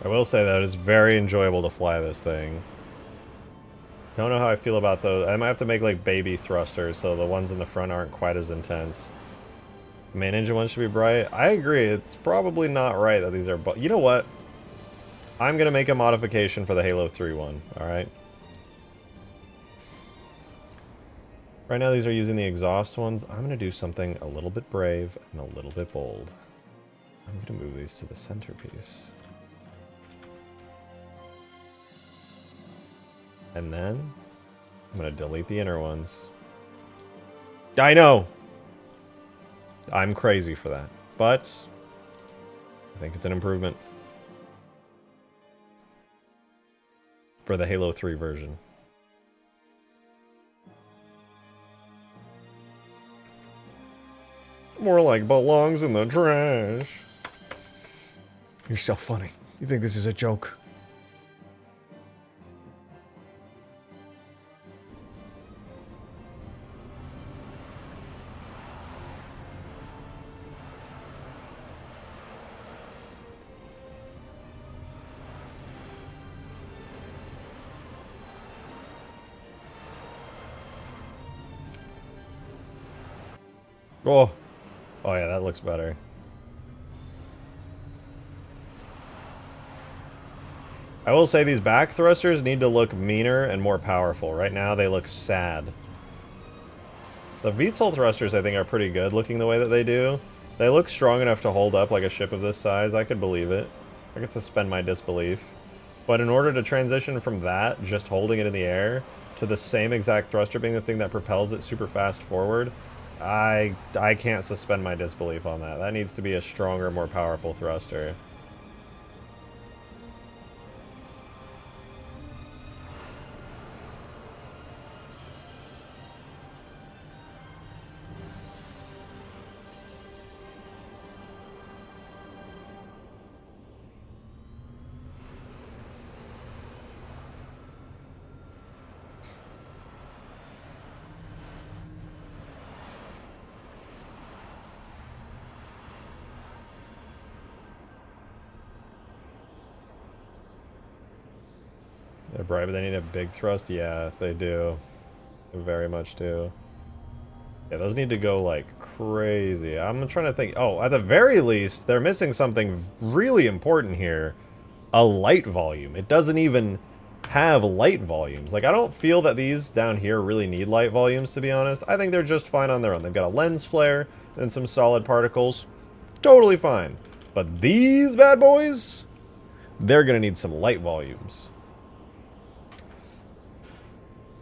I will say that it's very enjoyable to fly this thing. Don't know how I feel about those. I might have to make like baby thrusters so the ones in the front aren't quite as intense. Main engine ones should be bright. I agree. It's probably not right that these are... You know what? I'm going to make a modification for the Halo 3 one. Alright? Right now these are using the exhaust ones. I'm going to do something a little bit brave and a little bit bold. I'm going to move these to the centerpiece. And then I'm going to delete the inner ones. I know! I'm crazy for that. But I think it's an improvement. For the Halo 3 version. More like belongs in the trash. You're so funny. You think this is a joke? Oh. Oh yeah, that looks better. I will say these back thrusters need to look meaner and more powerful. Right now they look sad. The VTOL thrusters I think are pretty good looking the way that they do. They look strong enough to hold up like a ship of this size. I could believe it. I could suspend my disbelief. But in order to transition from that, just holding it in the air, to the same exact thruster being the thing that propels it super fast forward, I can't suspend my disbelief on that. That needs to be a stronger, more powerful thruster. They're bright, but they need a big thrust? Yeah, they do. They very much do. Yeah, those need to go, like, crazy. I'm trying to think... Oh, at the very least, they're missing something really important here. A light volume. It doesn't even have light volumes. Like, I don't feel that these down here really need light volumes, to be honest. I think they're just fine on their own. They've got a lens flare and some solid particles. Totally fine. But these bad boys, they're gonna need some light volumes.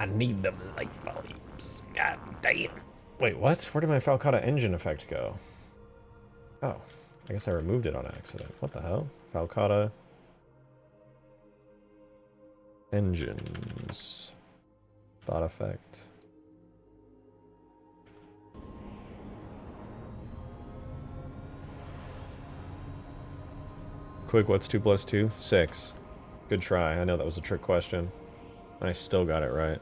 I need them light volumes. God damn. Wait, what? Where did my Falcata engine effect go? Oh, I guess I removed it on accident. What the hell? Falcata engines. Thought effect. Quick, what's 2 plus 2? 6. Good try. I know that was a trick question. I still got it right.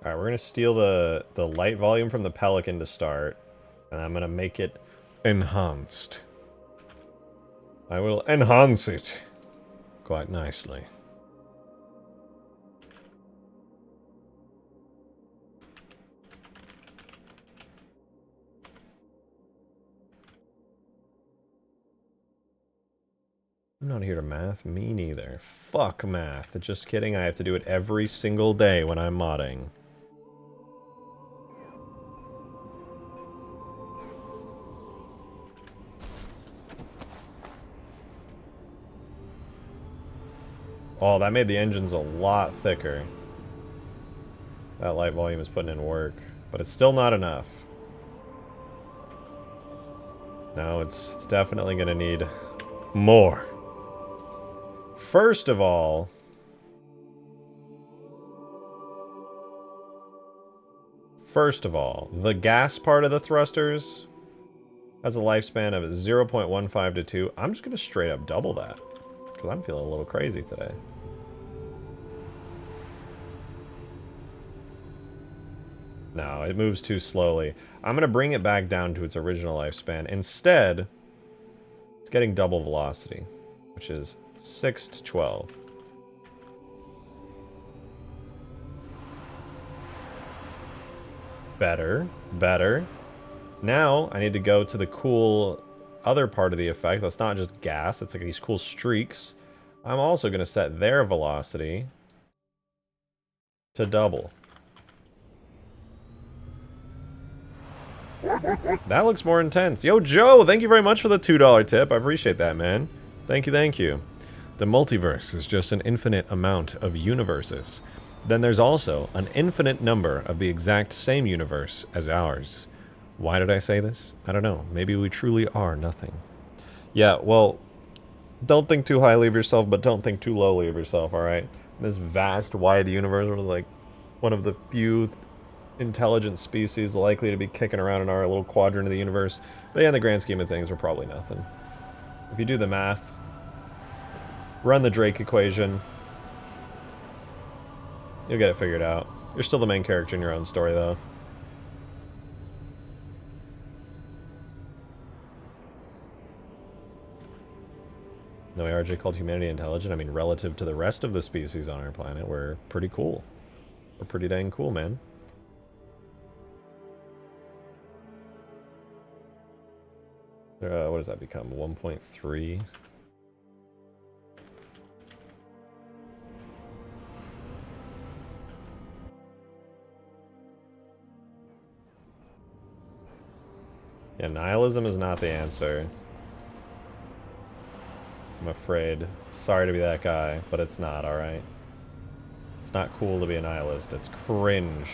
Alright, we're going to steal the light volume from the Pelican to start. And I'm going to make it enhanced. I will enhance it quite nicely. I'm not here to math. Me neither. Fuck math. Just kidding. I have to do it every single day when I'm modding. Oh, that made the engines a lot thicker. That light volume is putting in work. But it's still not enough. No, it's definitely going to need more. First of all, the gas part of the thrusters has a lifespan of 0.15 to 2. I'm just going to straight up double that, because I'm feeling a little crazy today. No, it moves too slowly. I'm going to bring it back down to its original lifespan. Instead, it's getting double velocity, which is 6 to 12. Better. Better. Now, I need to go to the cool other part of the effect. That's not just gas. It's like these cool streaks. I'm also going to set their velocity to double. That looks more intense. Yo, Joe, thank you very much for the $2 tip. I appreciate that, man. Thank you, thank you. The multiverse is just an infinite amount of universes. Then there's also an infinite number of the exact same universe as ours. Why did I say this? I don't know. Maybe we truly are nothing. Yeah, well, don't think too highly of yourself, but don't think too lowly of yourself, alright? This vast, wide universe, we're like one of the few intelligent species likely to be kicking around in our little quadrant of the universe. But yeah, in the grand scheme of things, we're probably nothing. If you do the math, run the Drake equation, you'll get it figured out. You're still the main character in your own story, though. No, RJ called humanity intelligent. I mean, relative to the rest of the species on our planet, we're pretty cool. We're pretty dang cool, man. What does that become? 1.3? Yeah, nihilism is not the answer. I'm afraid. Sorry to be that guy, but it's not, alright? It's not cool to be a nihilist. It's cringe.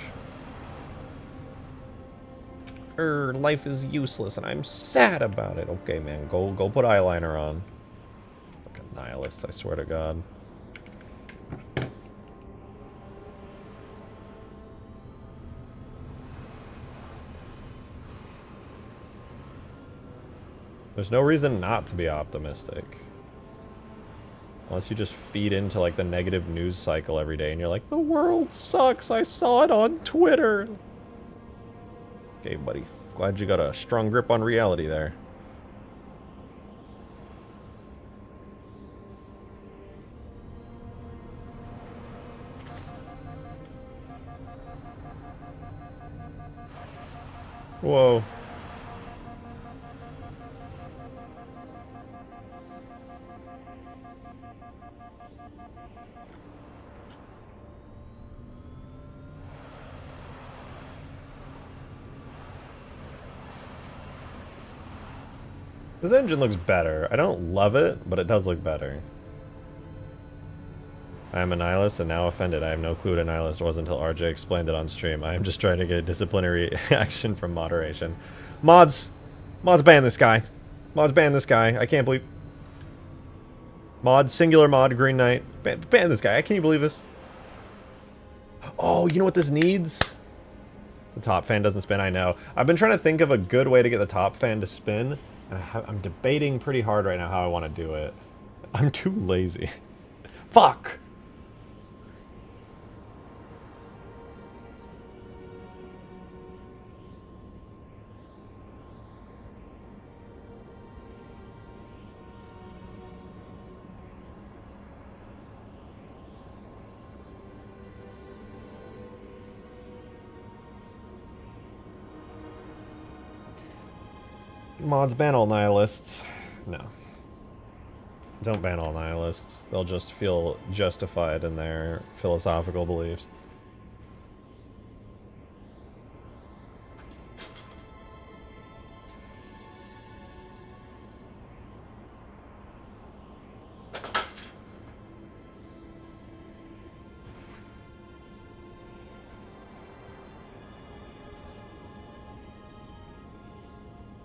Life is useless and I'm sad about it. Okay, man, go put eyeliner on. Fucking nihilists, I swear to God. There's no reason not to be optimistic. Unless you just feed into, like, the negative news cycle every day and you're like, the world sucks, I saw it on Twitter. Okay, buddy. Glad you got a strong grip on reality there. Whoa. This engine looks better. I don't love it, but it does look better. I am a nihilist and now offended. I have no clue what a nihilist was until RJ explained it on stream. I am just trying to get disciplinary action from moderation. Mods! Mods ban this guy. Mods ban this guy. I can't believe... Mod, singular mod, Green Knight. Ban this guy. Can you believe this? Oh, you know what this needs? The top fan doesn't spin, I know. I've been trying to think of a good way to get the top fan to spin. I'm debating pretty hard right now how I want to do it. I'm too lazy. Fuck! Mods ban all nihilists. No. Don't ban all nihilists. They'll just feel justified in their philosophical beliefs.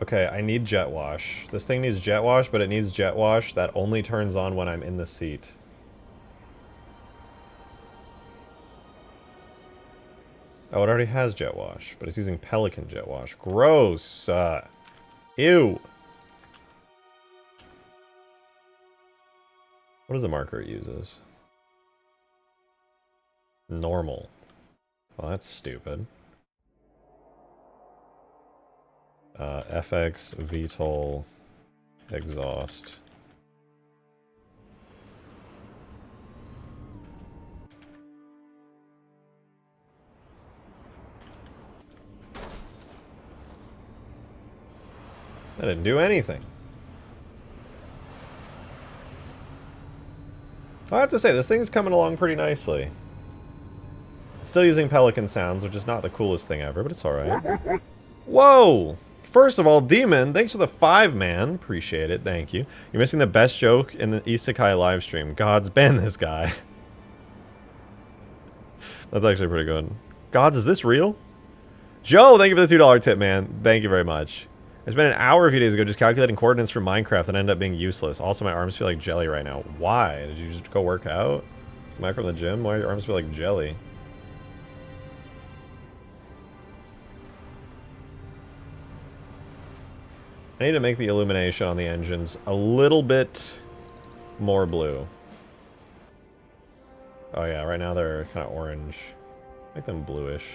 Okay, I need jet wash. This thing needs jet wash, but it needs jet wash that only turns on when I'm in the seat. Oh, it already has jet wash, but it's using Pelican jet wash. Gross! Ew! What is the marker it uses? Normal. Well, that's stupid. FX, VTOL, exhaust. That didn't do anything. I have to say, this thing's coming along pretty nicely. Still using pelican sounds, which is not the coolest thing ever, but it's alright. Whoa! First of all, Demon, thanks for the 5, man. Appreciate it, thank you. You're missing the best joke in the Isekai livestream. Gods, ban this guy. That's actually pretty good. Gods, is this real? Joe, thank you for the $2 tip, man. Thank you very much. I spent an hour a few days ago just calculating coordinates from Minecraft and ended up being useless. Also, my arms feel like jelly right now. Why? Did you just go work out? Am I from the gym? Why do your arms feel like jelly? I need to make the illumination on the engines a little bit more blue. Oh yeah, right now they're kind of orange. Make them bluish.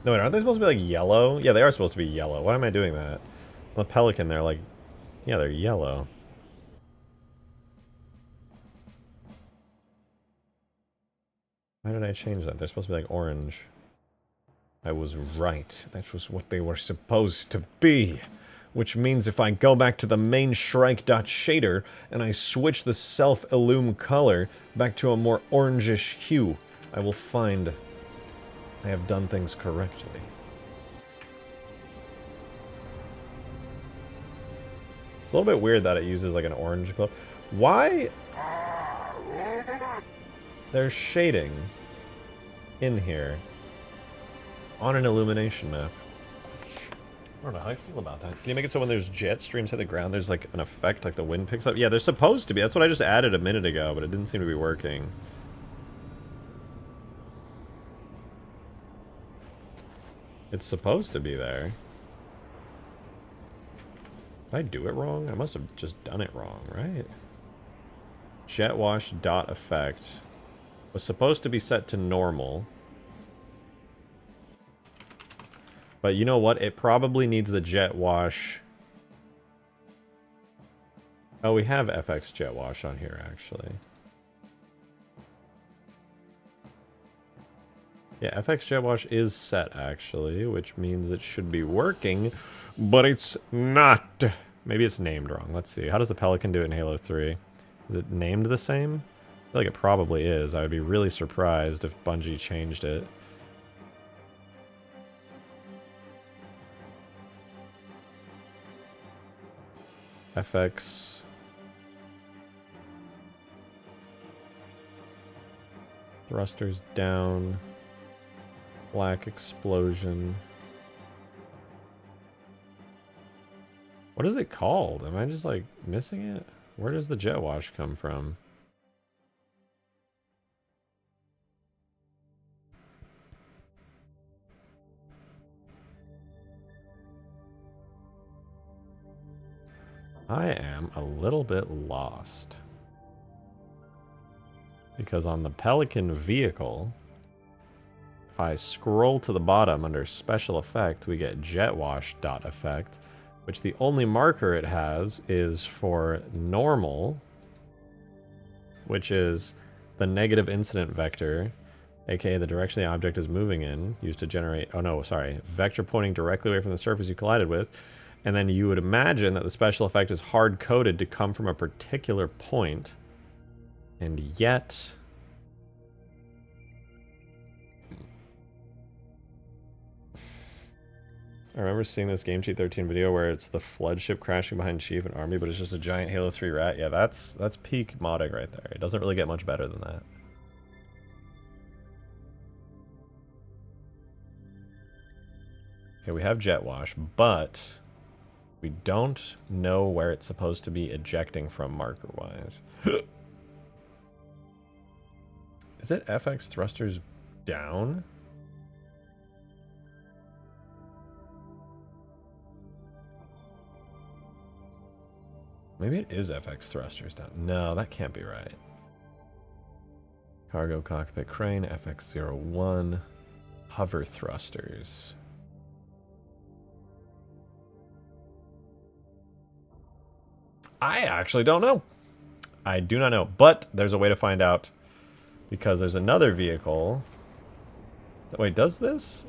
No, wait, aren't they supposed to be like yellow? Yeah, they are supposed to be yellow. Why am I doing that? The pelican, they're like... Yeah, they're yellow. Why did I change that? They're supposed to be like orange. I was right. That was what they were supposed to be. Which means if I go back to the main Shrike.shader and I switch the self-illume color back to a more orangish hue, I will find I have done things correctly. It's a little bit weird that it uses like an orange glow. Why? There's shading in here on an illumination map. I don't know how I feel about that. Can you make it so when there's jet streams hit the ground, there's like an effect, like the wind picks up? Yeah, they're supposed to be. That's what I just added a minute ago, but it didn't seem to be working. It's supposed to be there. Did I do it wrong? I must have just done it wrong, right? Jet wash dot effect was supposed to be set to normal. But you know what? It probably needs the jet wash. Oh, we have FX jet wash on here, actually. Yeah, FX jet wash is set, actually, which means it should be working, but it's not. Maybe it's named wrong. Let's see. How does the Pelican do it in Halo 3? Is it named the same? I feel like it probably is. I would be really surprised if Bungie changed it. FX. Thrusters down. Black explosion. What is it called? Am I just like missing it? Where does the jet wash come from? I am a little bit lost. Because on the Pelican vehicle, if I scroll to the bottom under special effect, we get jet wash dot effect, which the only marker it has is for normal, which is the negative incident vector, aka the direction the object is moving in, used to generate, oh no, sorry, vector pointing directly away from the surface you collided with. And then you would imagine that the special effect is hard-coded to come from a particular point. And yet... I remember seeing this Game Cheat 13 video where it's the flood ship crashing behind Chief and Army, but it's just a giant Halo 3 rat. Yeah, that's peak modding right there. It doesn't really get much better than that. Okay, we have jet wash, but we don't know where it's supposed to be ejecting from marker-wise. Is it FX thrusters down? Maybe it is FX thrusters down. No, that can't be right. Cargo cockpit crane, FX01. Hover thrusters. I actually don't know. I do not know, but there's a way to find out because there's another vehicle. Wait, does this?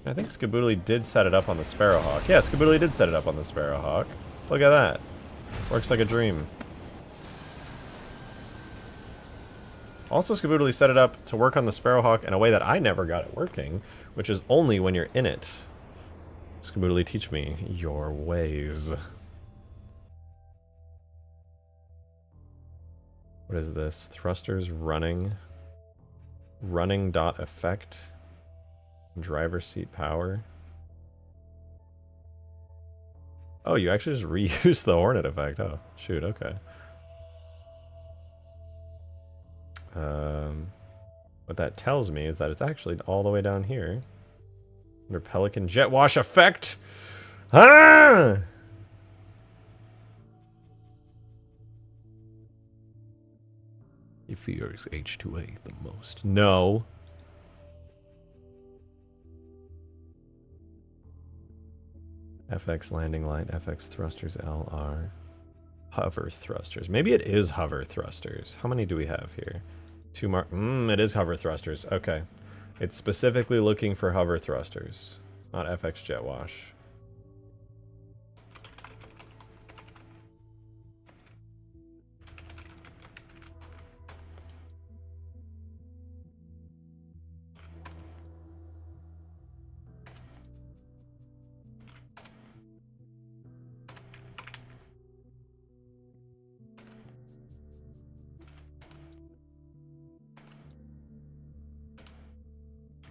I think Skaboodly did set it up on the Sparrowhawk. Yeah, Skaboodly did set it up on the Sparrowhawk. Look at that. Works like a dream. Also, Skaboodly set it up to work on the Sparrowhawk in a way that I never got it working, which is only when you're in it. Skaboodly, teach me your ways. What is this? Thrusters running. Running dot effect. Driver seat power. Oh, you actually just reuse the Hornet effect. Oh, shoot, okay. What that tells me is that it's actually all the way down here. Under Pelican Jet Wash effect. Ah! He fears H2A the most. No. FX landing light, FX thrusters, LR. Hover thrusters. Maybe it is hover thrusters. How many do we have here? 2 mark. It is hover thrusters. Okay. It's specifically looking for hover thrusters. It's not FX jet wash.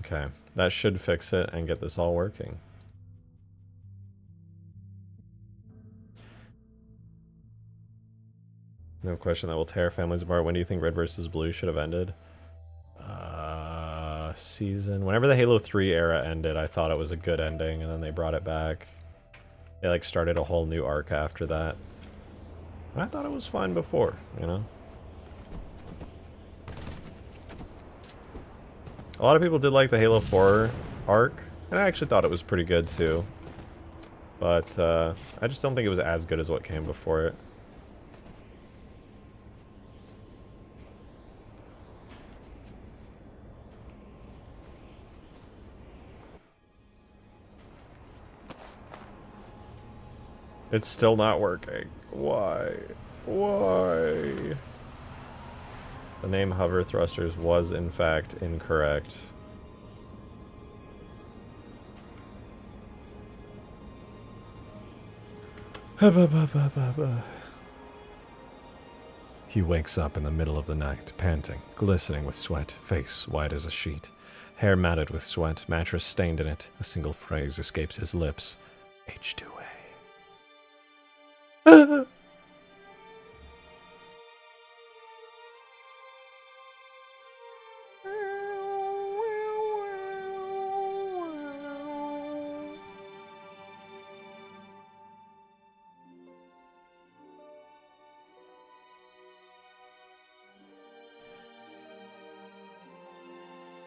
Okay, that should fix it and get this all working. No question that will tear families apart. When do you think Red versus Blue should have ended? Season. Whenever the Halo 3 era ended, I thought it was a good ending, and then they brought it back. They like started a whole new arc after that. I thought it was fine before, you know? A lot of people did like the Halo 4 arc, and I actually thought it was pretty good too. But I just don't think it was as good as what came before it. It's still not working. Why? Why? The name hover thrusters was in fact incorrect. He wakes up in the middle of the night, panting, glistening with sweat, face white as a sheet, hair matted with sweat, mattress stained in it. A single phrase escapes his lips. H2A.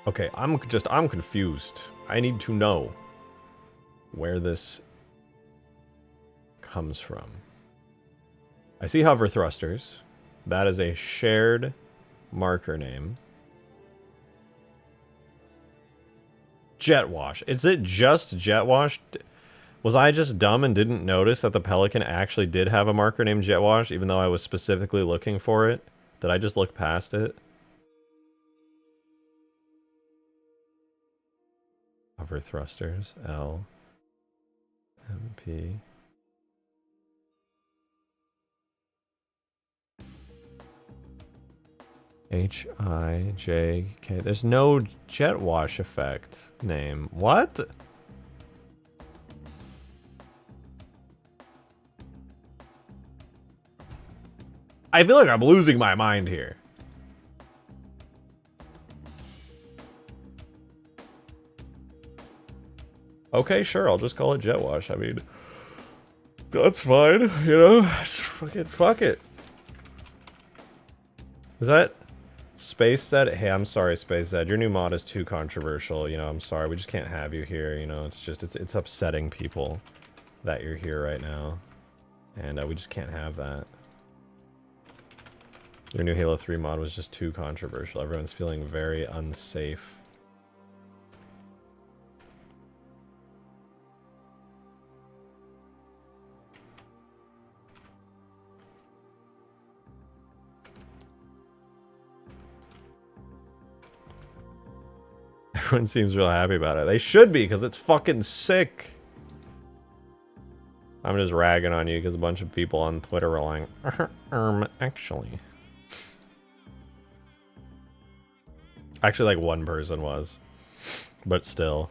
Okay, I'm confused. I need to know where this comes from. I see hover thrusters. That is a shared marker name. Jet wash. Is it just jet wash? Was I just dumb and didn't notice that the Pelican actually did have a marker named jet wash, even though I was specifically looking for it? Did I just look past it? Hover thrusters, L, M, P. H, I, J, K. There's no jet wash effect name. What? I feel like I'm losing my mind here. Okay, sure, I'll just call it jet wash. I mean, that's fine, you know? Fuck it. Is that Space Zed? Hey, I'm sorry, Space Zed. Your new mod is too controversial, you know, I'm sorry. We just can't have you here, you know? It's just, it's upsetting people that you're here right now. And we just can't have that. Your new Halo 3 mod was just too controversial. Everyone's feeling very unsafe. Everyone seems real happy about it. They should be, because it's fucking sick. I'm just ragging on you because a bunch of people on Twitter were like, actually. Actually, like one person was. But still.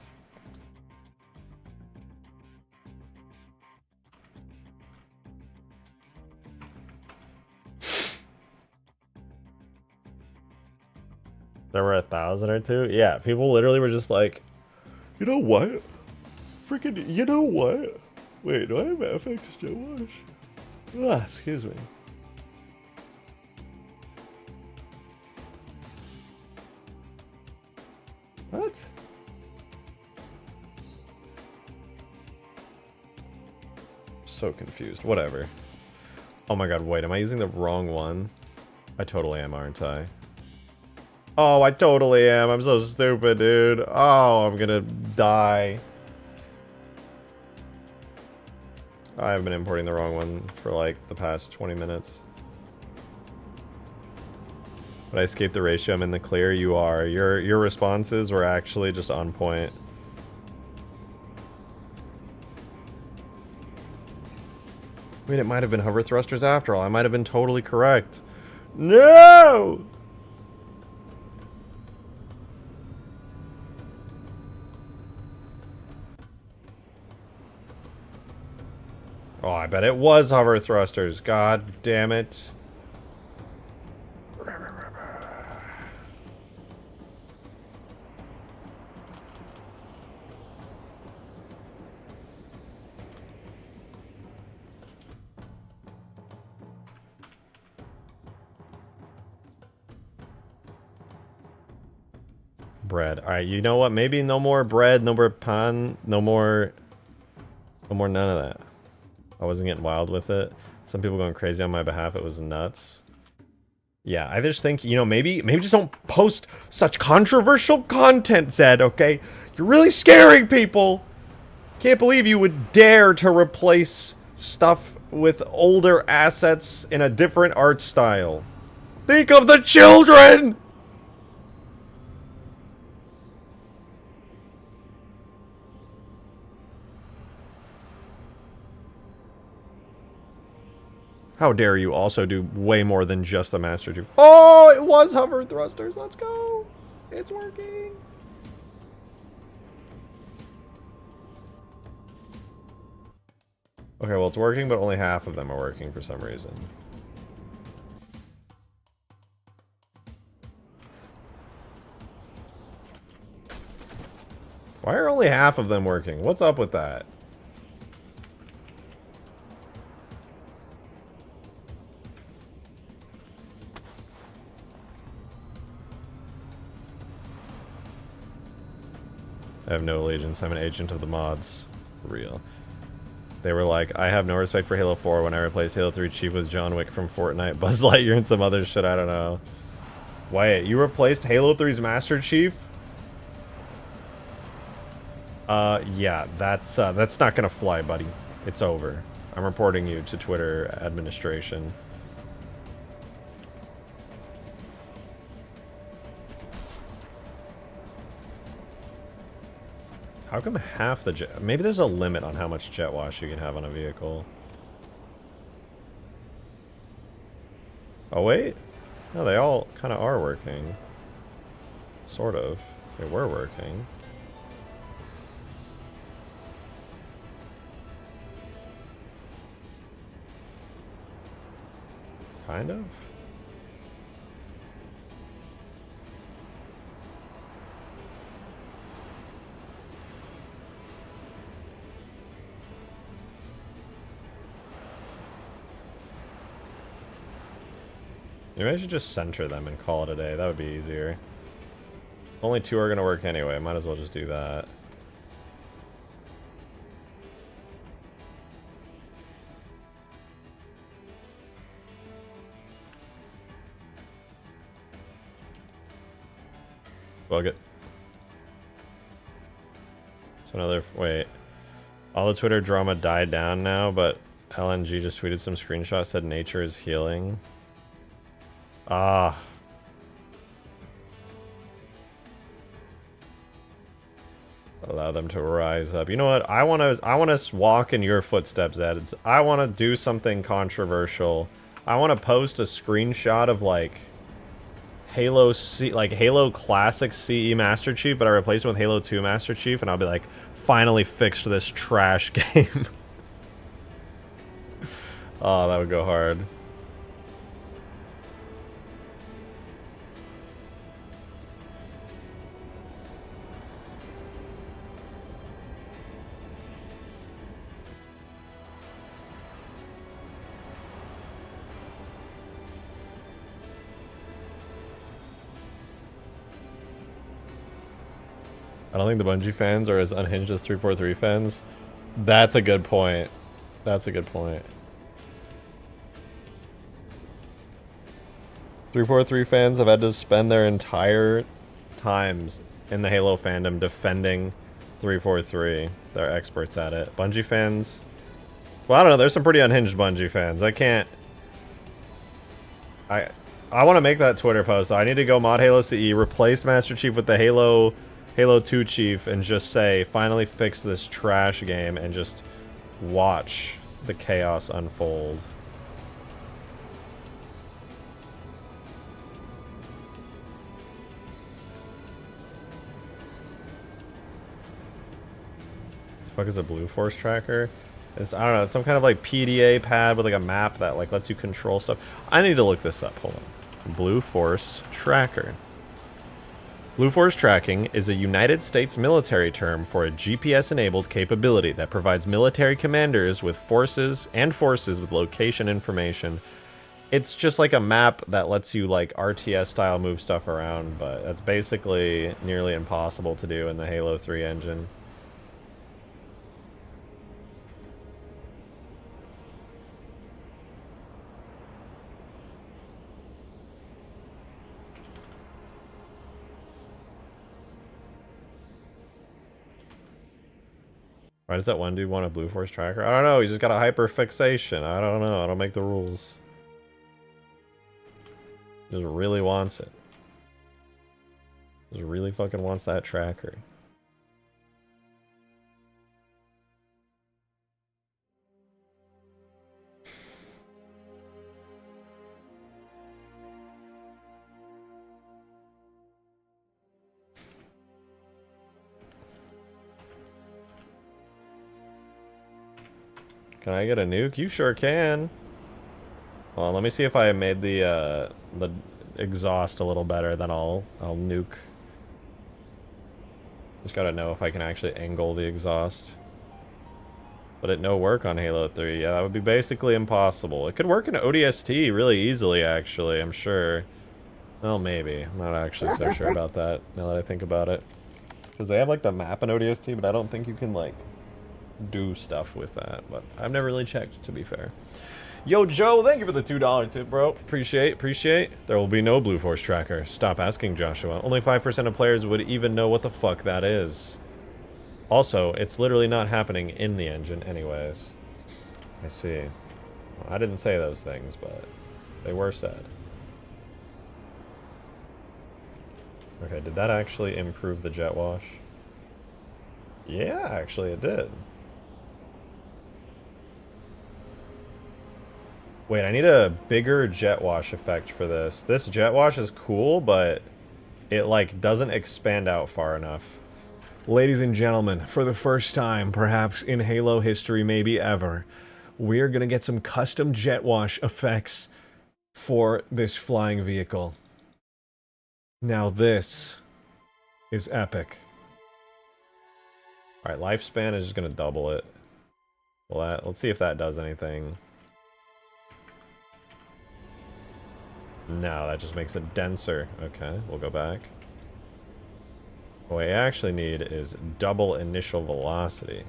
There were 1,000 or 2? Yeah, people literally were just like, you know what? Freaking, you know what? Wait, do I have FX Jet Wash? Ah, excuse me. What? So confused. Whatever. Oh my god, wait, am I using the wrong one? I totally am, aren't I? Oh, I totally am. I'm so stupid, dude. Oh, I'm gonna die. I've been importing the wrong one for like the past 20 minutes. But I escaped the ratio. I'm in the clear. You are. Your responses were actually just on point. I mean, it might have been hover thrusters after all. I might have been totally correct. No! Oh, I bet it was hover thrusters. God damn it. Bread. Alright, you know what? Maybe no more bread, no more pan, no more none of that. I wasn't getting wild with it. Some people going crazy on my behalf. It was nuts. Yeah, I just think, you know, maybe just don't post such controversial content, Zed, okay? You're really scaring people. Can't believe you would dare to replace stuff with older assets in a different art style. Think of the children! How dare you also do way more than just the Master Chief. Oh, it was hover thrusters. Let's go. It's working. Okay, well, it's working, but only half of them are working for some reason. Why are only half of them working? What's up with that? I have no allegiance. I'm an agent of the mods. For real. They were like, I have no respect for Halo 4 when I replace Halo 3 Chief with John Wick from Fortnite, Buzz Lightyear, and some other shit. I don't know. Wait, you replaced Halo 3's Master Chief? Yeah, that's not gonna fly, buddy. It's over. I'm reporting you to Twitter administration. How come half the jet... Maybe there's a limit on how much jet wash you can have on a vehicle. Oh, wait. No, they all kind of are working. Sort of. They were working. Kind of? Maybe I should just center them and call it a day. That would be easier. Only 2 are going to work anyway. Might as well just do that. Bug it. So another... Wait. All the Twitter drama died down now, but LNG just tweeted some screenshots, said nature is healing. Ah. Allow them to rise up. You know what? I want to walk in your footsteps, Ed. I want to do something controversial. I want to post a screenshot of like Halo Classic CE Master Chief, but I replace it with Halo 2 Master Chief, and I'll be like, finally fixed this trash game. Oh, that would go hard. I don't think the Bungie fans are as unhinged as 343 fans. That's a good point. That's a good point. 343 fans have had to spend their entire times in the Halo fandom defending 343. They're experts at it. Bungie fans... Well, I don't know. There's some pretty unhinged Bungie fans. I can't... I want to make that Twitter post. I need to go mod Halo CE, replace Master Chief with the Halo 2 Chief, and just say, finally fix this trash game, and just watch the chaos unfold. What the fuck is a Blue Force tracker? It's, I don't know, it's some kind of like PDA pad with like a map that like lets you control stuff. I need to look this up. Hold on. Blue Force tracker. Blue Force tracking is a United States military term for a GPS-enabled capability that provides military commanders with forces with location information. It's just like a map that lets you like RTS-style move stuff around, but that's basically nearly impossible to do in the Halo 3 engine. Why does that one dude want a Blue Force tracker? I don't know, he's just got a hyper-fixation. I don't know, I don't make the rules. Just really wants it. Just really fucking wants that tracker. Can I get a nuke? You sure can. Well, let me see if I made the exhaust a little better, then I'll nuke. Just gotta know if I can actually angle the exhaust. But it no work on Halo 3. Yeah, that would be basically impossible. It could work in ODST really easily, actually, I'm sure. Well, maybe. I'm not actually so sure about that, now that I think about it. Because they have, like, the map in ODST, but I don't think you can, like, do stuff with that, but I've never really checked, to be fair. Yo, Joe, thank you for the $2 tip, bro. Appreciate. There will be no Blue Force tracker. Stop asking, Joshua. Only 5% of players would even know what the fuck that is. Also, it's literally not happening in the engine anyways. I see. Well, I didn't say those things, but they were said. Okay, did that actually improve the jet wash? Yeah, actually it did. Wait, I need a bigger jet wash effect for this. This jet wash is cool, but it like doesn't expand out far enough. Ladies and gentlemen, for the first time, perhaps in Halo history, maybe ever, we're gonna get some custom jet wash effects for this flying vehicle. Now this is epic. Alright, lifespan is just gonna double it. Well, let's see if that does anything. No, that just makes it denser. Okay, we'll go back. What we actually need is double initial velocity.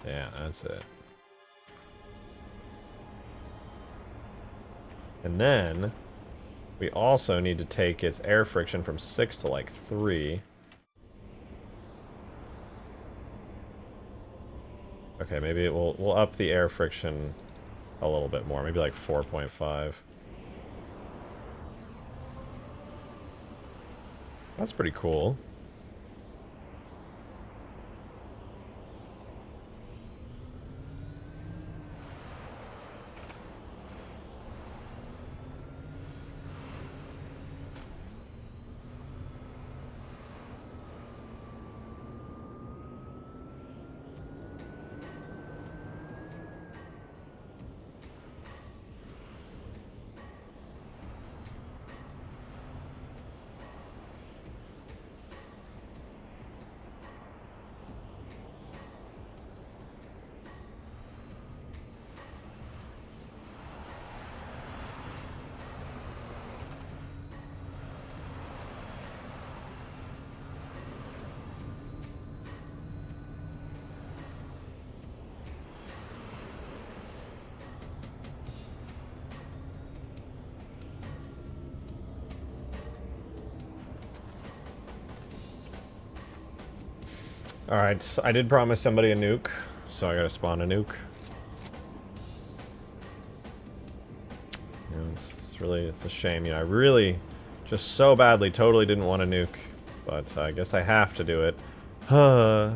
Yeah, that's it. And then We also need to take its air friction from 6 to like 3. Okay, maybe we'll up the air friction a little bit more, maybe like 4.5. That's pretty cool. Alright, I did promise somebody a nuke, so I gotta spawn a nuke. It's a shame, you know, I really just so badly totally didn't want a nuke, but I guess I have to do it. Huh.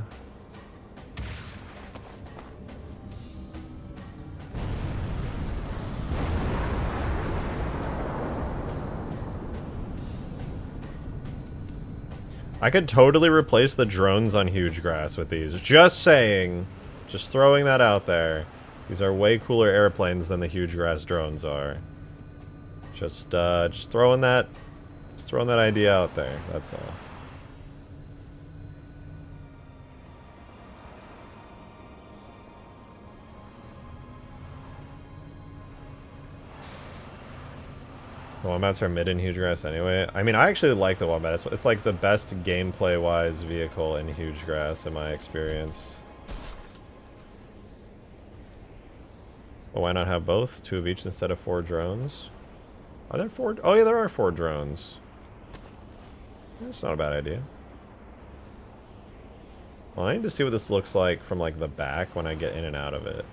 I could totally replace the drones on Huge Grass with these. Just saying. Just throwing that out there. These are way cooler airplanes than the Huge Grass drones are. Just throwing that idea out there. That's all. The Wombats are mid in Huge Grass anyway. I mean, I actually like the Wombat. It's like the best gameplay-wise vehicle in Huge Grass in my experience. Well, why not have both? 2 of each instead of 4 drones? Are there 4? Oh yeah, there are 4 drones. That's not a bad idea. Well, I need to see what this looks like from like the back when I get in and out of it.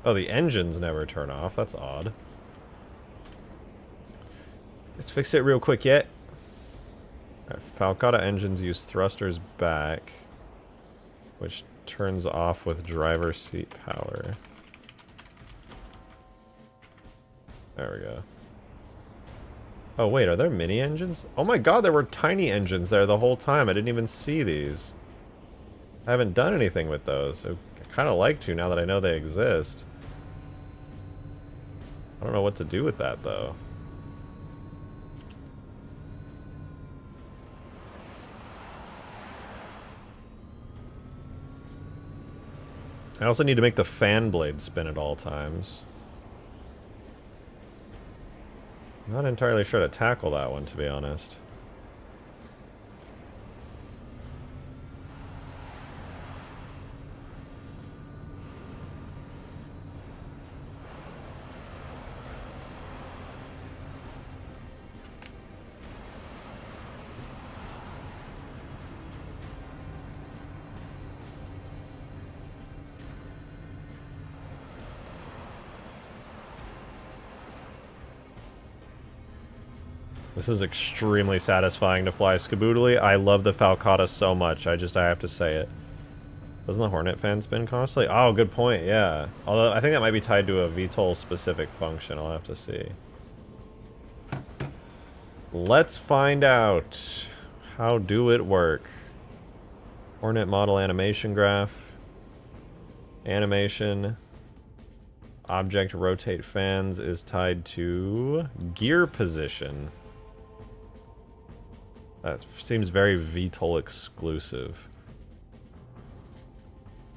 Oh, the engines never turn off. That's odd. Let's fix it real quick yet. Falcata engines use thrusters back, which turns off with driver seat power. There we go. Oh wait, are there mini engines? Oh my god, there were tiny engines there the whole time. I didn't even see these. I haven't done anything with those. I kind of like to now that I know they exist. I don't know what to do with that though. I also need to make the fan blade spin at all times. Not entirely sure to tackle that one, to be honest. This is extremely satisfying to fly Skaboodly. I love the Falcata so much. I have to say it. Doesn't the Hornet fan spin constantly? Oh, good point, yeah. Although, I think that might be tied to a VTOL-specific function. I'll have to see. Let's find out. How do it work? Hornet model animation graph. Animation. Object rotate fans is tied to gear position. That seems very VTOL exclusive.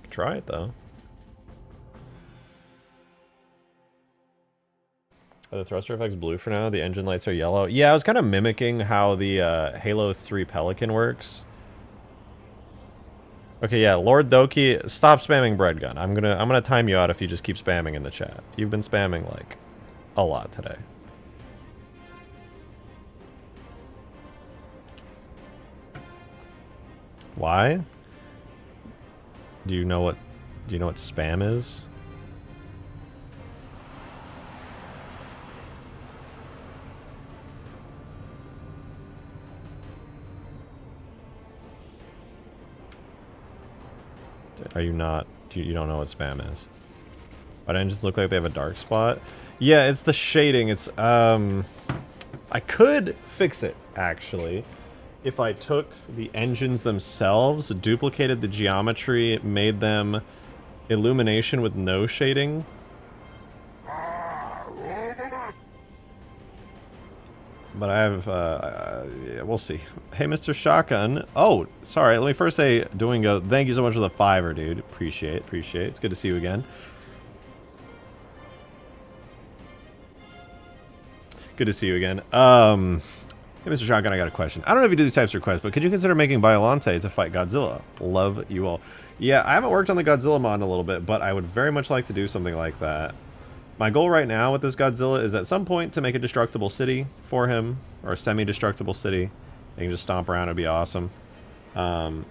Try it though. Are the thruster effects blue for now? The engine lights are yellow. Yeah, I was kind of mimicking how the Halo 3 Pelican works. Okay, yeah, Lord Doki, stop spamming bread gun. I'm gonna time you out if you just keep spamming in the chat. You've been spamming like a lot today. Why? Do you know what spam is? Are you not? You don't know what spam is? Why didn't it just look like they have a dark spot? Yeah, it's the shading. It's I could fix it actually if I took the engines themselves, duplicated the geometry, made them illumination with no shading. But I have, yeah, we'll see. Hey, Mr. Shotgun. Oh, sorry. Let me first say, Doingo, thank you so much for the $5, dude. Appreciate it. It's good to see you again. Good to see you again. Hey, Mr. Shotgun, I got a question. I don't know if you do these types of requests, but could you consider making Biolante to fight Godzilla? Love you all. Yeah, I haven't worked on the Godzilla mod in a little bit, but I would very much like to do something like that. My goal right now with this Godzilla is at some point to make a destructible city for him, or a semi-destructible city. He can just stomp around, it'd be awesome. And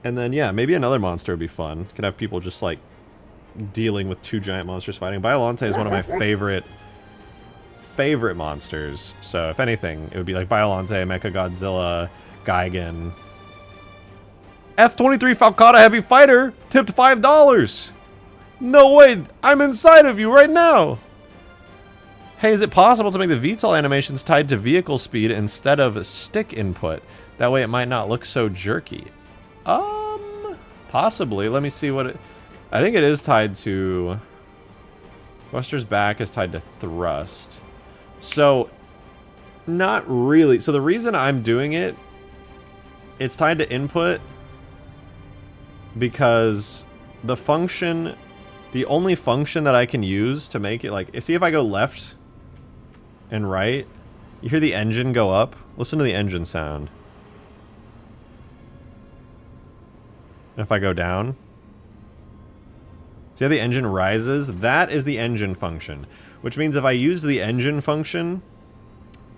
then, yeah, maybe another monster would be fun. Could have people just, like, dealing with two giant monsters fighting. Biolante is one of my favorite monsters. So, if anything, it would be like Biolante, Mechagodzilla, Gigan. F-23 Falcata Heavy Fighter tipped $5. No way, I'm inside of you right now. Hey, is it possible to make the VTOL animations tied to vehicle speed instead of stick input? That way it might not look so jerky. Possibly. Let me see what it... I think it is tied to... Buster's back is tied to thrust. So, not really. So the reason I'm doing it, it's tied to input because the function... The only function that I can use to make it, like, see if I go left and right, you hear the engine go up? Listen to the engine sound. And if I go down, see how the engine rises? That is the engine function, which means if I use the engine function,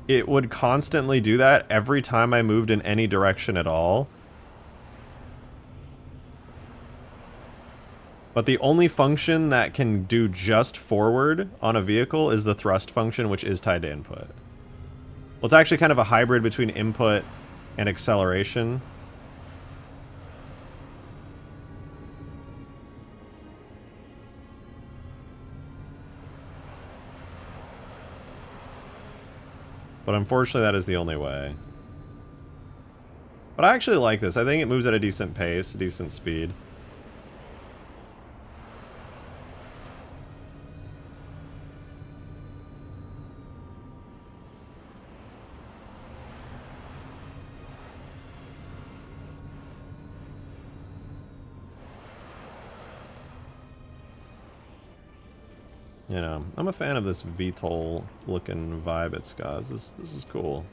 it would constantly do that every time I moved in any direction at all. But the only function that can do just forward on a vehicle is the thrust function, which is tied to input. Well, it's actually kind of a hybrid between input and acceleration. But unfortunately, that is the only way. But I actually like this. I think it moves at a decent pace, decent speed. You know, I'm a fan of this VTOL looking vibe it's got. This is cool.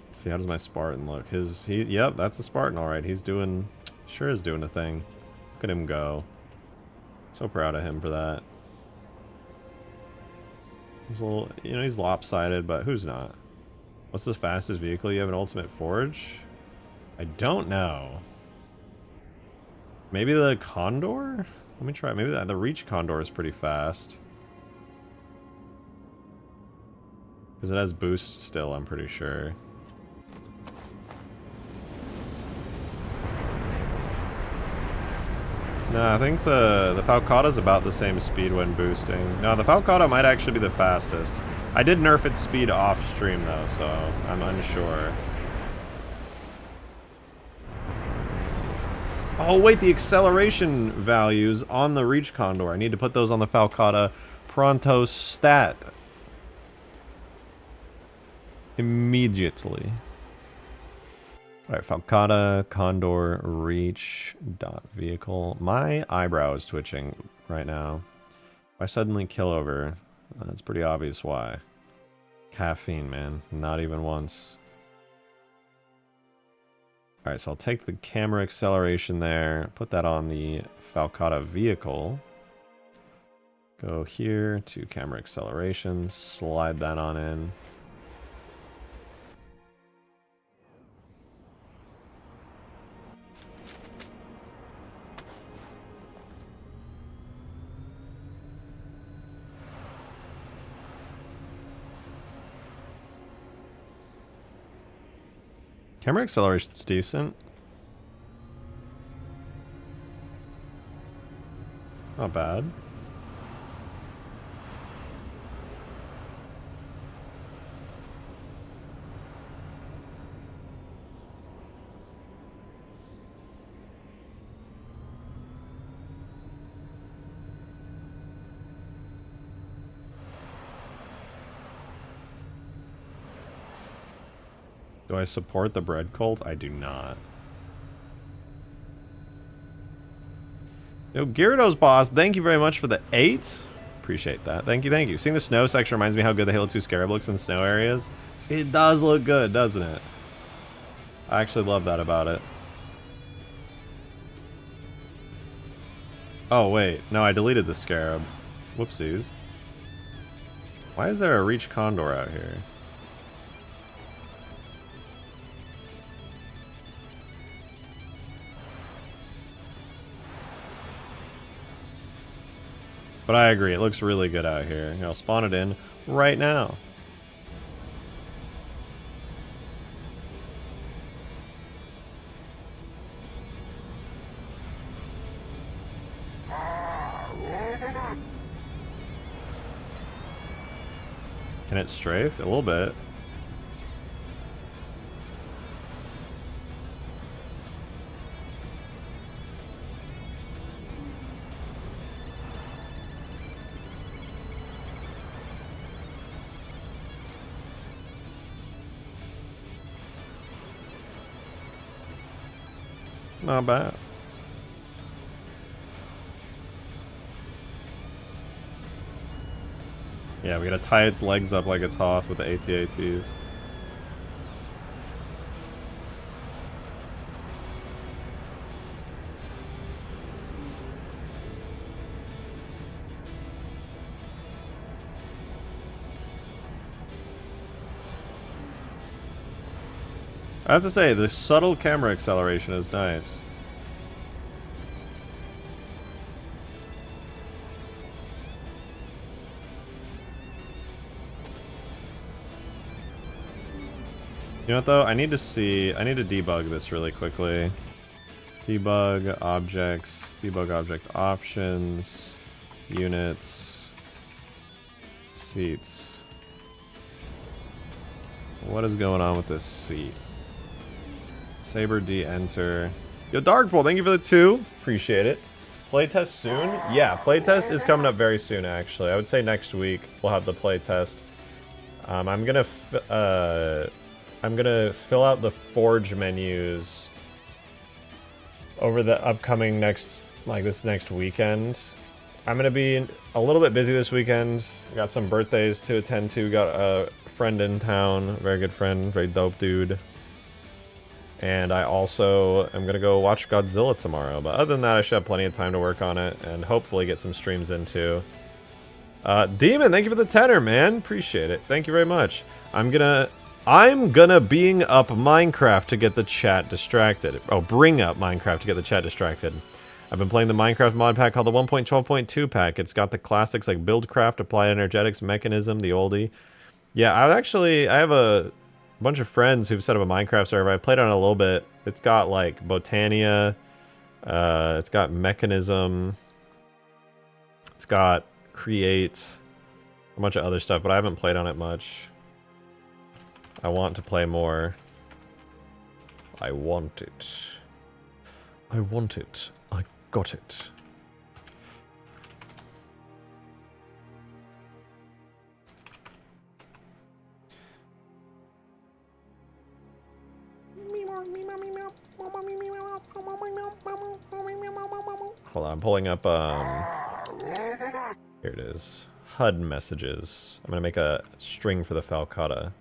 Let's see, how does my Spartan look? Yep, that's a Spartan, alright. He's doing, sure is doing a thing. Look at him go. So proud of him for that. He's a little, you know, he's lopsided, but who's not? What's the fastest vehicle you have in Ultimate Forge? I don't know. Maybe the Condor? Let me try. Maybe the Reach Condor is pretty fast. Because it has boost still, I'm pretty sure. No, I think the Falcata's about the same speed when boosting. No, the Falcata might actually be the fastest. I did nerf its speed off stream though, so I'm unsure. Oh wait, the acceleration values on the Reach Condor. I need to put those on the Falcata pronto stat. Immediately. Alright, Falcata, Condor, Reach, dot vehicle. My eyebrow is twitching right now. Why suddenly kill over? That's pretty obvious why. Caffeine, man. Not even once. Alright, so I'll take the camera acceleration there, put that on the Falcata vehicle. Go here to camera acceleration, slide that on in. Camera acceleration's decent. Not bad. Do I support the bread cult? I do not. Yo, Gyarados boss, thank you very much for the 8. Appreciate that. Thank you, thank you. Seeing the snow section reminds me how good the Halo 2 Scarab looks in snow areas. It does look good, doesn't it? I actually love that about it. Oh, wait. No, I deleted the Scarab. Whoopsies. Why is there a Reach Condor out here? But I agree, it looks really good out here. You know, I'll spawn it in right now. Can it strafe? A little bit. Not bad. Yeah, we gotta tie its legs up like it's Hoth with the AT-ATs. I have to say, the subtle camera acceleration is nice. You know what though? I need to debug this really quickly. Debug objects, debug object options, units, seats. What is going on with this seat? Saber D enter. Yo, Darkpool, thank you for the 2. Appreciate it. Playtest soon? Yeah, playtest is coming up very soon, actually. I would say next week we'll have the playtest. I'm gonna fill out the Forge menus over the upcoming this next weekend. I'm gonna be a little bit busy this weekend. Got some birthdays to attend to. Got a friend in town, a very good friend, very dope dude. And I also am gonna go watch Godzilla tomorrow. But other than that, I should have plenty of time to work on it and hopefully get some streams into. Demon, thank you for the 10er, man. Appreciate it. Thank you very much. I'm gonna being up Minecraft to get the chat distracted. Oh, bring up Minecraft to get the chat distracted. I've been playing the Minecraft mod pack called the 1.12.2 pack. It's got the classics like Buildcraft, Applied Energetics, Mechanism, the oldie. Yeah, I have a bunch of friends who've set up a Minecraft server. I played on it a little bit. It's got like Botania, it's got Mechanism, it's got Create, a bunch of other stuff, but I haven't played on it much. I want to play more. I want it. I want it. I got it. Hold on, I'm pulling up, here it is. HUD messages. I'm gonna make a string for the Falcata.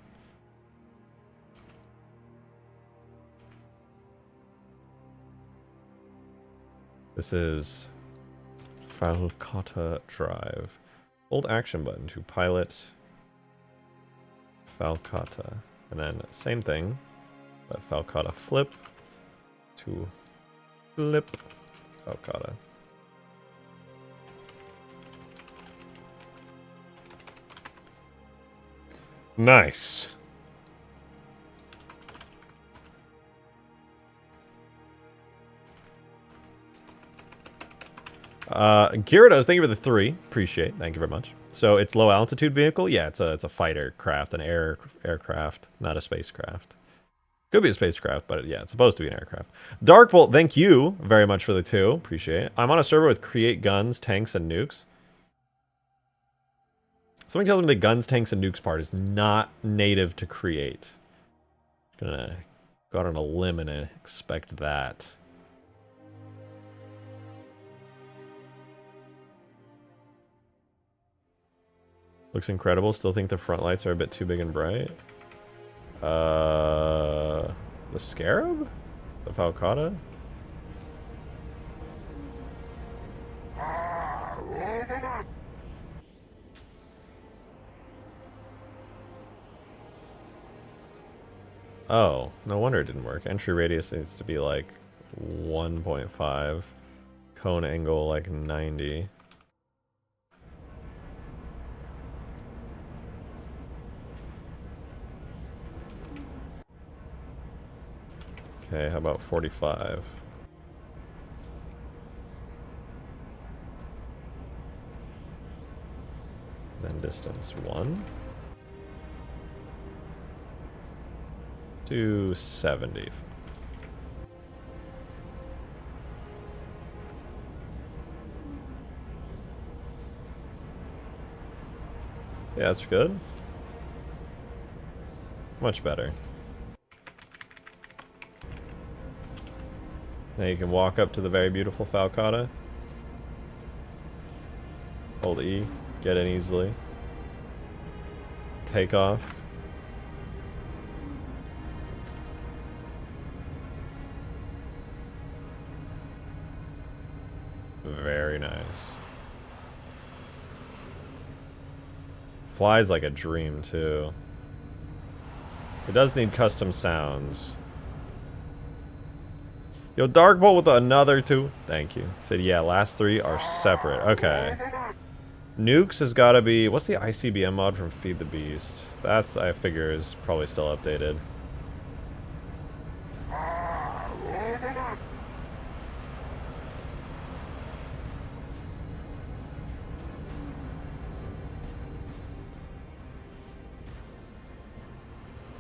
This is Falcata drive. Hold action button to pilot Falcata. And then same thing, but Falcata flip to flip Falcata. Nice. Gyarados, thank you for the 3. Appreciate. Thank you very much. So it's low altitude vehicle. Yeah, it's a fighter craft, an aircraft, not a spacecraft. Could be a spacecraft, but yeah, it's supposed to be an aircraft. Darkbolt, thank you very much for the 2. Appreciate it. I'm on a server with create guns, tanks, and nukes. Something tells me the guns, tanks, and nukes part is not native to create. Gonna go out on a limb and expect that. Looks incredible. Still think the front lights are a bit too big and bright. The Scarab? The Falcata? Oh, no wonder it didn't work. Entry radius needs to be like 1.5. Cone angle like 90. Okay, how about 45? Then distance 1. 270. Yeah, that's good. Much better. Now you can walk up to the very beautiful Falcata. Hold E, get in easily. Take off. Very nice. Flies like a dream too. It does need custom sounds. Yo, Darkbolt with another 2. Thank you. Said, yeah, last 3 are separate. Okay. Nukes has got to be... What's the ICBM mod from Feed the Beast? That's, I figure, is probably still updated.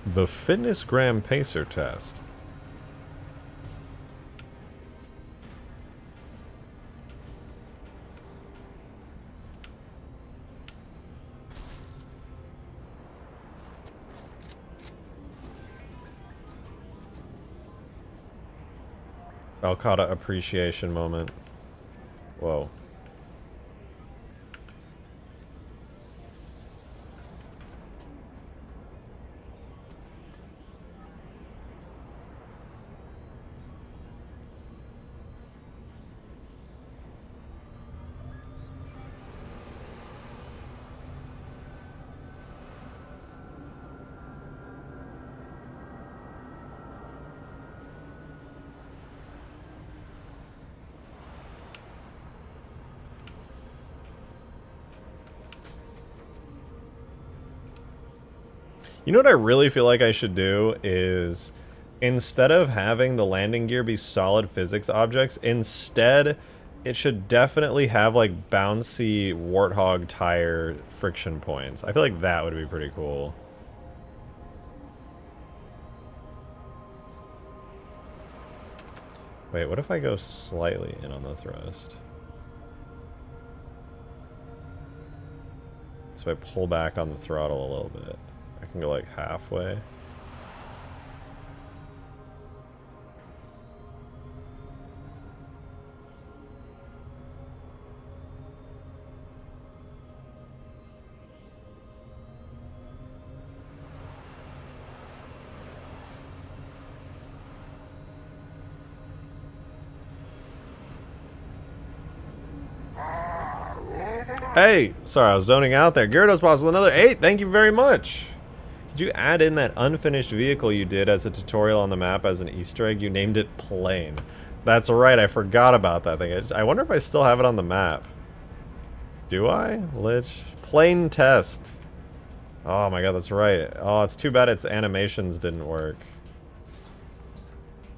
The Fitness Gram Pacer test. Falcata appreciation moment. Whoa. You know what I really feel like I should do is, instead of having the landing gear be solid physics objects, instead it should definitely have like bouncy Warthog tire friction points. I feel like that would be pretty cool. Wait, what if I go slightly in on the thrust? So I pull back on the throttle a little bit. I can go like halfway. Hey, sorry, I was zoning out there. Gyarados Pops with another 8. Thank you very much. Did you add in that unfinished vehicle you did as a tutorial on the map as an Easter egg? You named it Plane. That's right, I forgot about that thing. I wonder if I still have it on the map. Do I? Lich. Plane test. Oh my god, that's right. Oh, it's too bad its animations didn't work.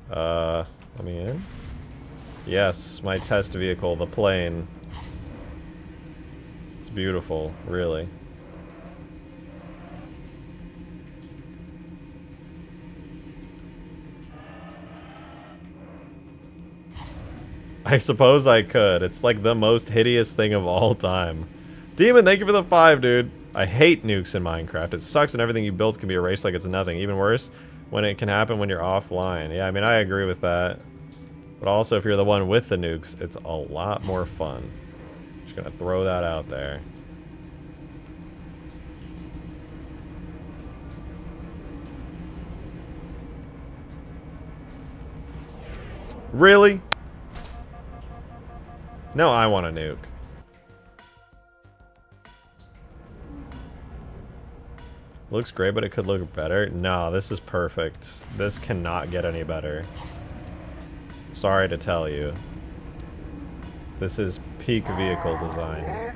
Let me in. Yes, my test vehicle, the plane. It's beautiful, really. I suppose I could. It's like the most hideous thing of all time. Demon, thank you for the 5, dude. I hate nukes in Minecraft. It sucks and everything you built can be erased like it's nothing. Even worse, when it can happen when you're offline. Yeah, I mean, I agree with that. But also, if you're the one with the nukes, it's a lot more fun. Just gonna throw that out there. Really? No, I want a nuke. Looks great, but it could look better. No, this is perfect. This cannot get any better. Sorry to tell you. This is peak vehicle design.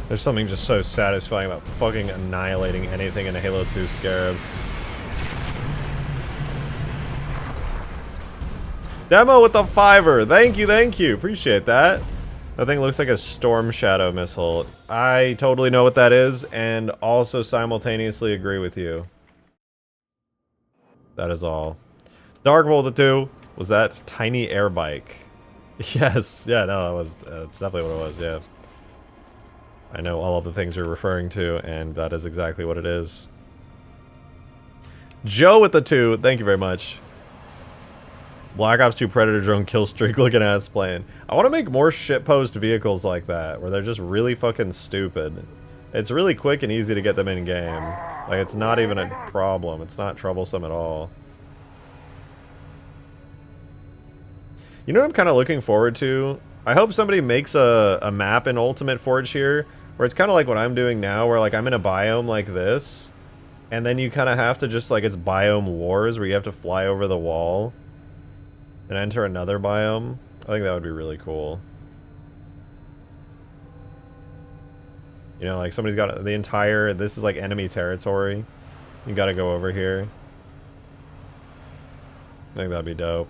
There's something just so satisfying about fucking annihilating anything in a Halo 2 Scarab. Demo with the 5er! Thank you, thank you! Appreciate that. That thing looks like a Storm Shadow missile. I totally know what that is, and also simultaneously agree with you. That is all. Dark Bolt the 2 was that tiny air bike. Yes, yeah, no, that was, that's definitely what it was, yeah. I know all of the things you're referring to, and that is exactly what it is. Joe with the 2, thank you very much. Black Ops 2 Predator drone kill streak looking ass plane. I want to make more shitpost vehicles like that, where they're just really fucking stupid. It's really quick and easy to get them in game. Like, it's not even a problem. It's not troublesome at all. You know what I'm kind of looking forward to? I hope somebody makes a map in Ultimate Forge here, where it's kind of like what I'm doing now, where like I'm in a biome like this, and then you kind of have to just like, it's biome wars, where you have to fly over the wall and enter another biome. I think that would be really cool. You know, like somebody's got the entire, this is like enemy territory. You gotta go over here. I think that'd be dope.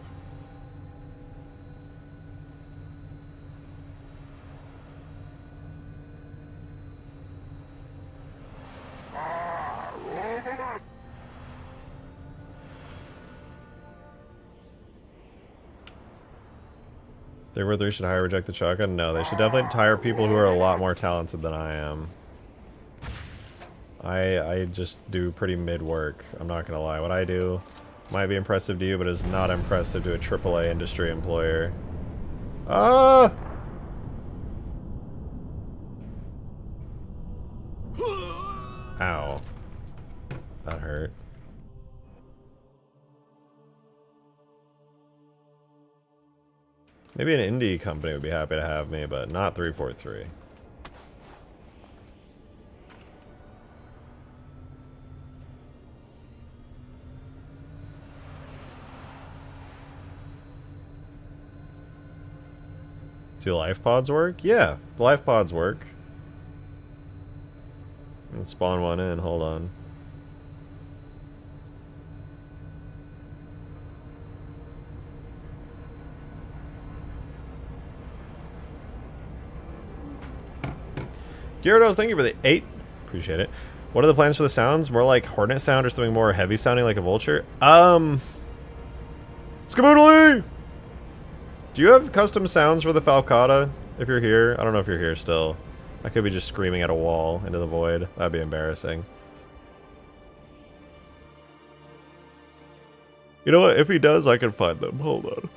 They were they should hire reject the shotgun? No, they should definitely hire people who are a lot more talented than I am. I just do pretty mid work. I'm not gonna lie. What I do might be impressive to you, but is not impressive to a AAA industry employer. Ah! Ow. That hurt. Maybe an indie company would be happy to have me, but not 343. Do life pods work? Yeah, life pods work. Let's spawn one in, hold on. Gyarados, thank you for the 8. Appreciate it. What are the plans for the sounds? More like Hornet sound or something more heavy sounding like a vulture? Skaboodly! Do you have custom sounds for the Falcata? If you're here? I don't know if you're here still. I could be just screaming at a wall into the void. That'd be embarrassing. You know what? If he does, I can find them. Hold on.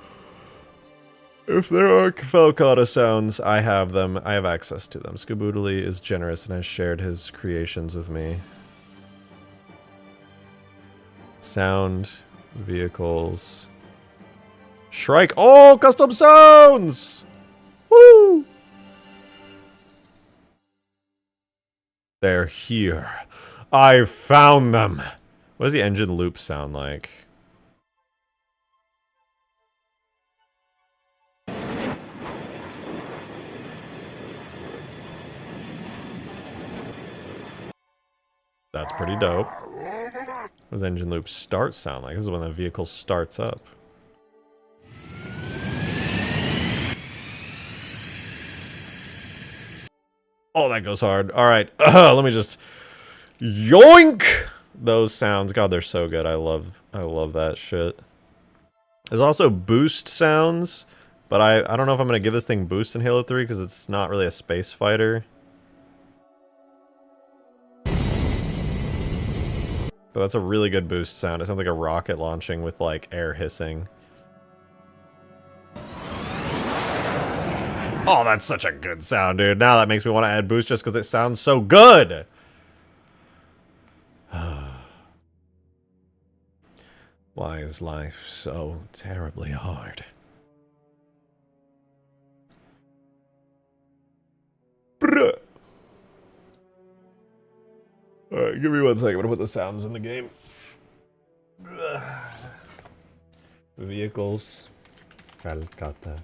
If there are Falcata sounds, I have them. I have access to them. Skaboodly is generous and has shared his creations with me. Sound, vehicles, Shrike. Oh, custom sounds! Woo! They're here. I found them. What does the engine loop sound like? That's pretty dope. What does engine loop start sound like? This is when the vehicle starts up. Oh, that goes hard. All right, let me just yoink those sounds. God, they're so good. I love that shit. There's also boost sounds, but I don't know if I'm gonna give this thing boost in Halo 3 because it's not really a space fighter. But that's a really good boost sound. It sounds like a rocket launching with like air hissing. Oh, that's such a good sound, dude. Now that makes me want to add boost just because it sounds so good. Why is life so terribly hard? Alright, give me 1 second. I'm gonna put the sounds in the game. Vehicles. Falcata.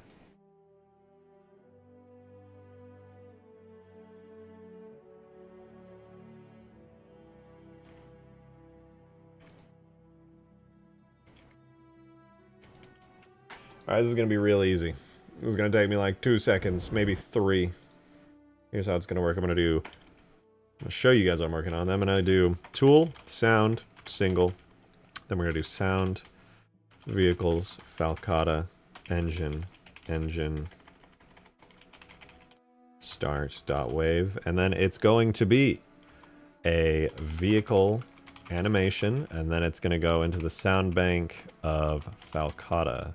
Alright, this is gonna be real easy. This is gonna take me like 2 seconds, maybe 3. Here's how it's gonna work. I'm gonna show you guys what I'm working on. I'm gonna do tool, sound, single. Then we're gonna do sound, vehicles, Falcata, engine, start, dot wave. And then it's going to be a vehicle animation, and then it's gonna go into the sound bank of Falcata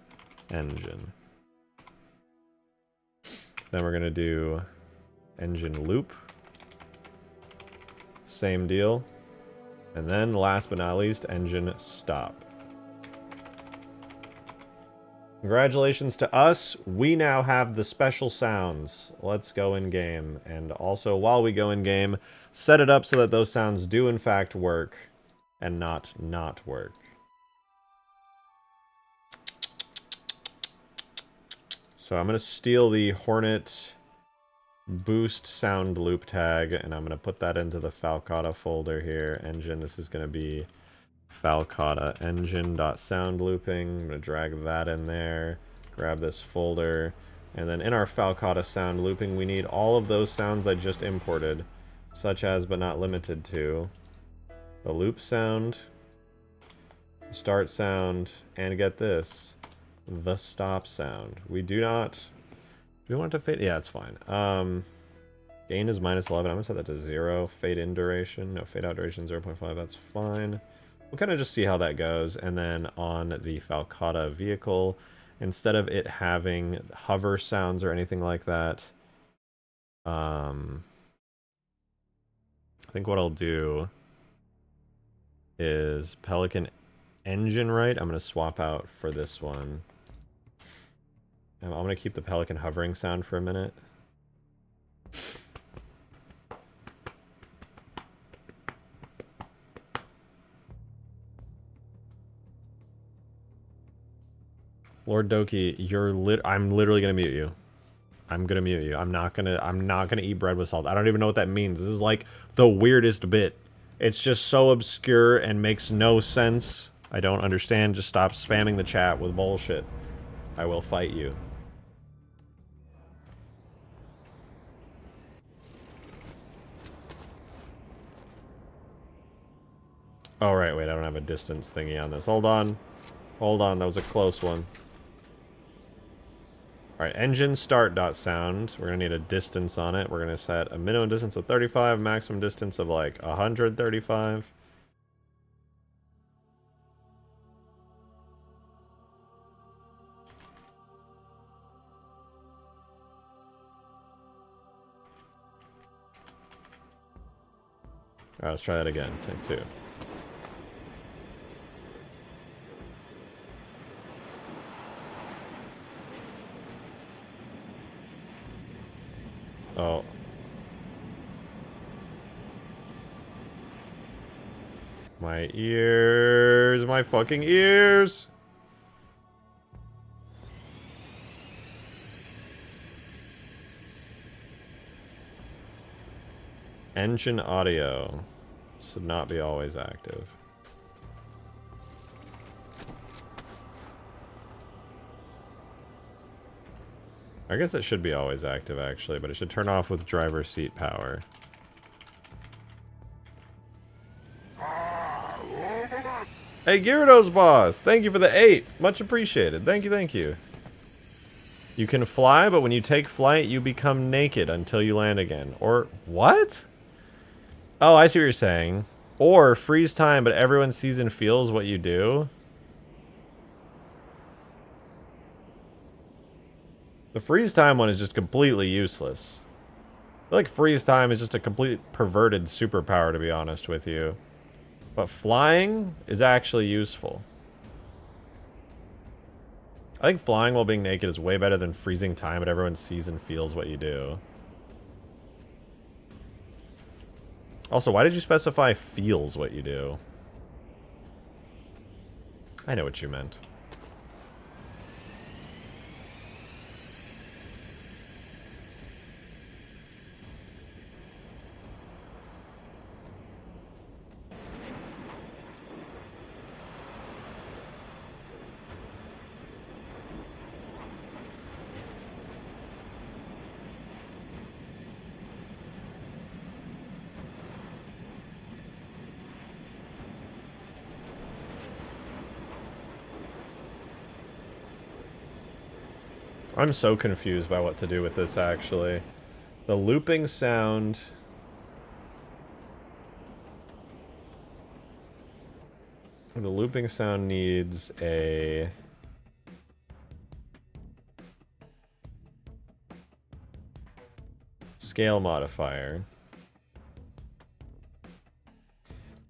engine. Then we're gonna do engine loop. Same deal. And then last but not least, engine stop. Congratulations to us. We now have the special sounds. Let's go in game. And also, while we go in game, set it up so that those sounds do in fact work and not work. So I'm going to steal the Hornet boost sound loop tag, and I'm going to put that into the Falcata folder here. Engine, this is going to be Falcata engine.sound looping. I'm going to drag that in there, grab this folder, and then in our Falcata sound looping, we need all of those sounds I just imported, such as but not limited to the loop sound, start sound, and get this, the stop sound. We do not... Do we want it to fade? Yeah, it's fine. Gain is -11. I'm gonna set that to 0. Fade in duration. No, fade out duration 0.5. That's fine. We'll kind of just see how that goes. And then on the Falcata vehicle, instead of it having hover sounds or anything like that, I think what I'll do is Pelican engine right. I'm gonna swap out for this one. I'm going to keep the Pelican hovering sound for a minute. Lord Doki, I'm literally going to mute you. I'm going to mute you. I'm not going to eat bread with salt. I don't even know what that means. This is like the weirdest bit. It's just so obscure and makes no sense. I don't understand. Just stop spamming the chat with bullshit. I will fight you. Oh, right, wait, I don't have a distance thingy on this. Hold on. Hold on, that was a close one. Alright, engine start dot sound. We're gonna need a distance on it. We're gonna set a minimum distance of 35, maximum distance of like 135. Alright, let's try that again. Take 2. Oh. My ears, my fucking ears. Engine audio should not be always active. I guess it should be always active, actually, but it should turn off with driver seat power. Hey, Gyarados boss! Thank you for the 8! Much appreciated. Thank you, thank you. You can fly, but when you take flight, you become naked until you land again. Or, what? Oh, I see what you're saying. Or, freeze time, but everyone sees and feels what you do. The freeze time one is just completely useless. I feel like freeze time is just a complete perverted superpower, to be honest with you. But flying is actually useful. I think flying while being naked is way better than freezing time, but everyone sees and feels what you do. Also, why did you specify feels what you do? I know what you meant. I'm so confused by what to do with this, actually. The looping sound... The looping sound needs a... scale modifier.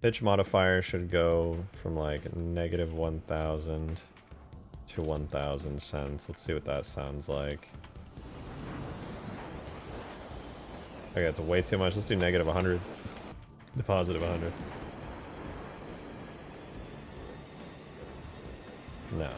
Pitch modifier should go from like -1000 to 1000 cents. Let's see what that sounds like. Okay, it's way too much. Let's do -100 to +100. No.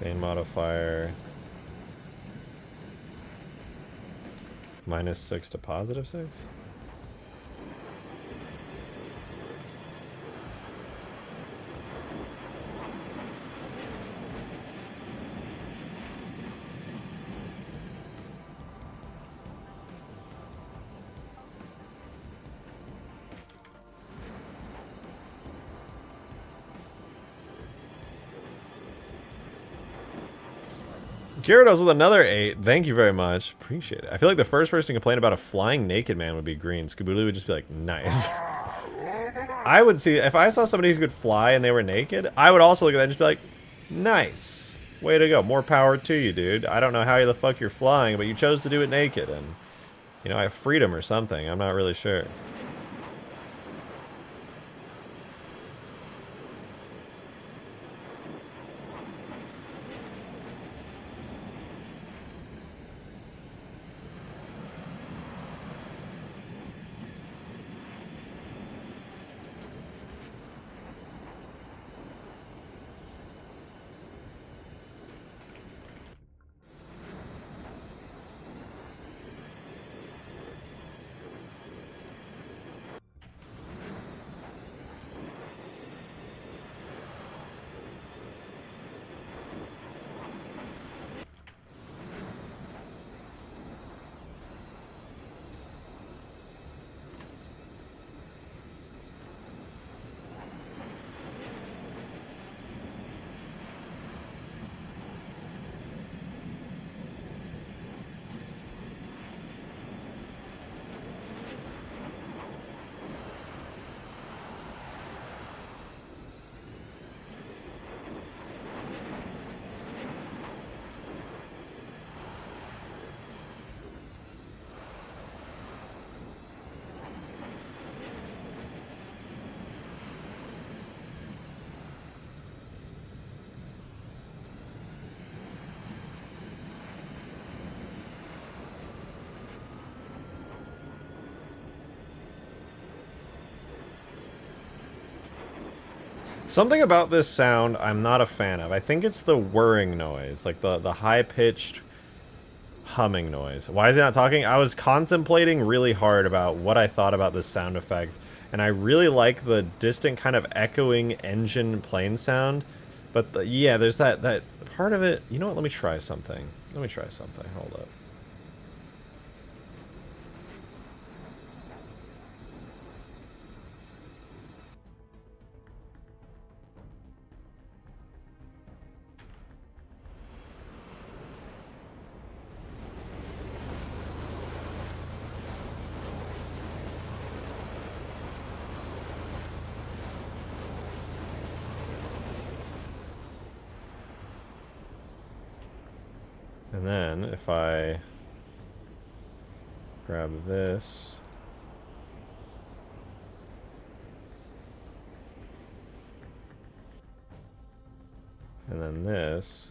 Gain modifier. -6 to +6? Gyarados with another 8. Thank you very much. Appreciate it. I feel like the first person to complain about a flying naked man would be Green. Scooboodoo would just be like, nice. I would see, if I saw somebody who could fly and they were naked, I would also look at that and just be like, nice. Way to go. More power to you, dude. I don't know how the fuck you're flying, but you chose to do it naked. And, you know, I have freedom or something. I'm not really sure. Something about this sound I'm not a fan of. I think it's the whirring noise, like the high-pitched humming noise. Why is he not talking? I was contemplating really hard about what I thought about this sound effect, and I really like the distant kind of echoing engine plane sound. But yeah, there's that part of it. You know what? Let me try something. Hold up. And then if I grab this, and then this,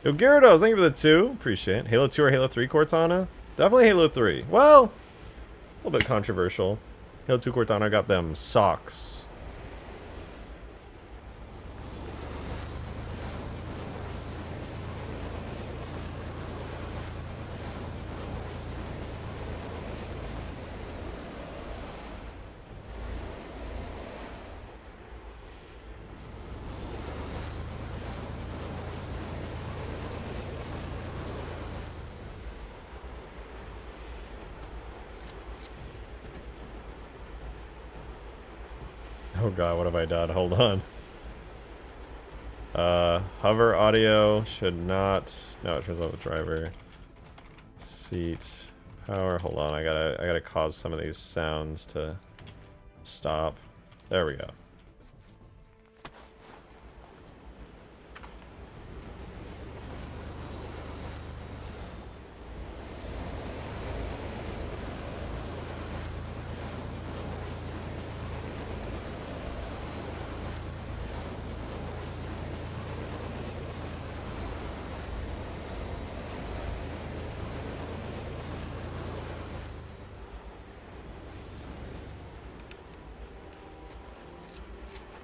yo, Gyarados, thank you for the 2. Appreciate it. Halo 2 or Halo 3 Cortana? Definitely Halo 3. Well, a little bit controversial. Halo 2 Cortana got them socks. Oh god, what have I done? Hold on. Hover audio should not... No, it turns off the driver. Seat. Power. Hold on, I gotta cause some of these sounds to stop. There we go.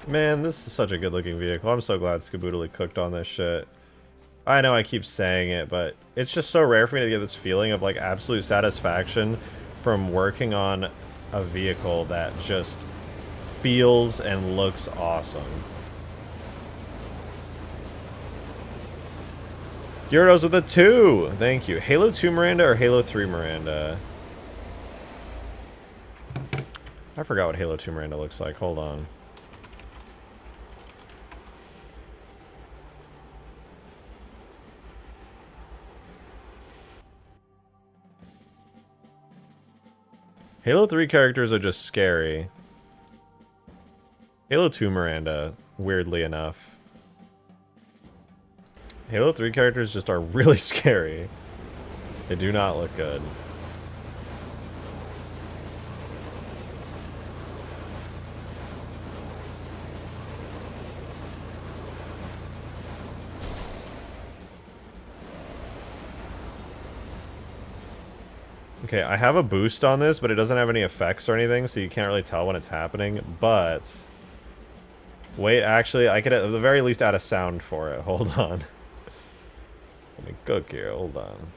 Man, this is such a good looking vehicle. I'm so glad Skaboodly cooked on this shit. I know I keep saying it, but it's just so rare for me to get this feeling of like absolute satisfaction from working on a vehicle that just feels and looks awesome. Gyarados with a 2! Thank you. Halo 2 Miranda or Halo 3 Miranda? I forgot what Halo 2 Miranda looks like. Hold on. Halo 3 characters are just scary. Halo 2 Miranda, weirdly enough. Halo 3 characters just are really scary. They do not look good. Okay, I have a boost on this, but it doesn't have any effects or anything, so you can't really tell when it's happening, but... Wait, actually, I could at the very least add a sound for it. Hold on. Let me cook here, hold on.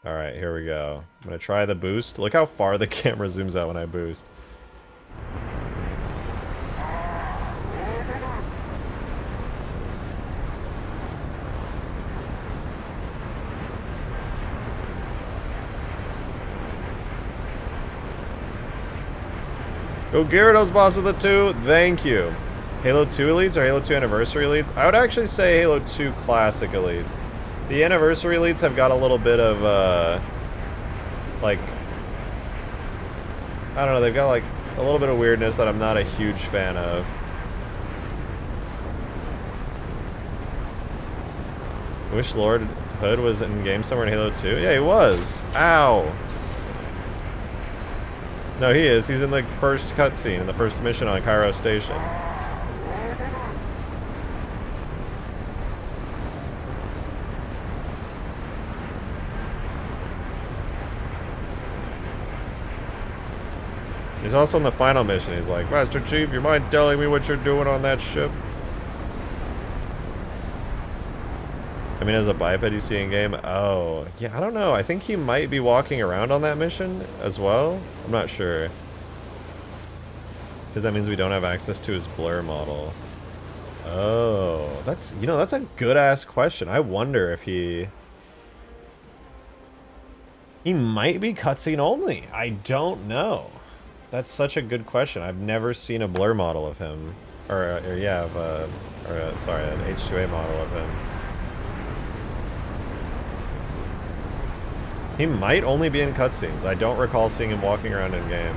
Alright, here we go. I'm gonna try the boost. Look how far the camera zooms out when I boost. Go Gyarados boss with a 2, thank you. Halo 2 Elites or Halo 2 Anniversary Elites? I would actually say Halo 2 Classic Elites. The Anniversary Elites have got a little bit of, like... I don't know, they've got like a little bit of weirdness that I'm not a huge fan of. Wish Lord Hood was in game somewhere in Halo 2? Yeah, he was. Ow. No, he is. He's in the first cutscene, in the first mission on Cairo Station. He's also in the final mission. He's like, Master Chief, you mind telling me what you're doing on that ship? I mean, as a biped you see in game? Oh, yeah, I don't know. I think he might be walking around on that mission as well. I'm not sure. Because that means we don't have access to his blur model. Oh, that's, you know, that's a good-ass question. I wonder if he might be cutscene only. I don't know. That's such a good question. I've never seen a blur model of him. Or yeah, sorry, an H2A model of him. He might only be in cutscenes. I don't recall seeing him walking around in game.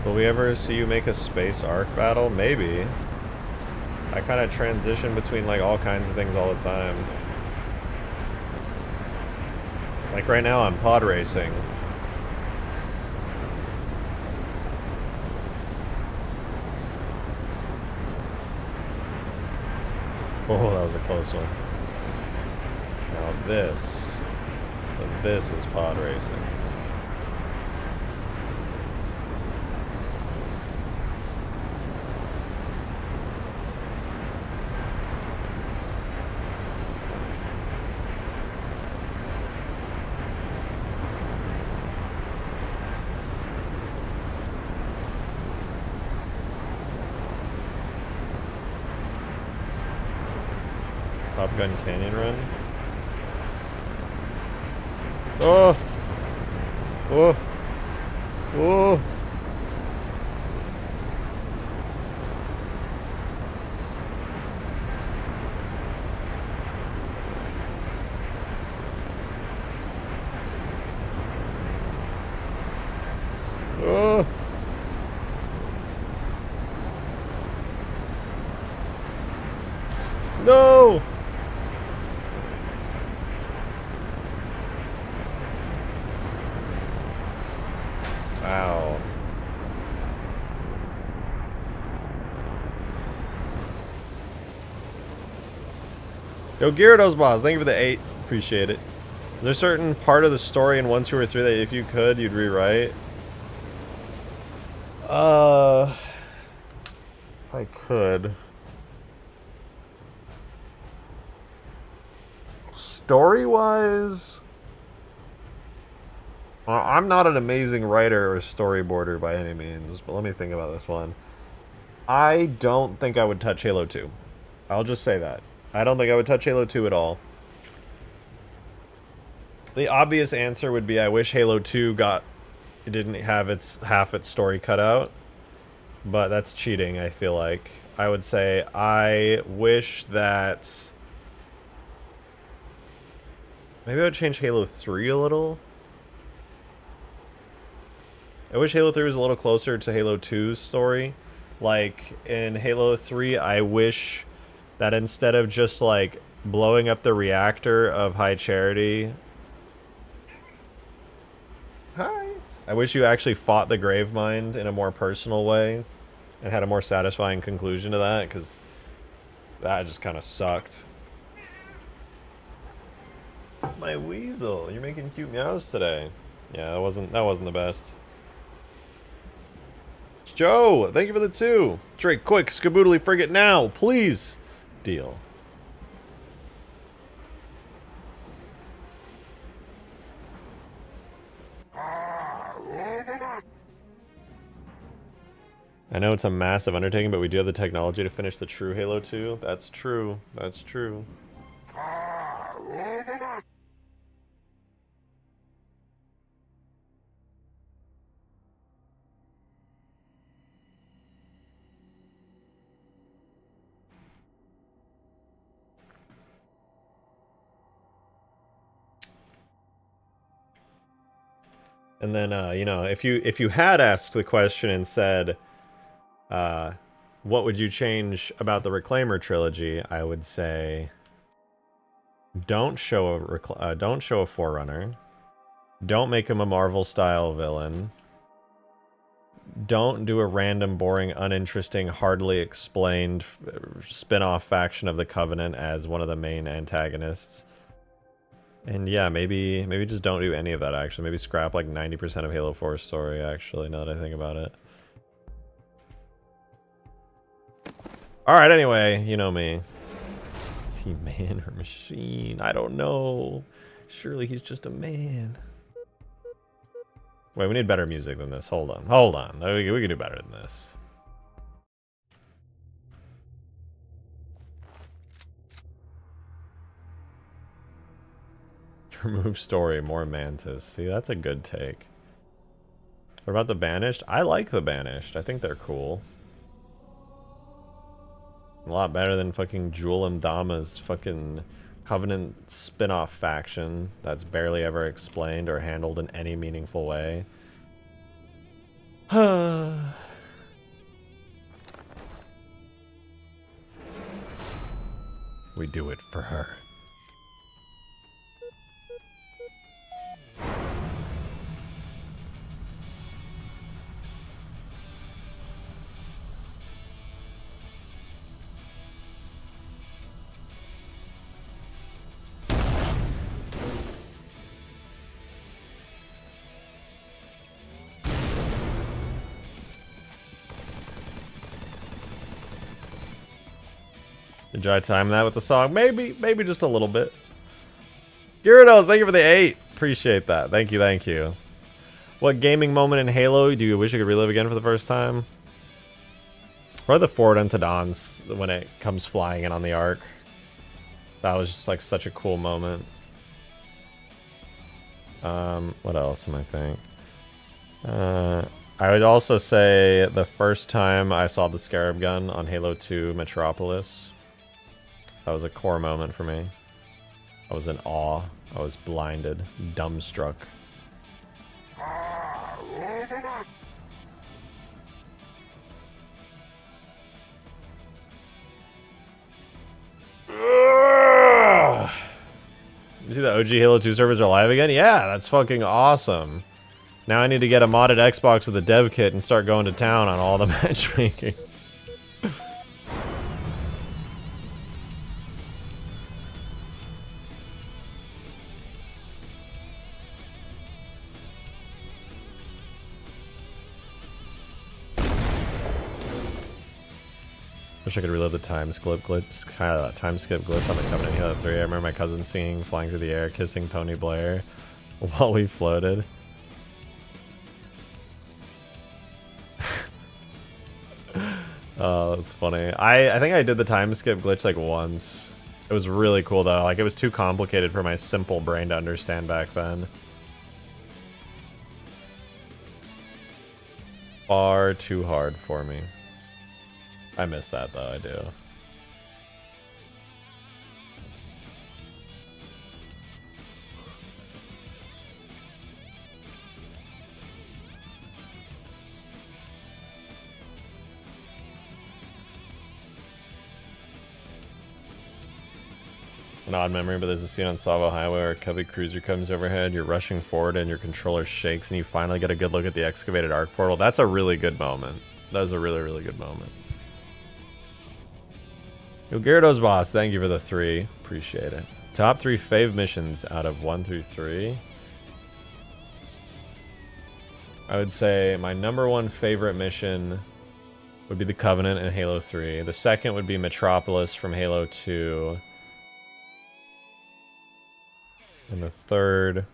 Will we ever see you make a space arc battle? Maybe. I kind of transition between like all kinds of things all the time. Like right now I'm pod racing. Oh, that was a close one. Now this is pod racing. Top Gun Canyon Run. Oh! Oh! Oh! Oh! No! Wow. Yo, Gyarados boss, thank you for the 8. Appreciate it. Is there a certain part of the story in 1, 2, or 3 that if you could, you'd rewrite? If I could. Story-wise, I'm not an amazing writer or storyboarder by any means, but let me think about this one. I don't think I would touch Halo 2. I'll just say that. I don't think I would touch Halo 2 at all. The obvious answer would be I wish Halo 2 didn't have half its story cut out, but that's cheating, I feel like. I would say I wish that maybe I would change Halo 3 a little. I wish Halo 3 was a little closer to Halo 2's story. Like, in Halo 3, I wish that instead of just, like, blowing up the reactor of High Charity... Hi! I wish you actually fought the Gravemind in a more personal way and had a more satisfying conclusion to that, because that just kind of sucked. My weasel, you're making cute meows today. Yeah, that wasn't the best. Joe, thank you for the 2. Drake, quick, Skaboodly Frigate now, please. Deal. I know it's a massive undertaking, but we do have the technology to finish the true Halo 2. That's true. That's true. And then, you know, if you had asked the question and said, what would you change about the Reclaimer trilogy? I would say, Don't show a Forerunner. Don't make him a Marvel-style villain. Don't do a random, boring, uninteresting, hardly explained spin-off faction of the Covenant as one of the main antagonists. And yeah, maybe just don't do any of that, actually. Maybe scrap like 90% of Halo 4's story, actually, now that I think about it. Alright, anyway, you know me. Is he man or machine? I don't know. Surely he's just a man. Wait, we need better music than this. Hold on. Hold on. We can do better than this. Remove story, more Mantis. See, that's a good take. What about the Banished? I like the Banished. I think they're cool. A lot better than fucking Jewel Dama's fucking Covenant spin-off faction that's barely ever explained or handled in any meaningful way. We do it for her. Did I time that with the song? Maybe just a little bit. Gyarados, thank you for the 8. Appreciate that. Thank you, thank you. What gaming moment in Halo do you wish you could relive again for the first time? Or the forward into Dons when it comes flying in on the arc. That was just like such a cool moment. What else am I think? I would also say the first time I saw the Scarab gun on Halo 2 Metropolis. That was a core moment for me. I was in awe. I was blinded, dumbstruck. You see the OG Halo 2 servers are live again? Yeah, that's fucking awesome. Now I need to get a modded Xbox with a dev kit and start going to town on all the matchmaking. Wish I could relive the time skip glitch. Kind of that time skip glitch on the Covenant Halo 3. I remember my cousin singing "Flying Through the Air," kissing Tony Blair while we floated. Oh, that's funny. I think I did the time skip glitch like once. It was really cool though. Like it was too complicated for my simple brain to understand back then. Far too hard for me. I miss that though, I do. An odd memory, but there's a scene on Savo Highway where a Cubby cruiser comes overhead, you're rushing forward and your controller shakes and you finally get a good look at the excavated arc portal. That's a really good moment. That was a really, really good moment. Yo, Gyarados boss, thank you for the 3. Appreciate it. Top 3 fave missions out of 1 through 3. I would say my #1 favorite mission would be the Covenant in Halo 3. The second would be Metropolis from Halo 2. And the third...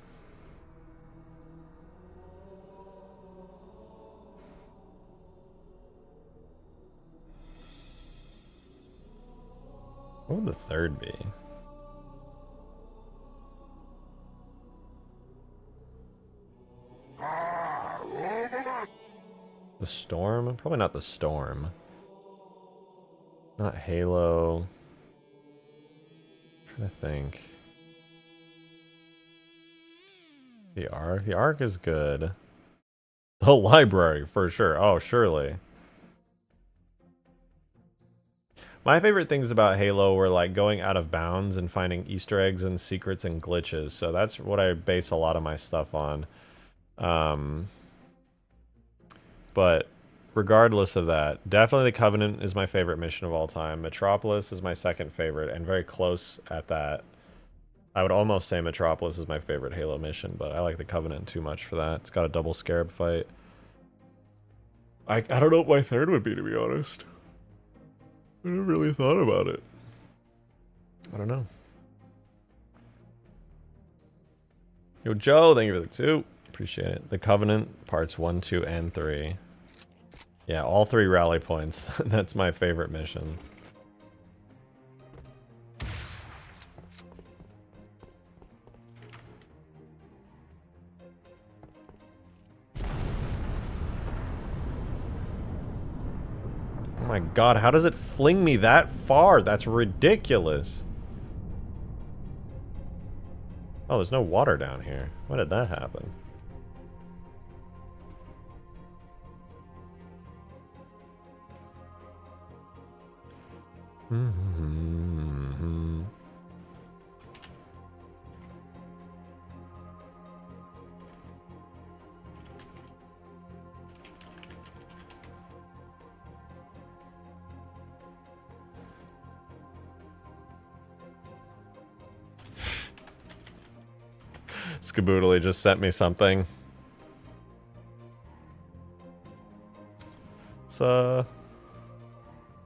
What would the third be? The Storm? Probably not the Storm. Not Halo. I'm trying to think. The Ark? The Ark is good. The Library, for sure. Oh, surely. My favorite things about Halo were like going out of bounds and finding Easter eggs and secrets and glitches. So that's what I base a lot of my stuff on. But regardless of that, definitely the Covenant is my favorite mission of all time. Metropolis is my second favorite and very close at that. I would almost say Metropolis is my favorite Halo mission, but I like the Covenant too much for that. It's got a double scarab fight. I don't know what my third would be, to be honest. I haven't really thought about it. I don't know. Yo, Joe, thank you for the 2. Appreciate it. The Covenant, parts 1, 2, and 3. Yeah, all 3 rally points. That's my favorite mission. Oh my god, how does it fling me that far? That's ridiculous. Oh, there's no water down here. Why did that happen? Skaboodly just sent me something. It's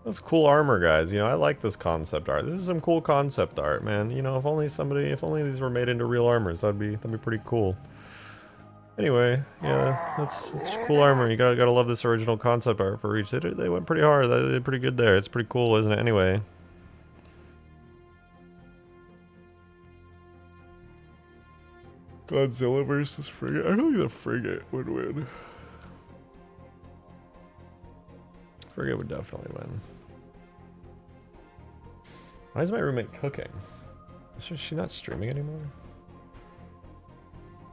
that's cool armor, guys. You know, I like this concept art. This is some cool concept art, man. You know, if only these were made into real armors, that'd be pretty cool. Anyway, yeah, that's cool armor. You gotta love this original concept art for Reach. They went pretty hard. They did pretty good there. It's pretty cool, isn't it? Anyway. Godzilla versus Frigate. I don't think the Frigate would win. Frigate would definitely win. Why is my roommate cooking? Is she not streaming anymore? I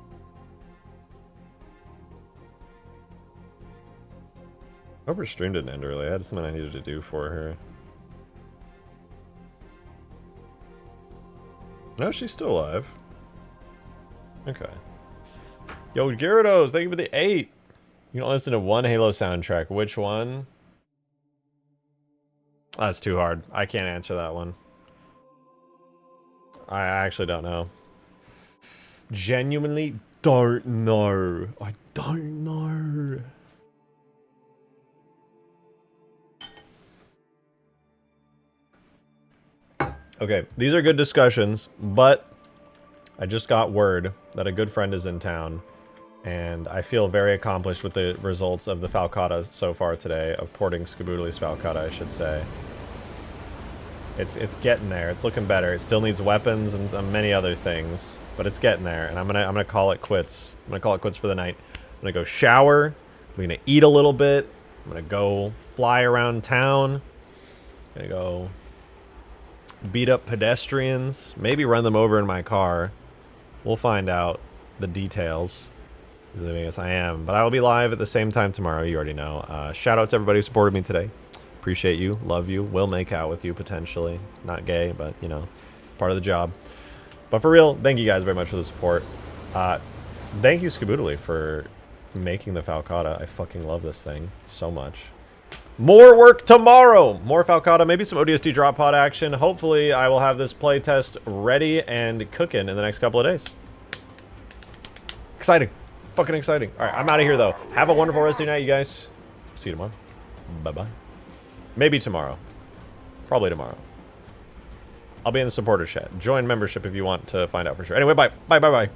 hope her stream didn't end early. I had something I needed to do for her. No, she's still alive. Okay. Yo, Gyarados, thank you for the 8. You don't listen to one Halo soundtrack. Which one? That's too hard. I can't answer that one. I actually don't know. Genuinely don't know. I don't know. Okay, these are good discussions, but I just got word that a good friend is in town, and I feel very accomplished with the results of the Falcata so far today, of porting Skaboodly's Falcata, I should say. It's getting there. It's looking better. It still needs weapons and many other things, but it's getting there. And I'm gonna call it quits. I'm gonna call it quits for the night. I'm gonna go shower. I'm gonna eat a little bit. I'm gonna go fly around town. I'm gonna go beat up pedestrians. Maybe run them over in my car. We'll find out the details. I guess I am, but I will be live at the same time tomorrow. You already know. Shout out to everybody who supported me today. Appreciate you, love you, will make out with you potentially. Not gay, but you know, part of the job. But for real, thank you guys very much for the support. Thank you, Skaboodly, for making the Falcata. I fucking love this thing so much. More work tomorrow! More Falcata, maybe some ODST drop pod action. Hopefully, I will have this playtest ready and cooking in the next couple of days. Exciting. Fucking exciting. Alright, I'm out of here, though. Have a wonderful rest of your night, you guys. See you tomorrow. Bye-bye. Maybe tomorrow. Probably tomorrow. I'll be in the supporter chat. Join membership if you want to find out for sure. Anyway, bye. Bye, bye, bye.